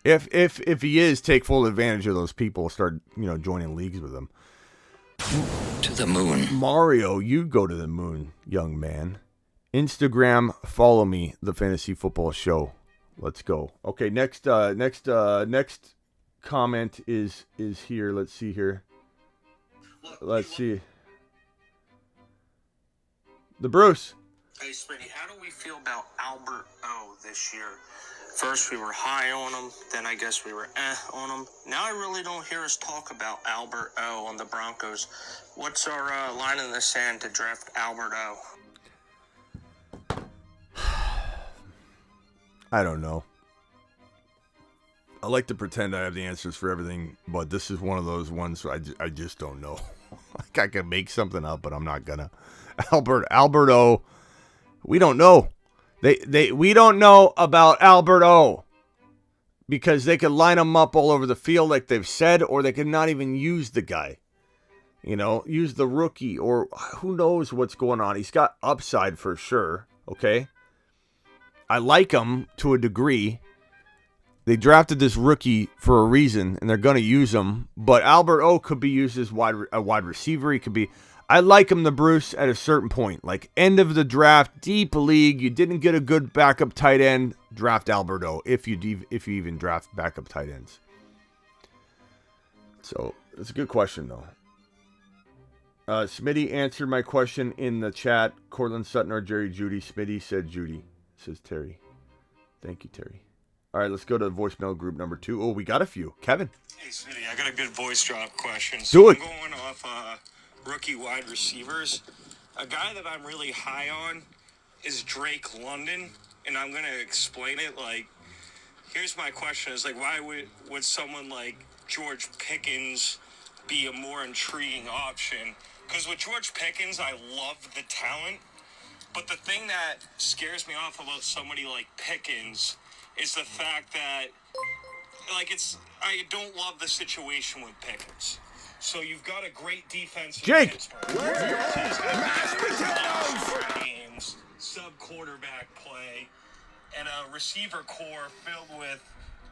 If he is, take full advantage of those people. Start, joining leagues with them. To the moon. Mario, you go to the moon, young man. Instagram, follow me, the Fantasy Football Show. Let's go. Okay, next comment is here. Let's see here. Let's see. The Bruce. Hey, Smitty, how do we feel about Albert O this year? First, we were high on him. Then I guess we were on him. Now I really don't hear us talk about Albert O on the Broncos. What's our line in the sand to draft Albert O? I don't know. I like to pretend I have the answers for everything, but this is one of those ones I just don't know. Like, I can make something up, but I'm not gonna. Albert O, we don't know. We don't know about Albert O, because they could line him up all over the field like they've said, or they could not even use the guy. Use the rookie, or who knows what's going on. He's got upside for sure, okay? I like him to a degree. They drafted this rookie for a reason, and they're going to use him. But Albert O could be used as a wide receiver. He could be. I like him, the Bruce, at a certain point. Like, end of the draft, deep league, you didn't get a good backup tight end, draft Albert O, if you even draft backup tight ends. So, it's a good question, though. Smitty answered my question in the chat. Cortland Sutton or Jerry Judy. Smitty said Judy, says Terry. Thank you, Terry. All right, let's go to voicemail group number 2. Oh, we got a few. Kevin. Hey, Smitty, I got a good voice drop question. Do it. I'm going off rookie wide receivers. A guy that I'm really high on is Drake London, and I'm going to explain it. Like, here's my question. Is like, why would someone like George Pickens be a more intriguing option? Because with George Pickens, I love the talent, but the thing that scares me off about somebody like Pickens is the fact that, like, I don't love the situation with Pickens. So you've got a great defense in Jake. Pittsburgh. Games, sub-quarterback play, and a receiver core filled with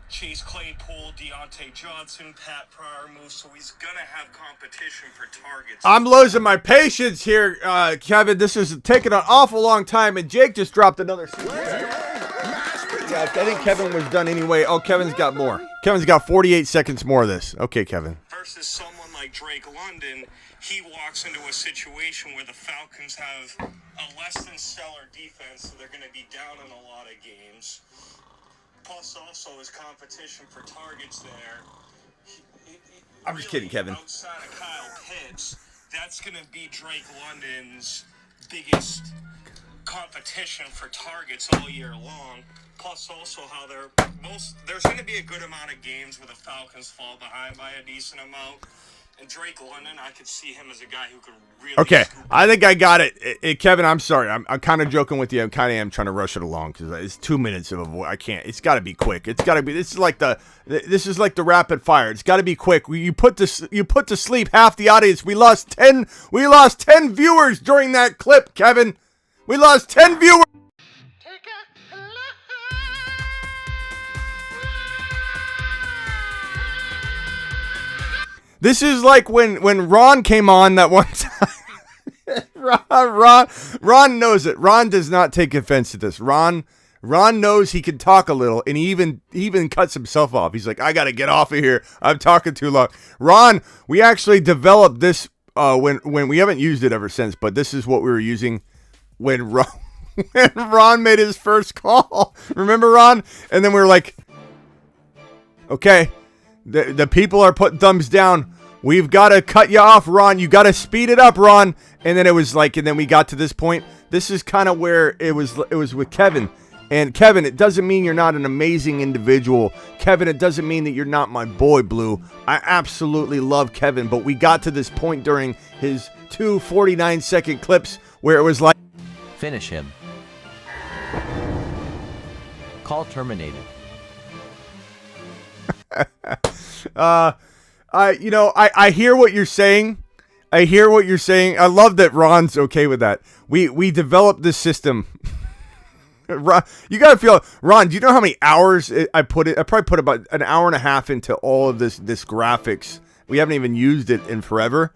Chase Claypool, Deontay Johnson, Pat Pryor, so he's going to have competition for targets. I'm losing my patience here, Kevin. This is taking an awful long time, and Jake just dropped another. Yeah, I think Kevin was done anyway. Oh, Kevin's got more. Kevin's got 48 seconds more of this. Okay, Kevin. Versus someone like Drake London, he walks into a situation where the Falcons have a less than stellar defense, so they're going to be down in a lot of games. Plus, also, his competition for targets there. I'm just kidding, Kevin. Outside of Kyle Pitts, that's going to be Drake London's biggest competition for targets all year long. Plus, also, how there's going to be a good amount of games where the Falcons fall behind by a decent amount. And Drake London, I could see him as a guy who could really. Okay, I think I got it. Kevin, I'm sorry. I'm kind of joking with you. I kind of am trying to rush it along because it's 2 minutes of a voice. I can't. It's got to be quick. It's got to be. This is like the rapid fire. It's got to be quick. You put to sleep half the audience. We lost 10 viewers during that clip, Kevin. We lost 10 viewers. This is like when Ron came on that one time. Ron knows it. Ron does not take offense to this. Ron knows he can talk a little, and he even cuts himself off. He's like, I got to get off of here. I'm talking too long. Ron, we actually developed this when we haven't used it ever since, but this is what we were using when Ron made his first call. Remember, Ron? And then we were like, okay. The people are putting thumbs down. We've got to cut you off, Ron. You got to speed it up, Ron. And then it was like, and then we got to this point. This is kind of where it was with Kevin. And Kevin, it doesn't mean you're not an amazing individual. Kevin, it doesn't mean that you're not my boy, Blue. I absolutely love Kevin, but we got to this point during his 2 49-second clips where it was like, finish him. Call terminated. I hear what you're saying. I love that Ron's okay with that. We developed this system. Ron, you gotta feel, Ron, do you know how many hours I probably put about an hour and a half into all of this graphics. We haven't even used it in forever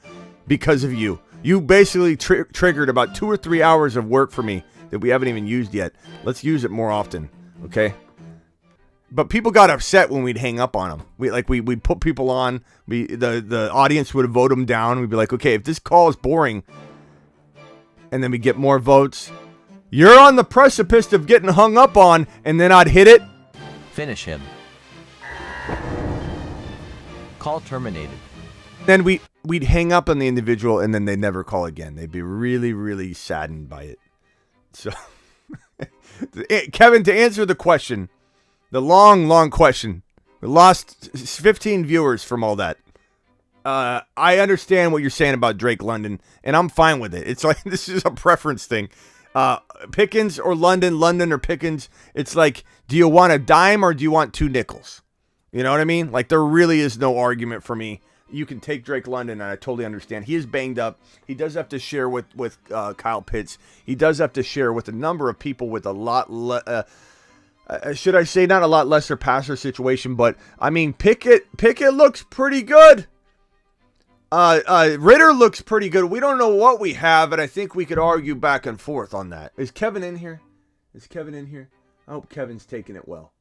because of you. You basically triggered about 2 or 3 hours of work for me that we haven't even used yet. Let's use it more often, okay? But people got upset when we'd hang up on them. We'd put people on. The audience would vote them down. We'd be like, okay, if this call is boring, and then we get more votes, you're on the precipice of getting hung up on, and then I'd hit it. Finish him. Call terminated. Then we'd hang up on the individual, and then they'd never call again. They'd be really, really saddened by it. So, Kevin, to answer the question. The long question. We lost 15 viewers from all that. I understand what you're saying about Drake London, and I'm fine with it. It's like, this is a preference thing. Pickens or London or Pickens. It's like, do you want a dime or do you want 2 nickels? You know what I mean? Like, there really is no argument for me. You can take Drake London, and I totally understand. He is banged up. He does have to share with Kyle Pitts. He does have to share with a number of people with a lot should I say not a lot lesser passer situation, but I mean Pickett looks pretty good. Ritter looks pretty good. We don't know what we have, and I think we could argue back and forth on that. Is Kevin in here? I hope Kevin's taking it well.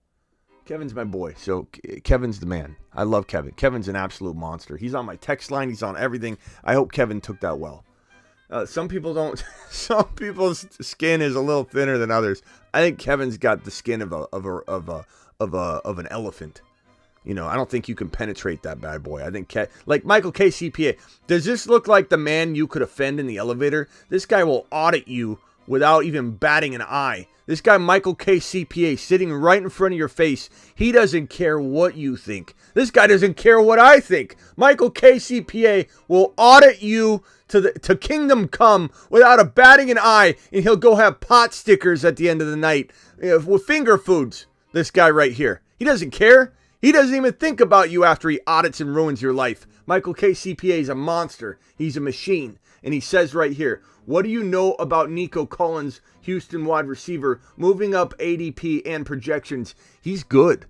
Kevin's my boy, so Kevin's the man. I love Kevin. Kevin's an absolute monster. He's on my text line. He's on everything. I hope Kevin took that well. Some people don't. Some people's skin is a little thinner than others. I think Kevin's got the skin of an elephant. You know, I don't think you can penetrate that bad boy. I think like Michael K. CPA. Does this look like the man you could offend in the elevator? This guy will audit you without even batting an eye. This guy, Michael K. CPA, sitting right in front of your face. He doesn't care what you think. This guy doesn't care what I think. Michael K. CPA will audit you to kingdom come without a batting an eye, and he'll go have pot stickers at the end of the night with finger foods. This guy right here. He doesn't care. He doesn't even think about you after he audits and ruins your life. Michael K. CPA is a monster. He's a machine. And he says right here, what do you know about Nico Collins, Houston wide receiver, moving up ADP and projections? He's good.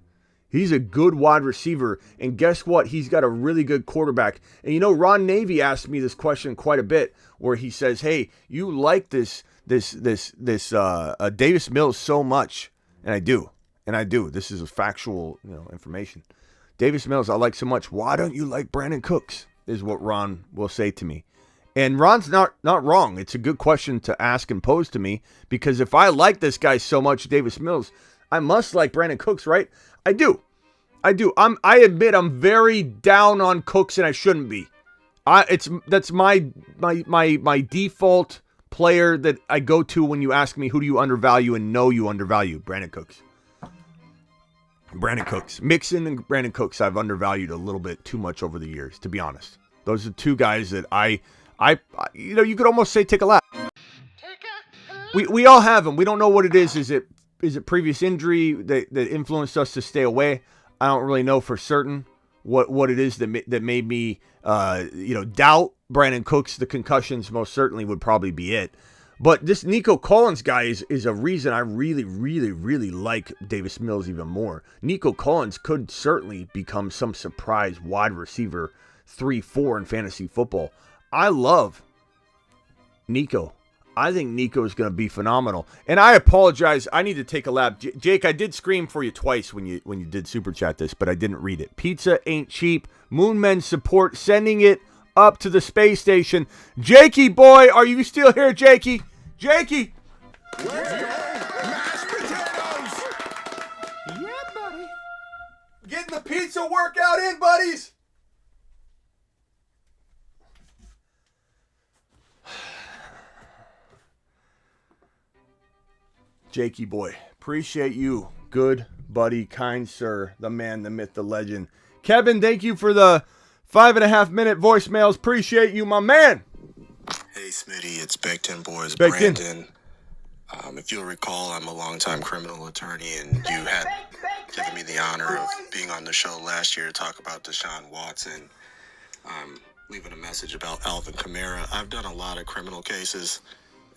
He's a good wide receiver. And guess what? He's got a really good quarterback. And you know, Ron Navy asked me this question quite a bit, where he says, hey, you like this Davis Mills so much. And I do. This is a factual, information. Davis Mills, I like so much. Why don't you like Brandon Cooks? Is what Ron will say to me. And Ron's not wrong. It's a good question to ask and pose to me, because if I like this guy so much, Davis Mills, I must like Brandon Cooks, right? I do. I admit I'm very down on Cooks, and I shouldn't be. That's my default player that I go to when you ask me who do you undervalue and know you undervalue. Brandon Cooks. Mixon and Brandon Cooks I've undervalued a little bit too much over the years, to be honest. Those are two guys that I you could almost say take a lap. We all have them. We don't know what it is. Is it previous injury that influenced us to stay away? I don't really know for certain what it is that made me doubt Brandon Cooks. The concussions most certainly would probably be it. But this Nico Collins guy is a reason I really, really, really like Davis Mills even more. Nico Collins could certainly become some surprise wide receiver 3-4 in fantasy football. I love Nico. I think Nico is going to be phenomenal. And I apologize. I need to take a lap. Jake, I did scream for you twice when you did super chat this, but I didn't read it. Pizza ain't cheap. Moonmen support sending it up to the space station. Jakey boy, are you still here, Jakey? Jakey! Let's go! Mashed potatoes! Yeah, buddy. Getting the pizza workout in, buddies! Jakey boy, appreciate you. Good buddy, kind sir, the man, the myth, the legend. Kevin, thank you for the 5.5-minute voicemails. Appreciate you, my man. Hey, Smitty, it's Baked In Boys, Baked In. Brandon. If you'll recall, I'm a longtime criminal attorney, and you had given me the honor of being on the show last year to talk about Deshaun Watson. Leaving a message about Alvin Kamara. I've done a lot of criminal cases,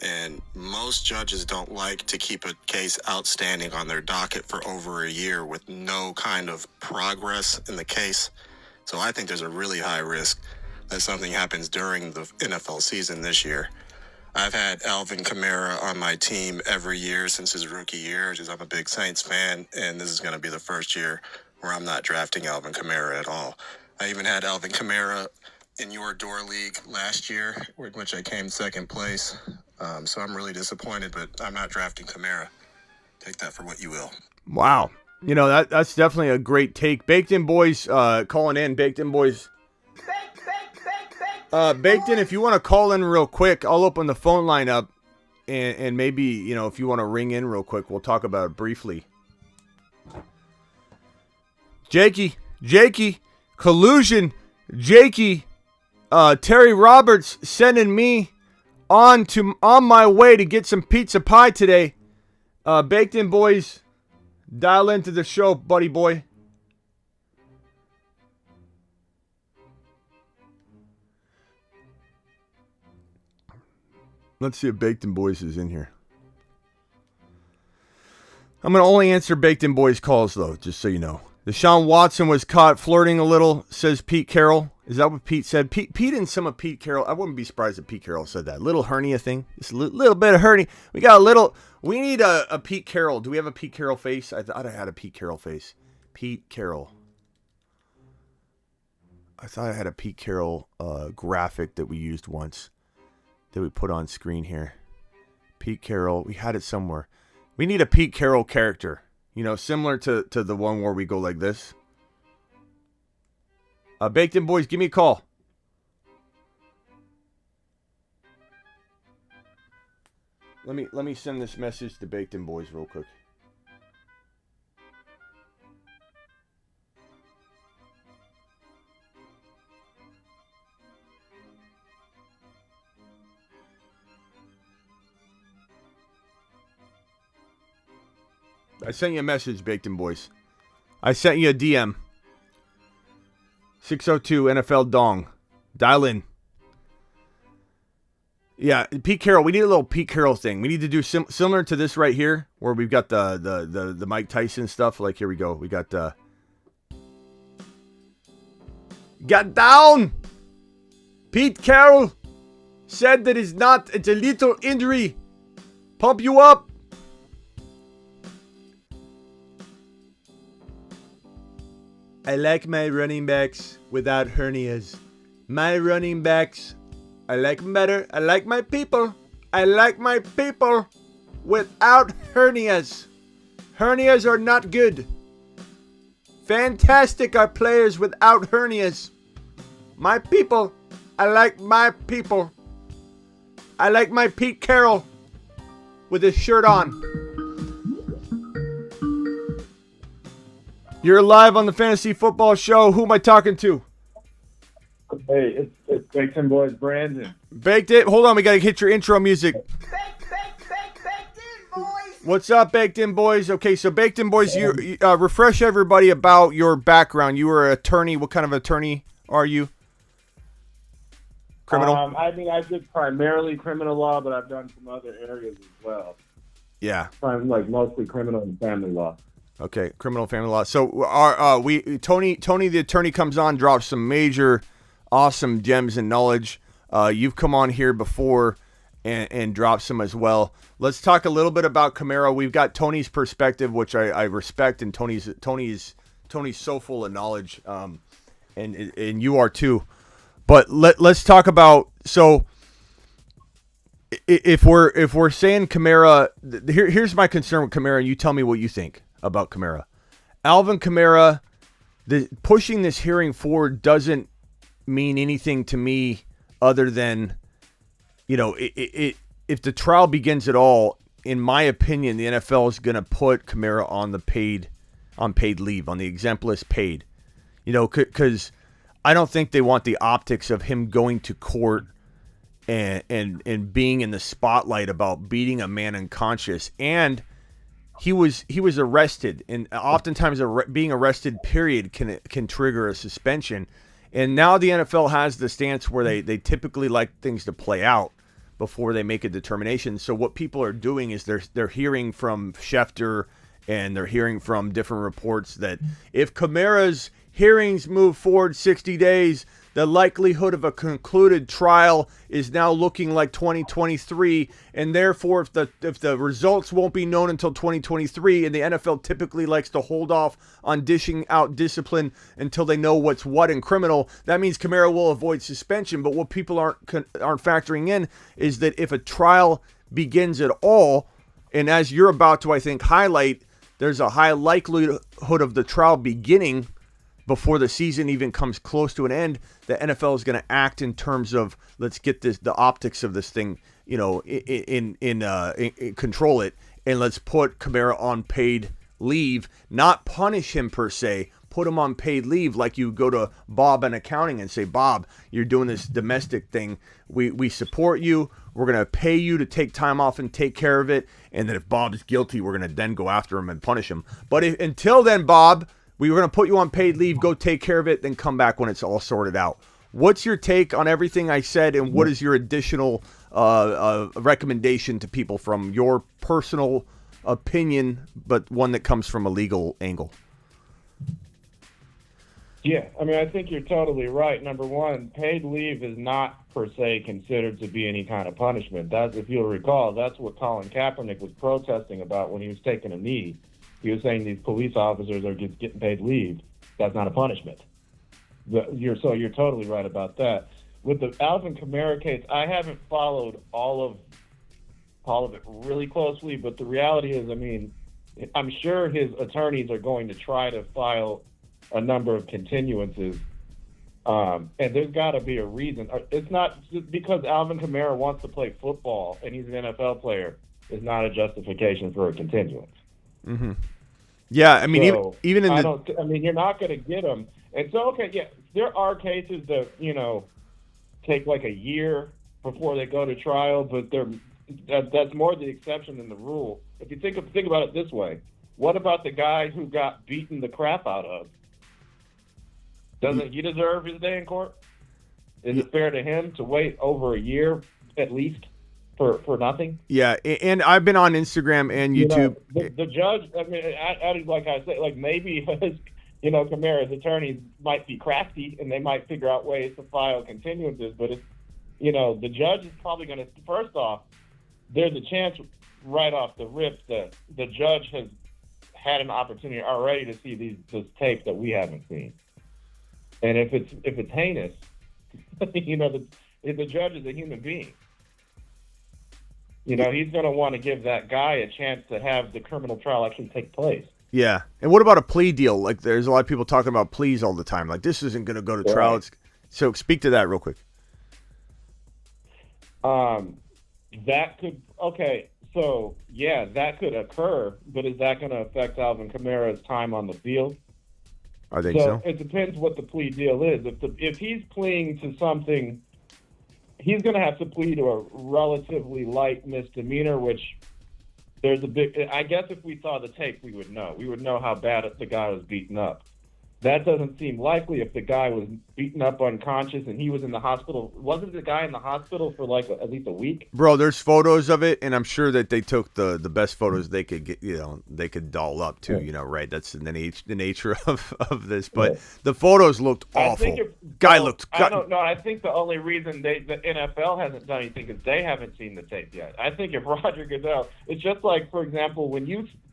and most judges don't like to keep a case outstanding on their docket for over a year with no kind of progress in the case. So I think there's a really high risk that something happens during the NFL season this year. I've had Alvin Kamara on my team every year since his rookie year, because I'm a big Saints fan, and this is going to be the first year where I'm not drafting Alvin Kamara at all. I even had Alvin Kamara in your door league last year, in which I came second place. So I'm really disappointed, but I'm not drafting Kamara. Take that for what you will. Wow. That's definitely a great take. Baked In Boys calling in. Baked In Boys. Baked In, if you want to call in real quick, I'll open the phone line up, and maybe, if you want to ring in real quick, we'll talk about it briefly. Jakey, collusion, Jakey, Terry Roberts sending me on my way to get some pizza pie today. Baked In Boys, dial into the show, buddy boy. Let's see if Baked In Boys is in here. I'm going to only answer Baked In Boys calls, though, just so you know. Deshaun Watson was caught flirting a little, says Pete Carroll. Is that what Pete said? Pete and some of Pete Carroll. I wouldn't be surprised if Pete Carroll said that. Little hernia thing. Just a little bit of hernia. We need a Pete Carroll. Do we have a Pete Carroll face? I thought I had a Pete Carroll face. Pete Carroll. I thought I had a Pete Carroll graphic that we used once, that we put on screen here. Pete Carroll. We had it somewhere. We need a Pete Carroll character. Similar to the one where we go like this. Baked In Boys, give me a call. Let me send this message to Baked In Boys real quick. I sent you a message, Baked In Boys. I sent you a DM. 602 NFL Dong. Dial in. Yeah, Pete Carroll. We need a little Pete Carroll thing. We need to do similar to this right here, where we've got the Mike Tyson stuff. Like, here we go. We got got down. Pete Carroll said that it's a little injury. Pump you up. I like my running backs without hernias. My running backs, I like them better. I like my people. I like my people without hernias. Hernias are not good. Fantastic are players without hernias. My people, I like my people. I like my Pete Carroll with his shirt on. You're live on the Fantasy Football Show. Who am I talking to? Hey, it's Baked In Boys, Brandon. Baked In. Hold on, we got to hit your intro music. What's up, Baked In Boys? Okay, so Baked In Boys, you refresh everybody about your background. You were an attorney. What kind of attorney are you? Criminal? I did primarily criminal law, but I've done some other areas as well. Yeah. I'm like mostly criminal and family law. Okay, criminal and family law. So Tony the attorney comes on, drops some major, awesome gems and knowledge. You've come on here before and dropped some as well. Let's talk a little bit about Kamara. We've got Tony's perspective, which I respect, and Tony's so full of knowledge, and you are too. But let's talk about, so if we're saying Kamara, here's my concern with Kamara, and you tell me what you think about Kamara. Alvin Kamara, pushing this hearing forward doesn't mean anything to me other than, if the trial begins at all, in my opinion, the NFL is going to put Kamara on paid leave, on the exempt list paid, because I don't think they want the optics of him going to court and being in the spotlight about beating a man unconscious. And he was arrested, and oftentimes being arrested, period, can trigger a suspension. And now the NFL has the stance where they typically like things to play out before they make a determination. So what people are doing is they're hearing from Schefter, and they're hearing from different reports that if Kamara's hearings move forward 60 days, the likelihood of a concluded trial is now looking like 2023, and therefore if the results won't be known until 2023, and the NFL typically likes to hold off on dishing out discipline until they know what's what in criminal, that means Kamara will avoid suspension. But what people aren't factoring in is that if a trial begins at all, and as you're about to, I think, highlight, there's a high likelihood of the trial beginning before the season even comes close to an end, the NFL is going to act in terms of, let's get the optics of this thing, control it, and let's put Kamara on paid leave, not punish him per se, put him on paid leave, like you go to Bob in accounting and say, Bob, you're doing this domestic thing. We support you. We're going to pay you to take time off and take care of it. And then if Bob is guilty, we're going to then go after him and punish him. But until then, Bob, we were going to put you on paid leave, go take care of it, then come back when it's all sorted out. What's your take on everything I said, and what is your additional recommendation to people from your personal opinion, but one that comes from a legal angle? Yeah, I think you're totally right. Number one, paid leave is not per se considered to be any kind of punishment. If you'll recall, that's what Colin Kaepernick was protesting about when he was taking a knee. He was saying these police officers are just getting paid leave. That's not a punishment. You're totally right about that. With the Alvin Kamara case, I haven't followed all of it really closely, but the reality is, I'm sure his attorneys are going to try to file a number of continuances, and there's got to be a reason. It's not just because Alvin Kamara wants to play football and he's an NFL player is not a justification for a continuance. Mm-hmm. Yeah, So, even in you're not going to get them. And so, okay, yeah, there are cases that, take like a year before they go to trial, but that's more the exception than the rule. If you think about it this way, what about the guy who got beaten the crap out of? Doesn't he deserve his day in court? Is it fair to him to wait over a year at least for nothing? Yeah, and I've been on Instagram and YouTube. The judge, I mean, like I said, like maybe Kamara's attorneys might be crafty and they might figure out ways to file continuances, but it's, the judge is probably going to, first off, there's a chance right off the rip that the judge has had an opportunity already to see this tape that we haven't seen. And if it's heinous, the judge is a human being. He's going to want to give that guy a chance to have the criminal trial actually take place. Yeah. And what about a plea deal? Like, there's a lot of people talking about pleas all the time. Like, this isn't going to go to trial. So speak to that real quick. That could, okay. So, yeah, that could occur, but is that going to affect Alvin Kamara's time on the field? I think so. It depends what the plea deal is. If he's pleading to something, he's going to have to plead to a relatively light misdemeanor, which there's a big, I guess if we saw the tape, we would know. We would know how bad the guy was beaten up. That doesn't seem likely if the guy was beaten up unconscious and he was in the hospital. Wasn't the guy in the hospital for like at least a week? Bro, there's photos of it, and I'm sure that they took the best photos they could get, they could doll up to, right? That's the nature of this. But the photos looked awful. I don't know. I think the only reason the NFL hasn't done anything is they haven't seen the tape yet. I think if Roger Goodell, it's just like, for example,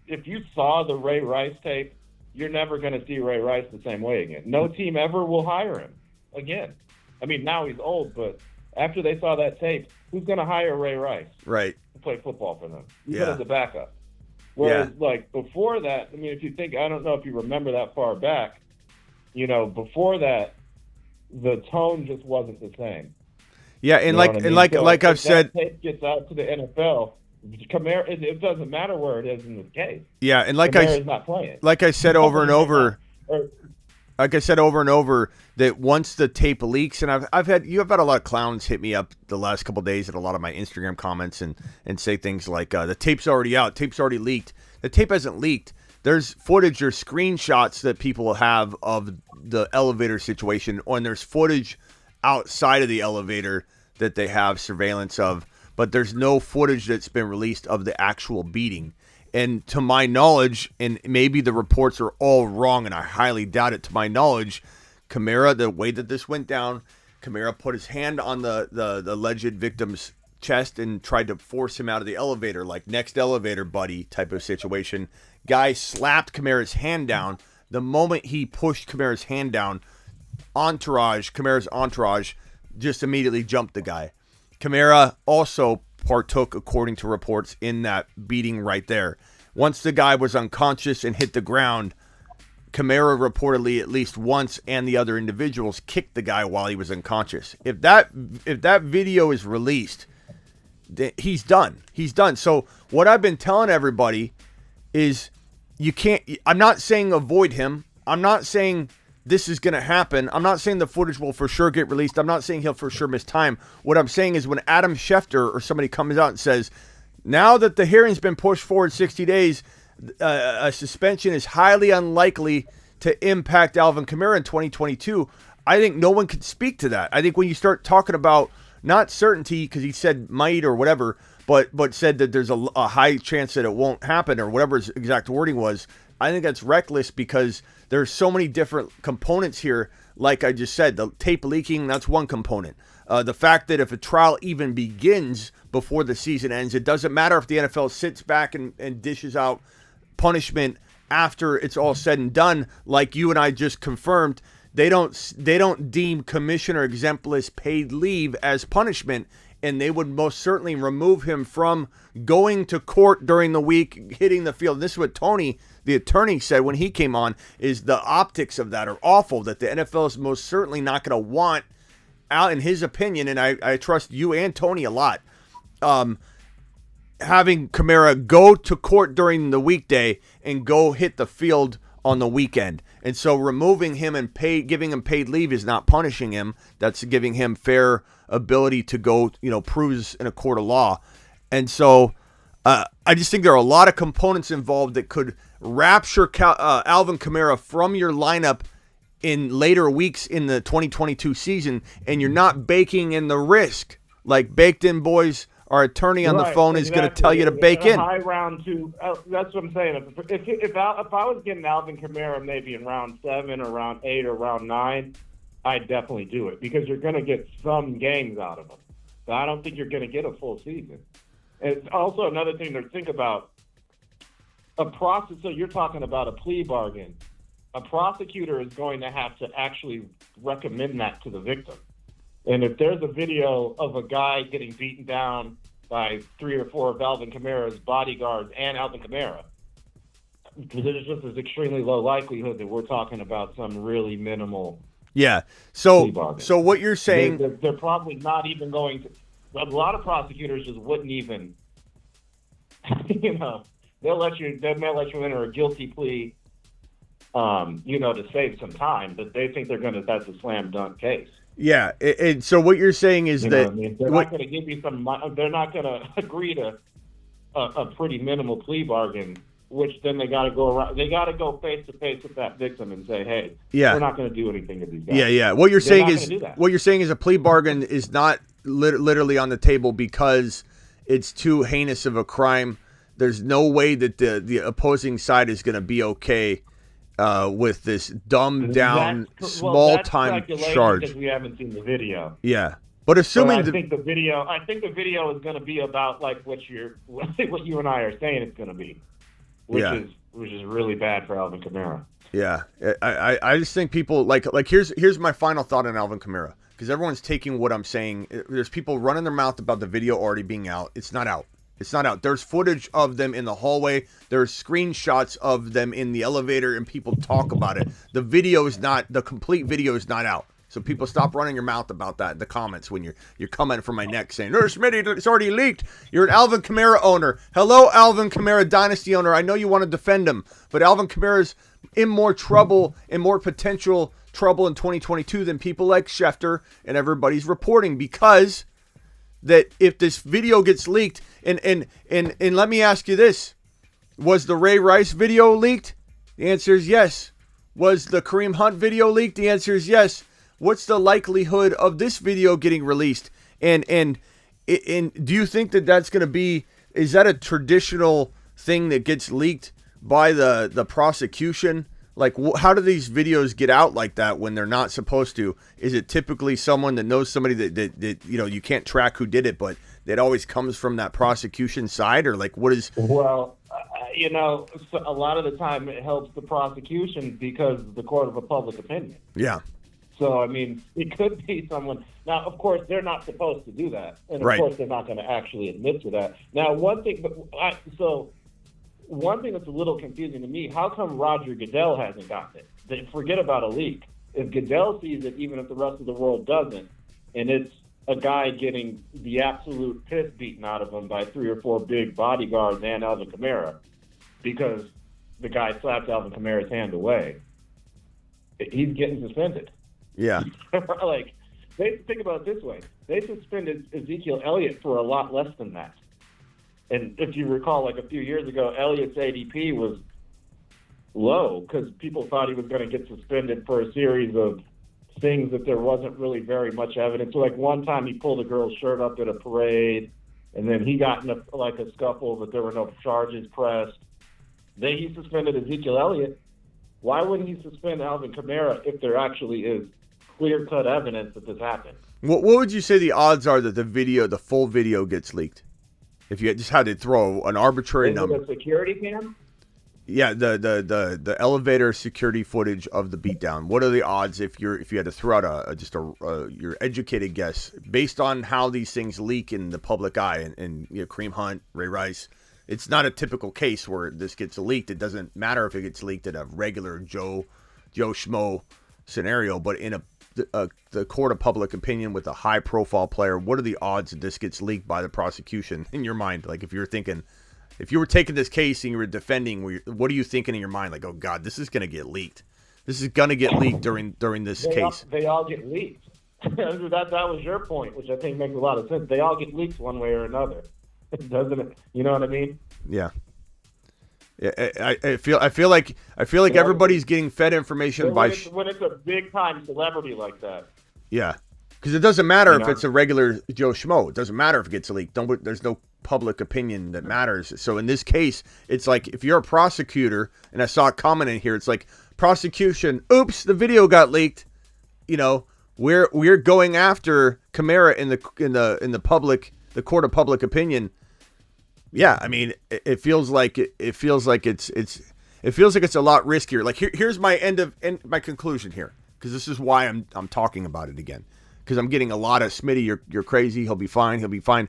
if you saw the Ray Rice tape, you're never going to see Ray Rice the same way again. No team ever will hire him again. I mean, now he's old, but after they saw that tape, who's going to hire Ray Rice? Right. To play football for them? Even as a backup. Whereas, like, before that, I mean, if you think, I don't know if you remember that far back, before that, the tone just wasn't the same. Yeah, and like I've said, that tape gets out to the NFL, Kamara, it doesn't matter where it is in this case. Yeah, and Kamara's not playing. Like I said over and over, that once the tape leaks, and you have had a lot of clowns hit me up the last couple of days at a lot of my Instagram comments and say things like the tape's already out, tape's already leaked. The tape hasn't leaked. There's footage or screenshots that people have of the elevator situation, and there's footage outside of the elevator that they have surveillance of. But there's no footage that's been released of the actual beating. And to my knowledge, and maybe the reports are all wrong, and I highly doubt it, to my knowledge, Kamara, the way that this went down, Kamara put his hand on the alleged victim's chest and tried to force him out of the elevator, like next elevator, buddy type of situation. Guy slapped Kamara's hand down. The moment he pushed Kamara's hand down, Kamara's entourage just immediately jumped the guy. Kamara also partook, according to reports, in that beating right there. Once the guy was unconscious and hit the ground, Kamara reportedly at least once and the other individuals kicked the guy while he was unconscious. If that video is released, he's done. He's done. So what I've been telling everybody is I'm not saying avoid him. I'm not saying this is going to happen. I'm not saying the footage will for sure get released. I'm not saying he'll for sure miss time. What I'm saying is when Adam Schefter or somebody comes out and says, now that the hearing's been pushed forward 60 days, a suspension is highly unlikely to impact Alvin Kamara in 2022, I think no one could speak to that. I think when you start talking about not certainty, because he said might or whatever, but said that there's a high chance that it won't happen or whatever his exact wording was, I think that's reckless because there's so many different components here. Like I just said, the tape leaking, that's one component. The fact that if a trial even begins before the season ends, it doesn't matter if the NFL sits back and dishes out punishment after it's all said and done. Like you and I just confirmed, they don't deem commissioner exemplis paid leave as punishment, and they would most certainly remove him from going to court during the week, hitting the field. This is what Tony, the attorney, said when he came on, is the optics of that are awful, that the NFL is most certainly not going to want out, in his opinion, and I trust you and Tony a lot, having Kamara go to court during the weekday and go hit the field on the weekend. And so removing him and giving him paid leave is not punishing him. That's giving him fair ability to go, cruise in a court of law. And so I just think there are a lot of components involved that could rapture Alvin Kamara from your lineup in later weeks in the 2022 season, and you're not baking in the risk. Like Baked In Boys, our attorney on the phone is going to tell you to bake in. High round 2. That's what I'm saying. If I was getting Alvin Kamara maybe in round 7 or round 8 or round 9, I'd definitely do it because you're going to get some games out of him. But I don't think you're going to get a full season. It's also another thing to think about. So you're talking about a plea bargain. A prosecutor is going to have to actually recommend that to the victim. And if there's a video of a guy getting beaten down by 3 or 4 of Alvin Kamara's bodyguards and Alvin Kamara, there's just an extremely low likelihood that we're talking about some really minimal. Yeah. So what you're saying, they're probably not even going to. A lot of prosecutors just wouldn't even. They may let you enter a guilty plea, to save some time, but they think that's a slam dunk case. Yeah, and so what you're saying is that they're not going to give you some. They're not going to agree to a pretty minimal plea bargain, which then they got to go around. They got to go face to face with that victim and say, "Hey, we're not going to do anything to these guys." Yeah. What you're saying is a plea bargain is not literally on the table because it's too heinous of a crime. There's no way that the opposing side is going to be okay with this dumbed down, small time charge. Because we haven't seen the video. Yeah, but assuming I think the video is going to be about like what you and I are saying it's going to be, which is really bad for Alvin Kamara. Yeah, I just think people like here's my final thought on Alvin Kamara, because everyone's taking what I'm saying. There's people running their mouth about the video already being out. It's not out. It's not out. There's footage of them in the hallway. There's screenshots of them in the elevator, and people talk about it. The complete video is not out. So people stop running your mouth about that in the comments when you're coming from my neck saying, Smitty, it's already leaked. You're an Alvin Kamara owner. Hello, Alvin Kamara dynasty owner. I know you want to defend him, but Alvin Kamara's in more trouble, in more potential trouble in 2022 than people like Schefter and everybody's reporting, because that if this video gets leaked, and let me ask you this, was the Ray Rice video leaked? The answer is yes. Was the Kareem Hunt video leaked? The answer is yes. What's the likelihood of this video getting released? And do you think that that's going to be, is that a traditional thing that gets leaked by the prosecution? Like, how do these videos get out like that when they're not supposed to? Is it typically someone that knows somebody that you can't track who did it, but that always comes from that prosecution side? Or like, what is? Well, so a lot of the time it helps the prosecution because of the court of a public opinion. Yeah. So, I mean, it could be someone. Now, of course, they're not supposed to do that. And, of course, they're not going to actually admit to that. Now, one thing that's a little confusing to me, how come Roger Goodell hasn't gotten it? Forget about a leak. If Goodell sees it, even if the rest of the world doesn't, and it's a guy getting the absolute piss beaten out of him by 3 or 4 big bodyguards and Alvin Kamara because the guy slapped Alvin Kamara's hand away, he's getting suspended. Yeah. Like, they think about it this way. They suspended Ezekiel Elliott for a lot less than that. And if you recall, like a few years ago, Elliott's ADP was low because people thought he was going to get suspended for a series of things that there wasn't really very much evidence. So, like, one time he pulled a girl's shirt up at a parade, and then he got in a scuffle, but there were no charges pressed. Then he suspended Ezekiel Elliott. Why wouldn't he suspend Alvin Kamara if there actually is clear-cut evidence that this happened? What would you say the odds are that the full video gets leaked? If you just had to throw an arbitrary number. The security cam? Yeah, the elevator security footage of the beatdown. What are the odds if you had to throw out your educated guess based on how these things leak in the public eye and Kareem Hunt, Ray Rice? It's not a typical case where this gets leaked. It doesn't matter if it gets leaked in a regular Joe Schmo scenario, but in the court of public opinion with a high profile player, what are the odds that this gets leaked by the prosecution in your mind? Like if you were taking this case and you were defending, what are you thinking in your mind? Like, oh God, this is going to get leaked. This is going to get leaked during this case. They all get leaked. that was your point, which I think makes a lot of sense. They all get leaked one way or another. Doesn't it? You know what I mean? Yeah. I feel like everybody's getting fed information when it's a big time celebrity like that. Yeah, because it doesn't matter if it's a regular Joe Schmo. It doesn't matter if it gets leaked. There's no public opinion that matters. So in this case, it's like if you're a prosecutor, and I saw a comment in here, it's like prosecution. Oops, the video got leaked. You know, we're going after Kamara in the court of public opinion. Yeah, I mean, it feels like it's a lot riskier. Like here's my my conclusion here, because this is why I'm talking about it again, because I'm getting a lot of Smitty, you're crazy, he'll be fine.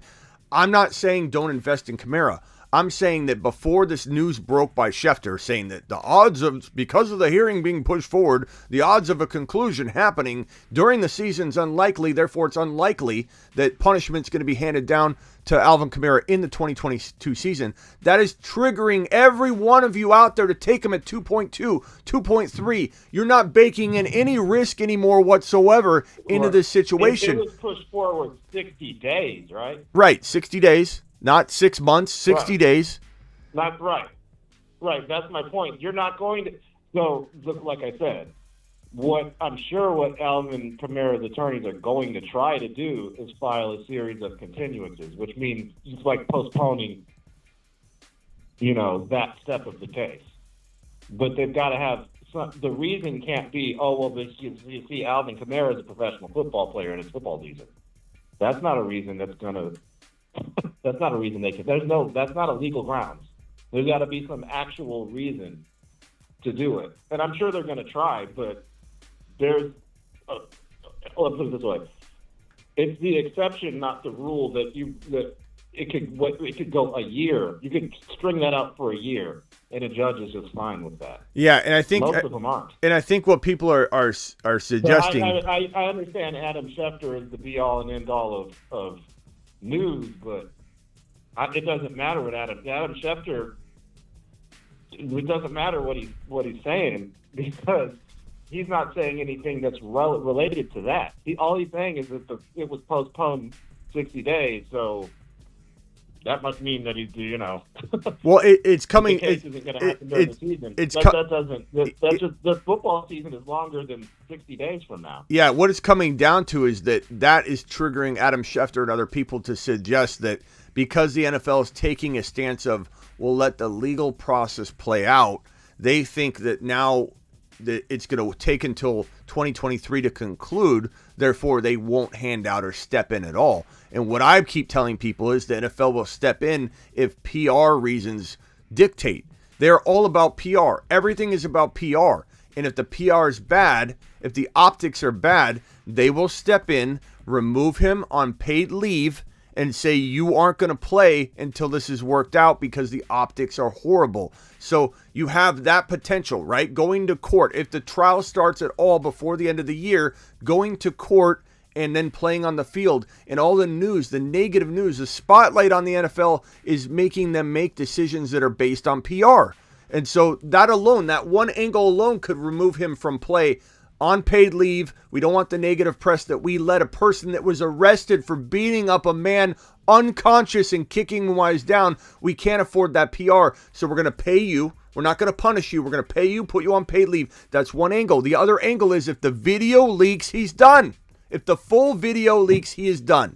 I'm not saying don't invest in Kamara. I'm saying that before this news broke by Schefter, saying that the odds of, because of the hearing being pushed forward, the odds of a conclusion happening during the season's unlikely, therefore it's unlikely that punishment's going to be handed down to Alvin Kamara in the 2022 season. That is triggering every one of you out there to take him at 2.2, 2.3. You're not baking in any risk anymore whatsoever into this situation. It was pushed forward 60 days, right? Right, 60 days. Not 6 months, 60 days. Not right. Right, that's my point. You're not going to... So, like I said, what Alvin Kamara's attorneys are going to try to do is file a series of continuances, which means it's like postponing, that step of the case. But they've got to have... The reason can't be, you see, Alvin Kamara is a professional football player in his football season. That's not a reason that's going to... That's not a reason they can. That's not a legal grounds. There's got to be some actual reason to do it, and I'm sure they're going to try. But let's put it this way: it's the exception, not the rule. That it could go a year. You could string that out for a year, and a judge is just fine with that. Yeah, and I think most of them aren't. And I think what people are suggesting. I understand Adam Schefter is the be all and end all of news, but it doesn't matter what Adam Schefter. It doesn't matter what he's saying, because he's not saying anything that's related to that. All he's saying is that it was postponed 60 days, so that must mean that he's Well, it's coming. The case isn't going to happen during the season. The football season is longer than 60 days from now. Yeah, what it's coming down to is that is triggering Adam Schefter and other people to suggest that because the NFL is taking a stance of, we'll let the legal process play out, they think that now that it's going to take until 2023 to conclude, therefore they won't hand out or step in at all. And what I keep telling people is the NFL will step in if PR reasons dictate. They're all about PR. Everything is about PR. And if the PR is bad, if the optics are bad, they will step in, remove him on paid leave, and say you aren't going to play until this is worked out because the optics are horrible. So you have that potential, right? Going to court. If the trial starts at all before the end of the year, going to court and then playing on the field, and all the news, the negative news, the spotlight on the NFL is making them make decisions that are based on PR. And so that alone, that one angle alone could remove him from play on paid leave. We don't want the negative press that we let a person that was arrested for beating up a man unconscious and kicking him while he's down. We can't afford that PR, so we're going to pay you. We're not going to punish you. We're going to pay you, put you on paid leave. That's one angle. The other angle is if the video leaks, he's done. If the full video leaks, he is done.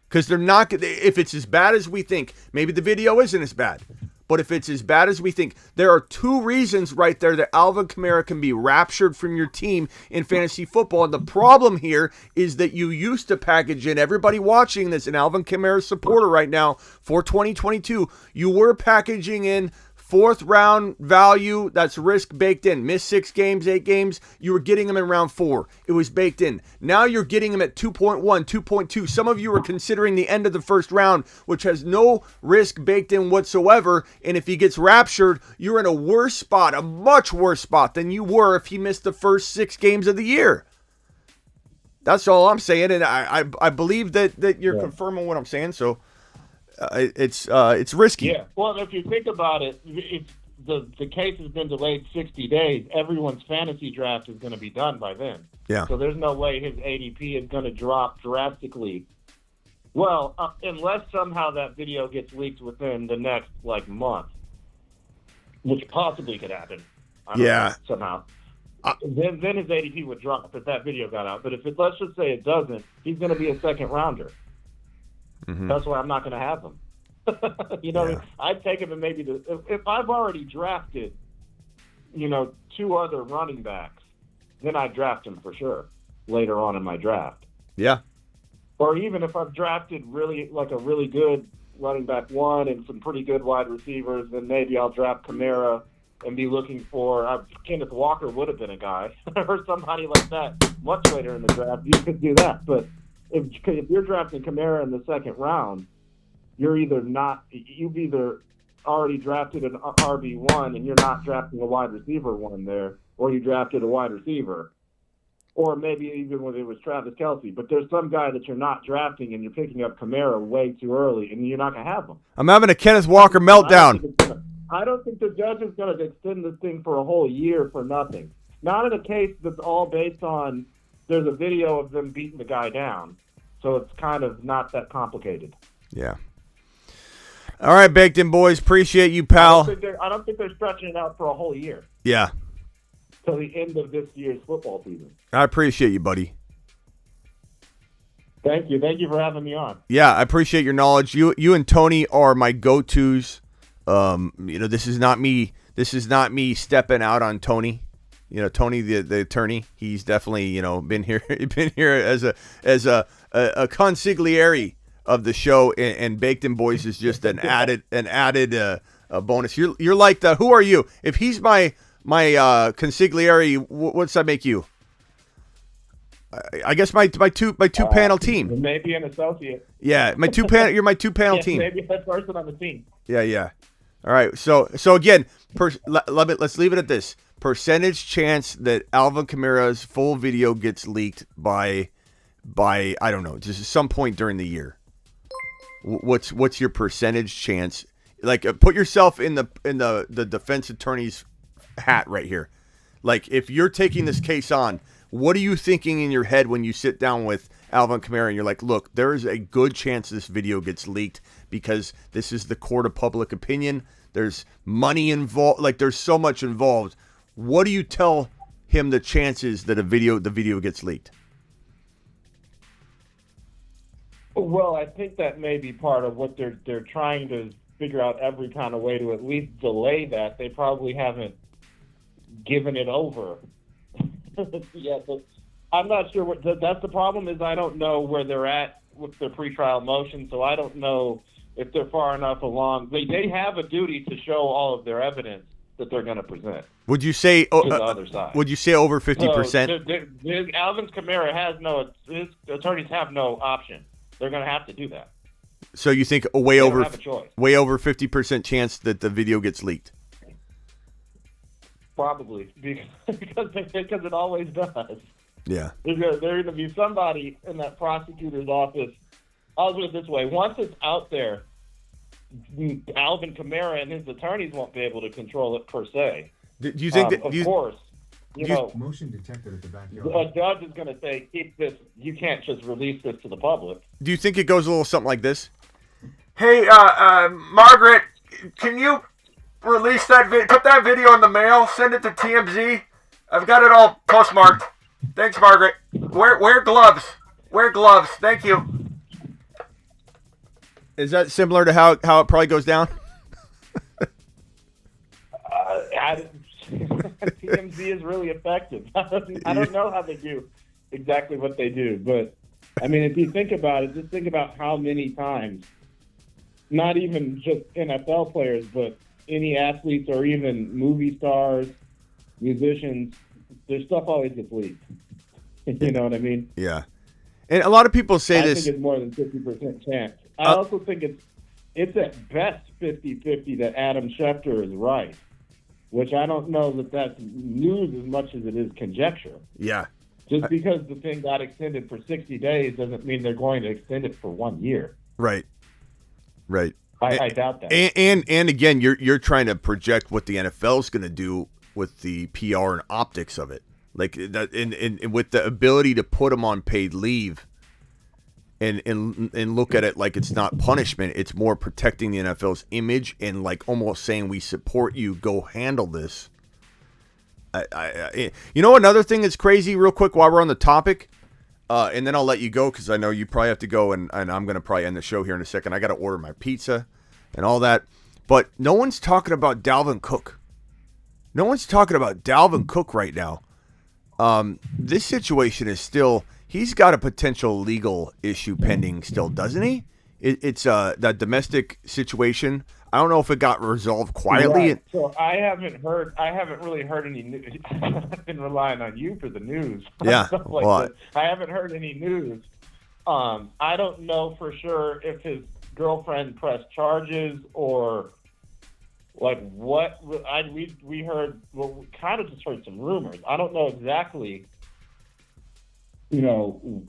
Because they're not, if it's as bad as we think, maybe the video isn't as bad. But if it's as bad as we think, there are two reasons right there that Alvin Kamara can be raptured from your team in fantasy football. And the problem here is that you used to package in, everybody watching this, an Alvin Kamara supporter right now for 2022, you were packaging in fourth round value, that's risk baked in. Missed 6 games, 8 games, you were getting him in round 4. It was baked in. Now you're getting him at 2.1, 2.2. Some of you are considering the end of the first round, which has no risk baked in whatsoever. And if he gets raptured, you're in a worse spot, a much worse spot than you were if he missed the first 6 games of the year. That's all I'm saying. And I believe that you're confirming what I'm saying. So it's risky. Yeah. Well, if you think about it, the case has been delayed 60 days. Everyone's fantasy draft is going to be done by then. Yeah. So there's no way his ADP is going to drop drastically. Well, unless somehow that video gets leaked within the next month. which possibly could happen. I don't Yeah. know, somehow. Then his ADP would drop if that video got out. But let's just say it doesn't, he's going to be a second rounder. Mm-hmm. That's why I'm not going to have him. You know, Yeah. I'd take him and maybe if I've already drafted, you know, 2 other running backs, then I'd draft him for sure later on in my draft. Yeah. Or even if I've drafted a really good running back 1 and some pretty good wide receivers, then maybe I'll draft Kamara and be looking for Kenneth Walker would have been a guy or somebody like that much later in the draft. You could do that, but if you're drafting Kamara in the second round, you've either already drafted an RB1 and you're not drafting a wide receiver 1 there, or you drafted a wide receiver, or maybe even when it was Travis Kelce. But there's some guy that you're not drafting and you're picking up Kamara way too early, and you're not going to have him. I'm having a Kenneth Walker meltdown. I don't think the judge is going to extend this thing for a whole year for nothing. Not in a case that's all based on there's a video of them beating the guy down. So it's kind of not that complicated. Yeah. All right, Baked In Boys. Appreciate you, pal. I don't think they're stretching it out for a whole year. Yeah. Till the end of this year's football season. I appreciate you, buddy. Thank you. Thank you for having me on. Yeah, I appreciate your knowledge. You and Tony are my go-tos. This is not me stepping out on Tony. You know, Tony, the attorney, he's definitely, been here as a consigliere of the show, and Baked In Boys is just an added bonus. You're like the, who are you? If he's my consigliere, what's that make you? I guess my two panel team. Maybe an associate. Yeah, you're my 2-panel team. Maybe that person on the team. Yeah. All right. So again, let's leave it at this. Percentage chance that Alvin Kamara's full video gets leaked by I don't know, just some point during the year. What's your percentage chance? Like, put yourself in the defense attorney's hat right here. Like, if you're taking this case on, what are you thinking in your head when you sit down with Alvin Kamara and you're like, look, there is a good chance this video gets leaked because this is the court of public opinion. There's money involved. Like, there's so much involved. What do you tell him the chances that the video gets leaked? Well, I think that may be part of what they're trying to figure out every kind of way to at least delay that. They probably haven't given it over yet. But I'm not sure that's the problem is I don't know where they're at with their pretrial motion, so I don't know if they're far enough along. They have a duty to show all of their evidence that they're going to present. Would you say to the other side? Would you say over 50%? So, Alvin Kamara his attorneys have no option. They're going to have to do that. So you think way over 50% chance that the video gets leaked? Probably because it always does. Yeah. There's going to be somebody in that prosecutor's office. I'll put it this way: once it's out there, Alvin Kamara and his attorneys won't be able to control it per se. Do you think that? Of course, motion detected at the backyard. A judge is going to say, "Keep this. You can't just release this to the public." Do you think it goes a little something like this? Hey, Margaret, can you release that video? Put that video in the mail. Send it to TMZ. I've got it all postmarked. Thanks, Margaret. Wear gloves. Wear gloves. Thank you. Is that similar to how it probably goes down? TMZ is really effective. I don't know how they do exactly what they do, but I mean, if you think about it, just think about how many times, not even just NFL players, but any athletes or even movie stars, musicians, their stuff always gets leaked. You know what I mean? Yeah. And a lot of people say this. I think it's more than 50% chance. I also think it's at best 50-50 that Adam Schefter is right, which I don't know that that's news as much as it is conjecture. Yeah. Just because the thing got extended for 60 days doesn't mean they're going to extend it for 1 year. Right. I doubt that. And again, you're trying to project what the NFL is going to do with the PR and optics of it, like that, and with the ability to put them on paid leave. and look at it like it's not punishment. It's more protecting the NFL's image and like almost saying we support you. Go handle this. You know, another thing that's crazy real quick while we're on the topic, and then I'll let you go because I know you probably have to go, and I'm going to probably end the show here in a second. I got to order my pizza and all that. But no one's talking about Dalvin Cook. No one's talking about Dalvin Cook right now. This situation is still, he's got a potential legal issue pending still, doesn't he? It's that domestic situation. I don't know if it got resolved quietly. Right. So I haven't really heard any news. I've been relying on you for the news. Yeah. Like well, I haven't heard any news. I don't know for sure if his girlfriend pressed charges or like what. We heard, well, we kind of just heard some rumors. I don't know exactly, you know,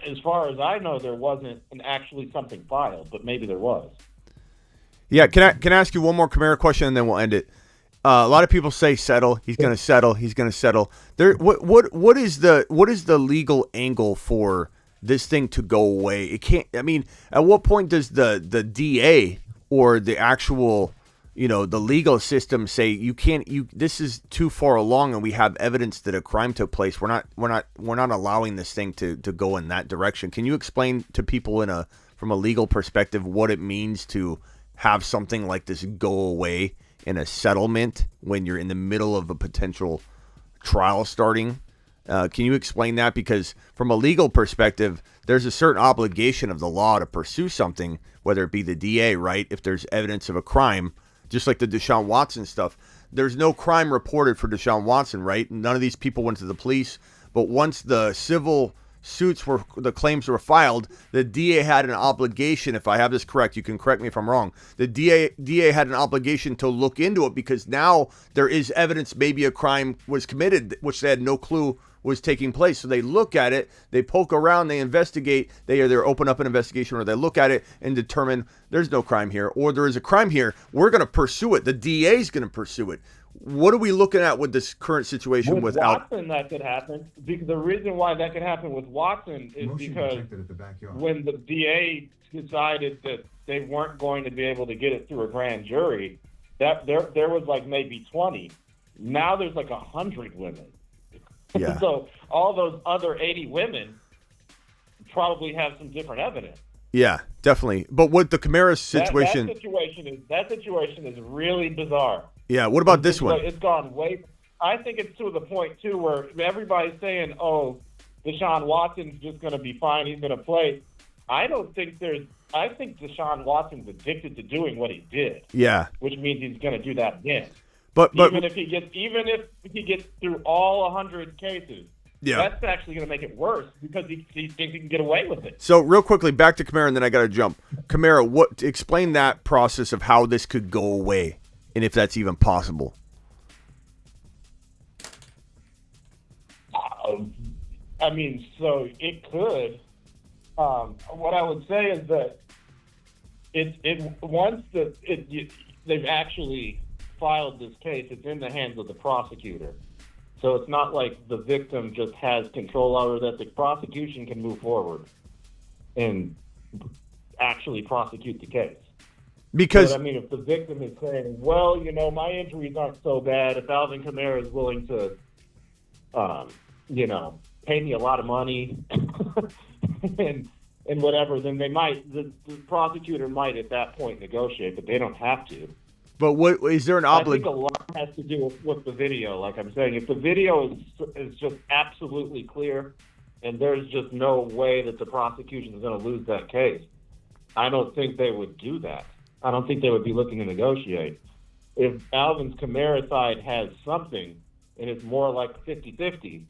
as far as I know, there wasn't actually something filed, but maybe there was. Yeah, can I ask you one more Kamara question and then we'll end it? A lot of people say settle. He's going to settle. He's going to settle. What is the legal angle for this thing to go away? It can't. I mean, at what point does the DA or the actual, you know, the legal system say you can't? This is too far along, and we have evidence that a crime took place. We're not allowing this thing to go in that direction. Can you explain to people from a legal perspective what it means to have something like this go away in a settlement when you're in the middle of a potential trial starting? Can you explain that? Because from a legal perspective, there's a certain obligation of the law to pursue something, whether it be the DA, right? If there's evidence of a crime, just like the Deshaun Watson stuff, there's no crime reported for Deshaun Watson, right? None of these people went to the police, but once the civil the claims were filed, the DA had an obligation, if I have this correct, you can correct me if I'm wrong, the DA had an obligation to look into it because now there is evidence maybe a crime was committed, which they had no clue was taking place. So they look at it, they poke around, they investigate, they either open up an investigation or they look at it and determine there's no crime here or there is a crime here. We're going to pursue it. The DA is going to pursue it. What are we looking at with this current situation with Watson? That could happen. Because the reason why that could happen with Watson is because when the DA decided that they weren't going to be able to get it through a grand jury, that there was like maybe 20. Now there's like 100 women. Yeah. So all those other 80 women probably have some different evidence. Yeah, definitely. But with the Kamara situation, that situation is really bizarre. Yeah, what about this one? It's gone way. I think it's to the point too where everybody's saying, "Oh, Deshaun Watson's just going to be fine. He's going to play." I think Deshaun Watson's addicted to doing what he did. Yeah, which means he's going to do that again. But even if he gets through all 100 cases, yeah, that's actually going to make it worse because he thinks he can get away with it. So real quickly, back to Kamara, and then I got to jump. Kamara, explain that process of how this could go away. And if that's even possible. I mean, so it could. What I would say is that they've actually filed this case, it's in the hands of the prosecutor. So it's not like the victim just has control over that. The prosecution can move forward and actually prosecute the case. Because but, I mean, if the victim is saying, well, you know, my injuries aren't so bad, if Alvin Kamara is willing to, you know, pay me a lot of money and whatever, then the prosecutor might at that point negotiate, but they don't have to. But what is there an obligation? I think a lot has to do with the video, like I'm saying. If the video is just absolutely clear and there's just no way that the prosecution is going to lose that case, I don't think they would do that. I don't think they would be looking to negotiate. If Alvin's Kamara side has something and it's more like 50-50,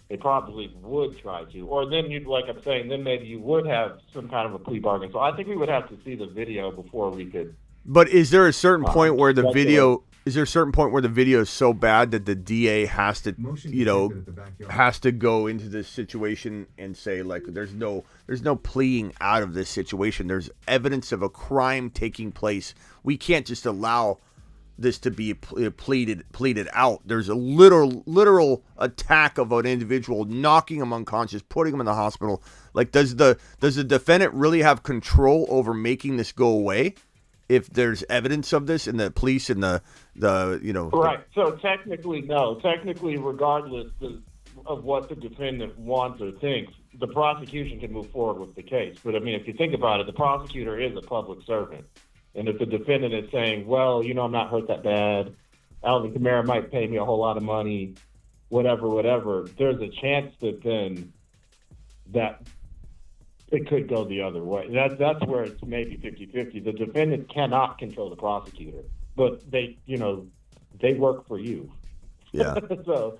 they probably would try to. Or then like I'm saying, then maybe you would have some kind of a plea bargain. So I think we would have to see the video before we could. But is there a certain point where the video is so bad that the DA has to, you know, has to go into this situation and say, like, there's no pleading out of this situation. There's evidence of a crime taking place. We can't just allow this to be pleaded out. There's a literal attack of an individual, knocking him unconscious, putting him in the hospital. Like, does the defendant really have control over making this go away if there's evidence of this in the police and the Right. So technically, no. Technically, regardless of what the defendant wants or thinks, the prosecution can move forward with the case. But I mean, if you think about it, the prosecutor is a public servant. And if the defendant is saying, well, I'm not hurt that bad, Alvin Kamara might pay me a whole lot of money, whatever, there's a chance that then that it could go the other way. That's where it's maybe 50-50. The defendant cannot control the prosecutor, but they work for you. Yeah. So,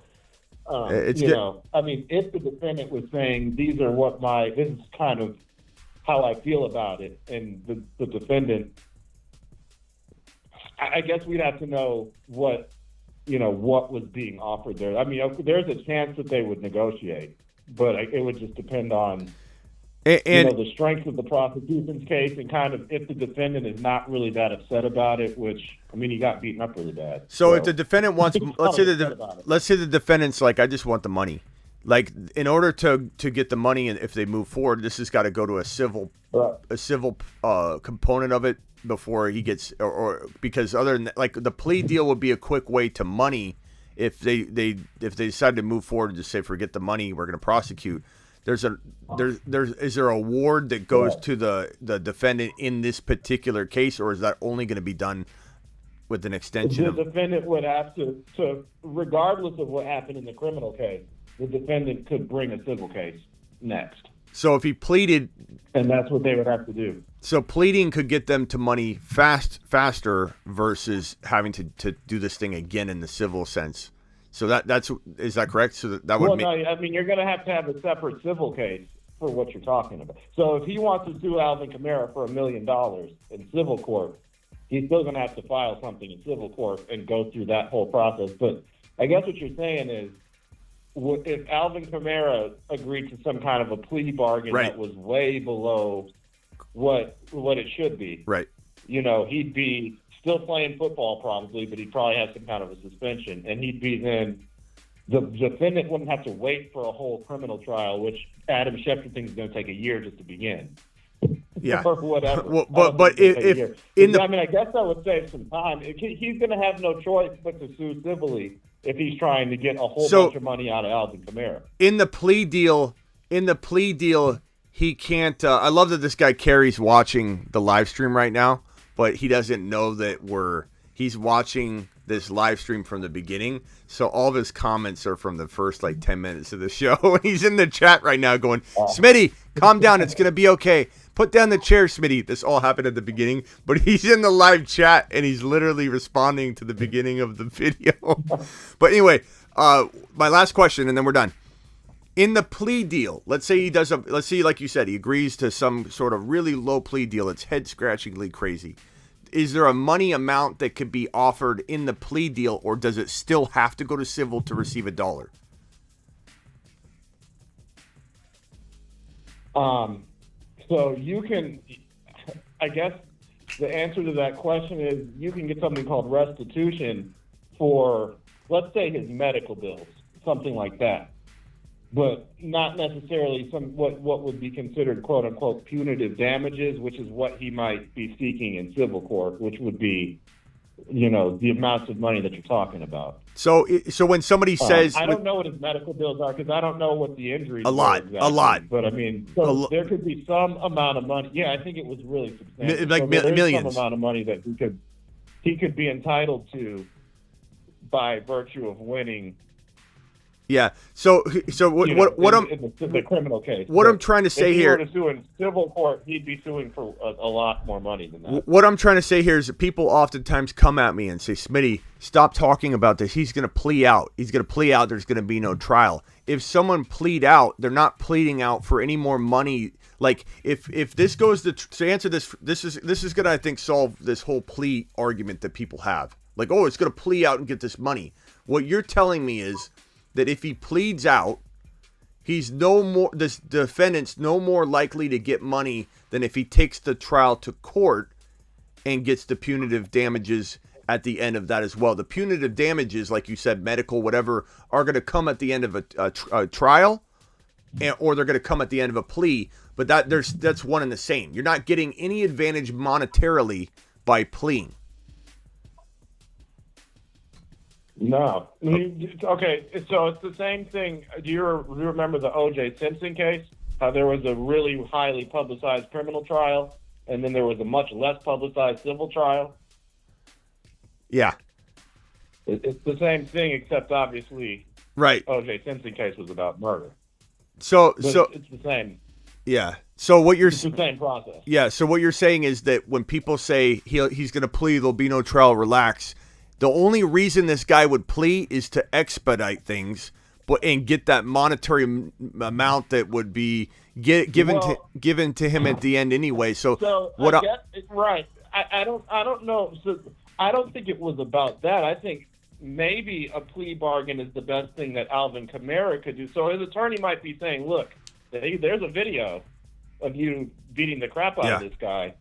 I mean, if the defendant was saying, this is kind of how I feel about it, and the defendant, I guess we'd have to know what was being offered there. I mean, there's a chance that they would negotiate, but it would just depend on the strength of the prosecution's case, and kind of if the defendant is not really that upset about it, which, I mean, he got beaten up really bad. So if the defendant wants, let's say the defendant's like, I just want the money. Like, in order to get the money, and if they move forward, this has got to go to a civil component of it before he gets, or because other than that, like, the plea deal would be a quick way to money if they decide to move forward and just say, forget the money, we're going to prosecute. Is there a award that goes to the defendant in this particular case, or is that only going to be done with an extension? The defendant would have to, regardless of what happened in the criminal case, the defendant could bring a civil case next. So if he pleaded, and that's what they would have to do. So pleading could get them to money faster versus having to do this thing again in the civil sense. So is that correct? So that would no, I mean, you're going to have a separate civil case for what you're talking about. So if he wants to sue Alvin Kamara for $1 million in civil court, he's still going to have to file something in civil court and go through that whole process. But I guess what you're saying is, if Alvin Kamara agreed to some kind of a plea bargain that was way below what it should be, right? He'd be still playing football probably, but he'd probably have some kind of a suspension, and he'd be then the defendant wouldn't have to wait for a whole criminal trial, which Adam Schefter thinks is going to take a year just to begin. Yeah, or whatever. Well, but I mean, I guess that would save some time. He's going to have no choice but to sue civilly if he's trying to get a whole bunch of money out of Alvin Kamara. In the plea deal, he can't. I love that this guy Kerry's watching the live stream right now, but he doesn't know that he's watching this live stream from the beginning. So all of his comments are from the first 10 minutes of the show. And he's in the chat right now going, Smitty, calm down. It's going to be okay. Put down the chair, Smitty. This all happened at the beginning, but he's in the live chat and he's literally responding to the beginning of the video. But anyway, my last question and then we're done. In the plea deal, let's say like you said, he agrees to some sort of really low plea deal. It's head-scratchingly crazy. Is there a money amount that could be offered in the plea deal, or does it still have to go to civil to receive $1? So you can, I guess the answer to that question is you can get something called restitution for, let's say, his medical bills, something like that. But not necessarily what would be considered quote unquote punitive damages, which is what he might be seeking in civil court, which would be, the amounts of money that you're talking about. So when somebody says, I don't know what his medical bills are because I don't know what the injuries a lot. But I mean, there could be some amount of money. Yeah, I think it was really substantial. Millions. Some amount of money that he could be entitled to by virtue of winning. Yeah. So what I'm the criminal case. What I'm trying to say here. If he were to sue in civil court, he'd be suing for a lot more money than that. What I'm trying to say here is that people oftentimes come at me and say, "Smitty, stop talking about this. He's going to plea out. He's going to plea out. There's going to be no trial." If someone plead out, they're not pleading out for any more money. Like if this goes to answer this is going to, I think, solve this whole plea argument that people have. Like, oh, it's going to plea out and get this money. What you're telling me is that if he pleads out, this defendant's no more likely to get money than if he takes the trial to court and gets the punitive damages at the end of that as well. The punitive damages, like you said, medical, whatever, are going to come at the end of a trial, or they're going to come at the end of a plea. But that's one and the same. You're not getting any advantage monetarily by pleading. No. Okay, so it's the same thing. Do you remember the O.J. Simpson case? How there was a really highly publicized criminal trial, and then there was a much less publicized civil trial? Yeah. It's the same thing, except obviously, right. O.J. Simpson case was about murder. So it's the same. Yeah. So what you're it's the same process. Yeah. So what you're saying is that when people say he's going to plea, there'll be no trial, relax. The only reason this guy would plea is to expedite things, and get that monetary amount that would be given to him at the end anyway. So what? Right. I don't know. So I don't think it was about that. I think maybe a plea bargain is the best thing that Alvin Kamara could do. So his attorney might be saying, "Look, there's a video of you beating the crap out of this guy.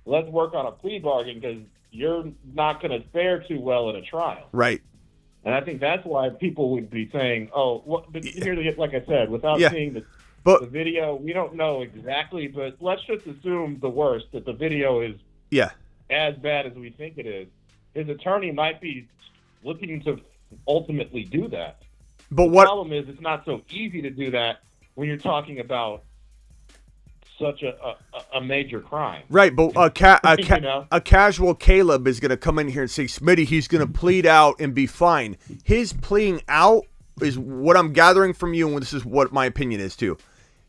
Let's work on a plea bargain because you're not going to fare too well at a trial." Right. And I think that's why people would be saying, but here, like I said, without seeing the video, we don't know exactly, but let's just assume the worst, that the video is as bad as we think it is. His attorney might be looking to ultimately do that. But the problem is it's not so easy to do that when you're talking about such a major crime. Right, but a casual Caleb is going to come in here and say, Smitty, he's going to plead out and be fine. His pleading out is what I'm gathering from you, and this is what my opinion is too.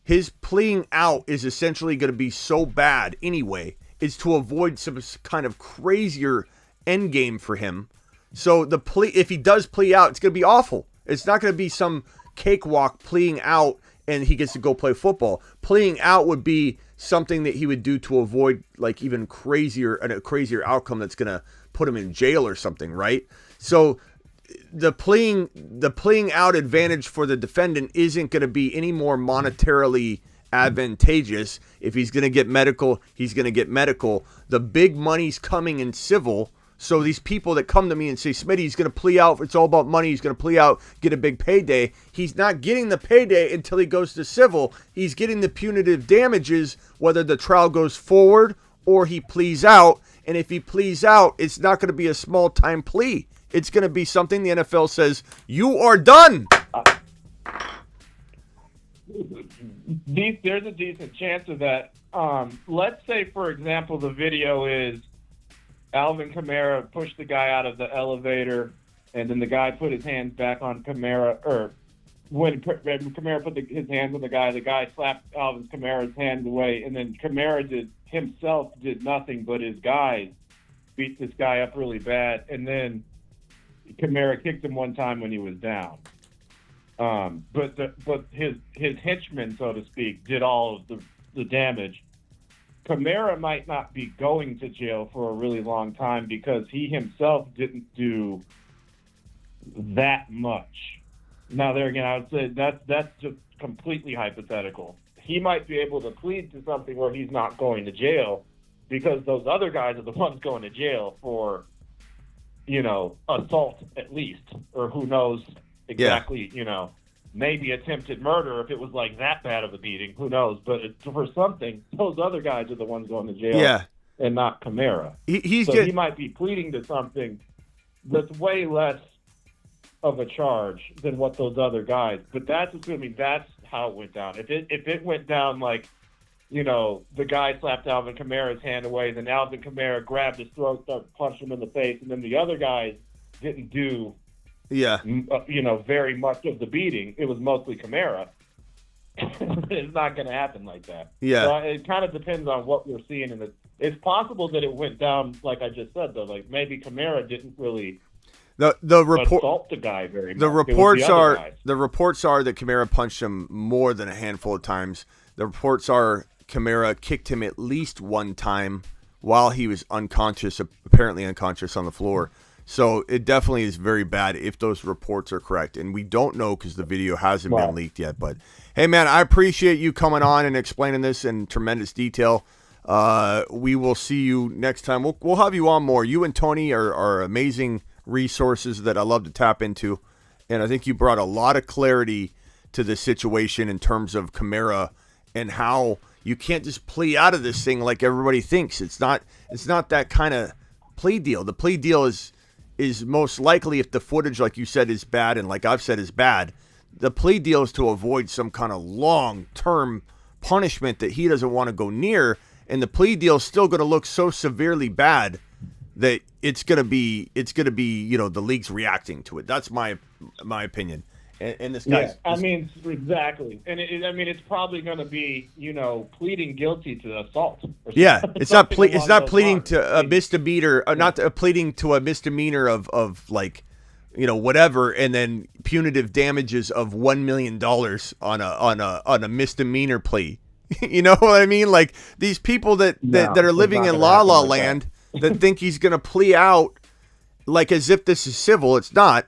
His pleading out is essentially going to be so bad anyway, is to avoid some kind of crazier end game for him. So the plea, if he does plea out, it's going to be awful. It's not going to be some cakewalk pleading out and he gets to go play football. Pleading out would be something that he would do to avoid like even a crazier outcome that's going to put him in jail or something, right? So the pleading out advantage for the defendant isn't going to be any more monetarily advantageous. If he's going to get medical, he's going to get medical. The big money's coming in civil. So these people that come to me and say, Smitty, he's going to plea out. It's all about money. He's going to plea out, get a big payday. He's not getting the payday until he goes to civil. He's getting the punitive damages, whether the trial goes forward or he pleas out. And if he pleas out, it's not going to be a small-time plea. It's going to be something the NFL says, you are done. There's a decent chance of that. Let's say, for example, the video is Alvin Kamara pushed the guy out of the elevator, and then the guy put his hands back on Kamara, or when Kamara put his hands on the guy slapped Alvin Kamara's hands away, and then Kamara himself did nothing, but his guys beat this guy up really bad, and then Kamara kicked him one time when he was down. But his henchmen, so to speak, did all of the damage. Kamara might not be going to jail for a really long time because he himself didn't do that much. Now, there again, I would say that's just completely hypothetical. He might be able to plead to something where he's not going to jail because those other guys are the ones going to jail for, assault at least, or who knows exactly, maybe attempted murder if it was like that bad of a beating. Who knows? But for something, those other guys are the ones going to jail and not Kamara. He might be pleading to something that's way less of a charge than what those other guys. But that's assuming that's how it went down. If it went down like, the guy slapped Alvin Kamara's hand away, then Alvin Kamara grabbed his throat, started punching him in the face, and then the other guys didn't do very much of the beating. It was mostly Kamara. It's not going to happen like that. Yeah. So it kind of depends on what we're seeing. It's possible that it went down, like I just said, though. Like maybe Kamara didn't really assault the guy very much. The reports are that Kamara punched him more than a handful of times. The reports are Kamara kicked him at least one time while he was apparently unconscious on the floor. So it definitely is very bad if those reports are correct. And we don't know because the video hasn't been leaked yet. But, hey, man, I appreciate you coming on and explaining this in tremendous detail. We will see you next time. We'll have you on more. You and Tony are amazing resources that I love to tap into, and I think you brought a lot of clarity to the situation in terms of Kamara and how you can't just plea out of this thing like everybody thinks. It's not that kind of plea deal. The plea deal is most likely, if the footage, like you said, is bad, and like I've said, is bad, the plea deal is to avoid some kind of long-term punishment that he doesn't want to go near, and the plea deal is still going to look so severely bad that it's going to be the league's reacting to it. That's my opinion. And this guy's... Yeah, I mean, exactly. And it's probably going to be, pleading guilty to assault. Yeah, it's not pleading to a misdemeanor, not pleading to a misdemeanor of like, whatever, and then punitive damages of $1 million on a misdemeanor plea. You know what I mean? Like these people that are living in La La Land that think he's going to plea out like as if this is civil. It's not.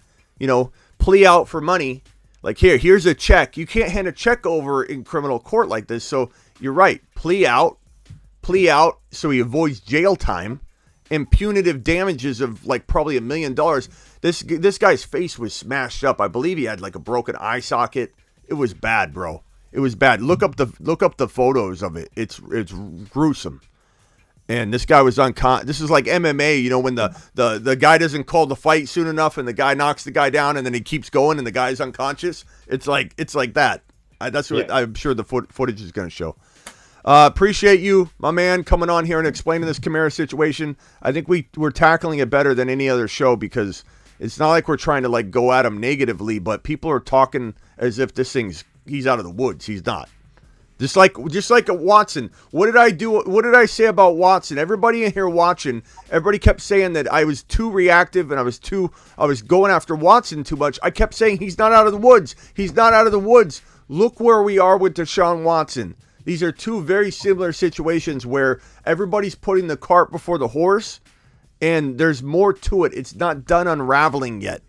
Plea out for money. Like here's a check. You can't hand a check over in criminal court like this. So you're right. Plea out so he avoids jail time and punitive damages of like probably $1 million. This guy's face was smashed up. I believe he had like a broken eye socket. It was bad, bro. It was bad. Look up the photos of it. It's gruesome. And this guy was this is like MMA, when the guy doesn't call the fight soon enough and the guy knocks the guy down and then he keeps going and the guy's unconscious. It's like that. That's what I'm sure the footage is going to show. Appreciate you, my man, coming on here and explaining this Kamara situation. I think we're tackling it better than any other show because it's not like we're trying to like go at him negatively, but people are talking as if he's out of the woods. He's not. Just like Watson. What did I do? What did I say about Watson? Everybody in here watching, everybody kept saying that I was too reactive and I was going after Watson too much. I kept saying he's not out of the woods. He's not out of the woods. Look where we are with Deshaun Watson. These are two very similar situations where everybody's putting the cart before the horse, and there's more to it. It's not done unraveling yet.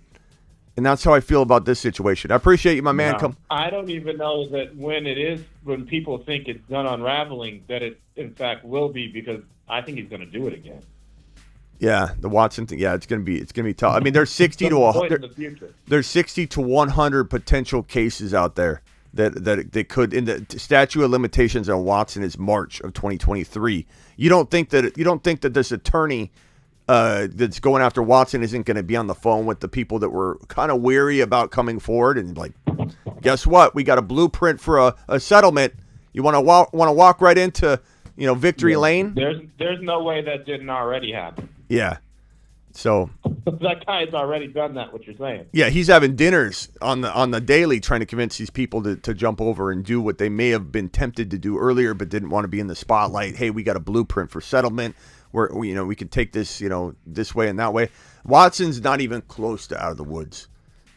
And that's how I feel about this situation. I appreciate you, my man. No, I don't even know that when people think it's done unraveling, that it in fact will be, because I think he's going to do it again. Yeah, the Watson thing. Yeah, it's going to be tough. I mean, there's 60 to 100. There's 60 to 100 potential cases out there that could. In the statute of limitations on Watson is March of 2023. You don't think that this attorney that's going after Watson isn't going to be on the phone with the people that were kind of weary about coming forward and like, guess what? We got a blueprint for a settlement. You want to walk right into victory lane? There's no way that didn't already happen. Yeah. So that guy's already done that. What you're saying? Yeah, he's having dinners on the daily trying to convince these people to jump over and do what they may have been tempted to do earlier but didn't want to be in the spotlight. Hey, we got a blueprint for settlement. Where we can take this this way and that way. Watson's not even close to out of the woods,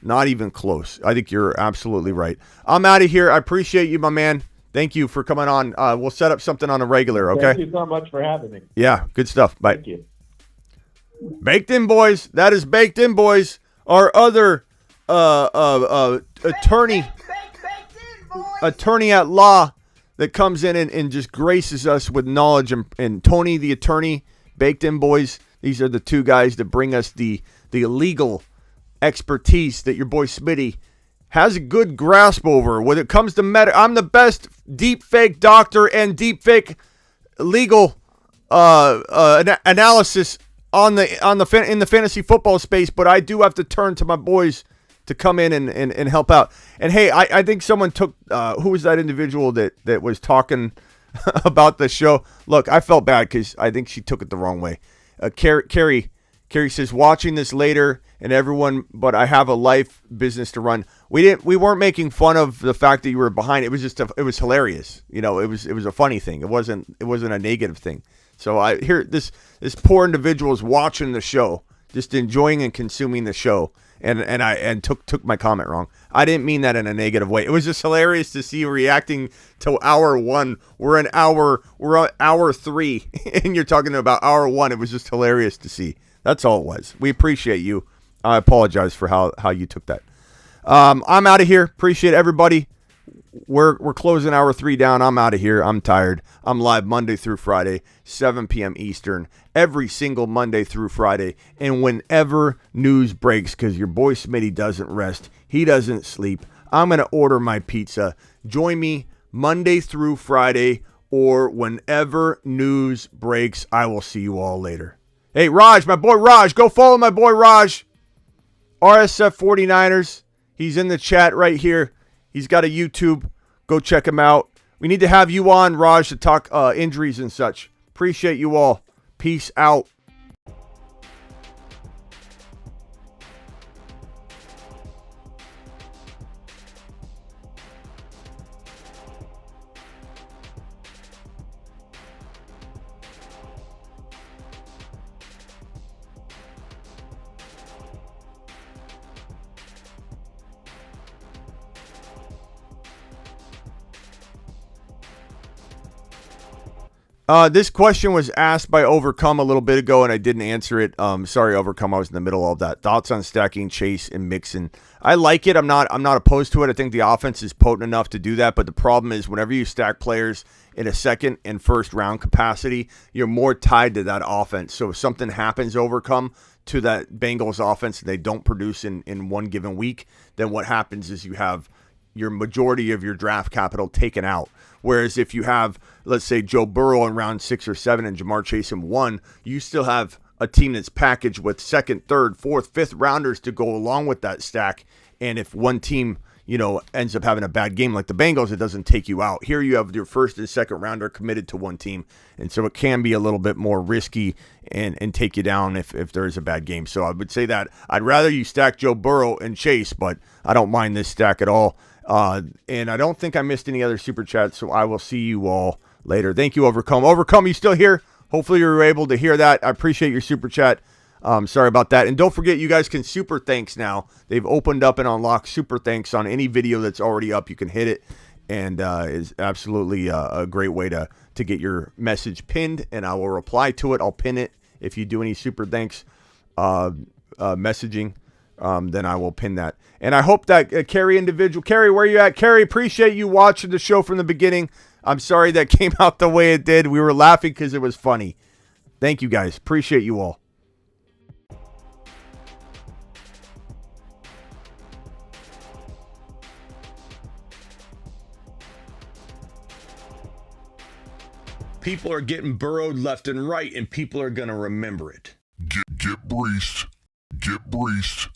not even close. I think you're absolutely right. I'm out of here. I appreciate you, my man. Thank you for coming on. We'll set up something on a regular. Okay. Thank you so much for having me. Yeah, good stuff. Bye. Thank you. Baked In Boys. That is Baked In Boys. Our other attorney at law that comes in and just graces us with knowledge. And Tony, the attorney, Baked In Boys, these are the two guys that bring us the legal expertise that your boy Smitty has a good grasp over. When it comes to I'm the best deep fake doctor and deep fake legal analysis in the fantasy football space, but I do have to turn to my boys to come in and help out. And hey, I think someone took who was that individual that was talking about the show? Look, I felt bad because I think she took it the wrong way. Carrie says, watching this later and everyone, but I have a life business to run. We weren't making fun of the fact that you were behind. It was just it was hilarious. It was a funny thing. It wasn't a negative thing. So I hear this poor individual is watching the show, just enjoying and consuming the show. And took my comment wrong. I didn't mean that in a negative way. It was just hilarious to see you reacting to hour one. We're on hour 3, and you're talking about hour 1. It was just hilarious to see. That's all it was. We appreciate you. I apologize for how you took that. I'm out of here. Appreciate everybody. we're closing hour 3 down. I'm out of here. I'm tired. I'm live Monday through Friday, 7 p.m. Eastern, every single Monday through Friday. And whenever news breaks, because your boy Smitty doesn't rest, he doesn't sleep, I'm going to order my pizza. Join me Monday through Friday, or whenever news breaks. I will see you all later. Hey, Raj, my boy Raj, go follow my boy Raj. RSF 49ers. He's in the chat right here. He's got a YouTube. Go check him out. We need to have you on, Raj, to talk injuries and such. Appreciate you all. Peace out. This question was asked by Overcome a little bit ago, and I didn't answer it. Sorry, Overcome. I was in the middle of that. Thoughts on stacking Chase and Mixon? I like it. I'm not opposed to it. I think the offense is potent enough to do that. But the problem is, whenever you stack players in a second and first round capacity, you're more tied to that offense. So if something happens, Overcome, to that Bengals offense, and they don't produce in one given week, then what happens is you have your majority of your draft capital taken out. Whereas if you have, let's say, Joe Burrow in round 6 or 7 and Jamar Chase in 1, you still have a team that's packaged with 2nd, 3rd, 4th, 5th rounders to go along with that stack. And if one team, ends up having a bad game like the Bengals, it doesn't take you out. Here you have your 1st and 2nd rounder committed to one team. And so it can be a little bit more risky and take you down if there is a bad game. So I would say that I'd rather you stack Joe Burrow and Chase, but I don't mind this stack at all. And I don't think I missed any other super chats, so I will see you all later. Thank you, Overcome. Overcome, you still here? Hopefully you were able to hear that. I appreciate your super chat. Sorry about that. And don't forget, you guys can super thanks now. They've opened up and unlocked super thanks on any video that's already up. You can hit it, and is absolutely a great way to get your message pinned, and I will reply to it. I'll pin it if you do any super thanks messaging. Then I will pin that. And I hope that Carrie individual, Carrie, where you at? Carrie, appreciate you watching the show from the beginning. I'm sorry that came out the way it did. We were laughing because it was funny. Thank you guys. Appreciate you all. People are getting burrowed left and right, and people are going to remember it. Get breached. Get breached.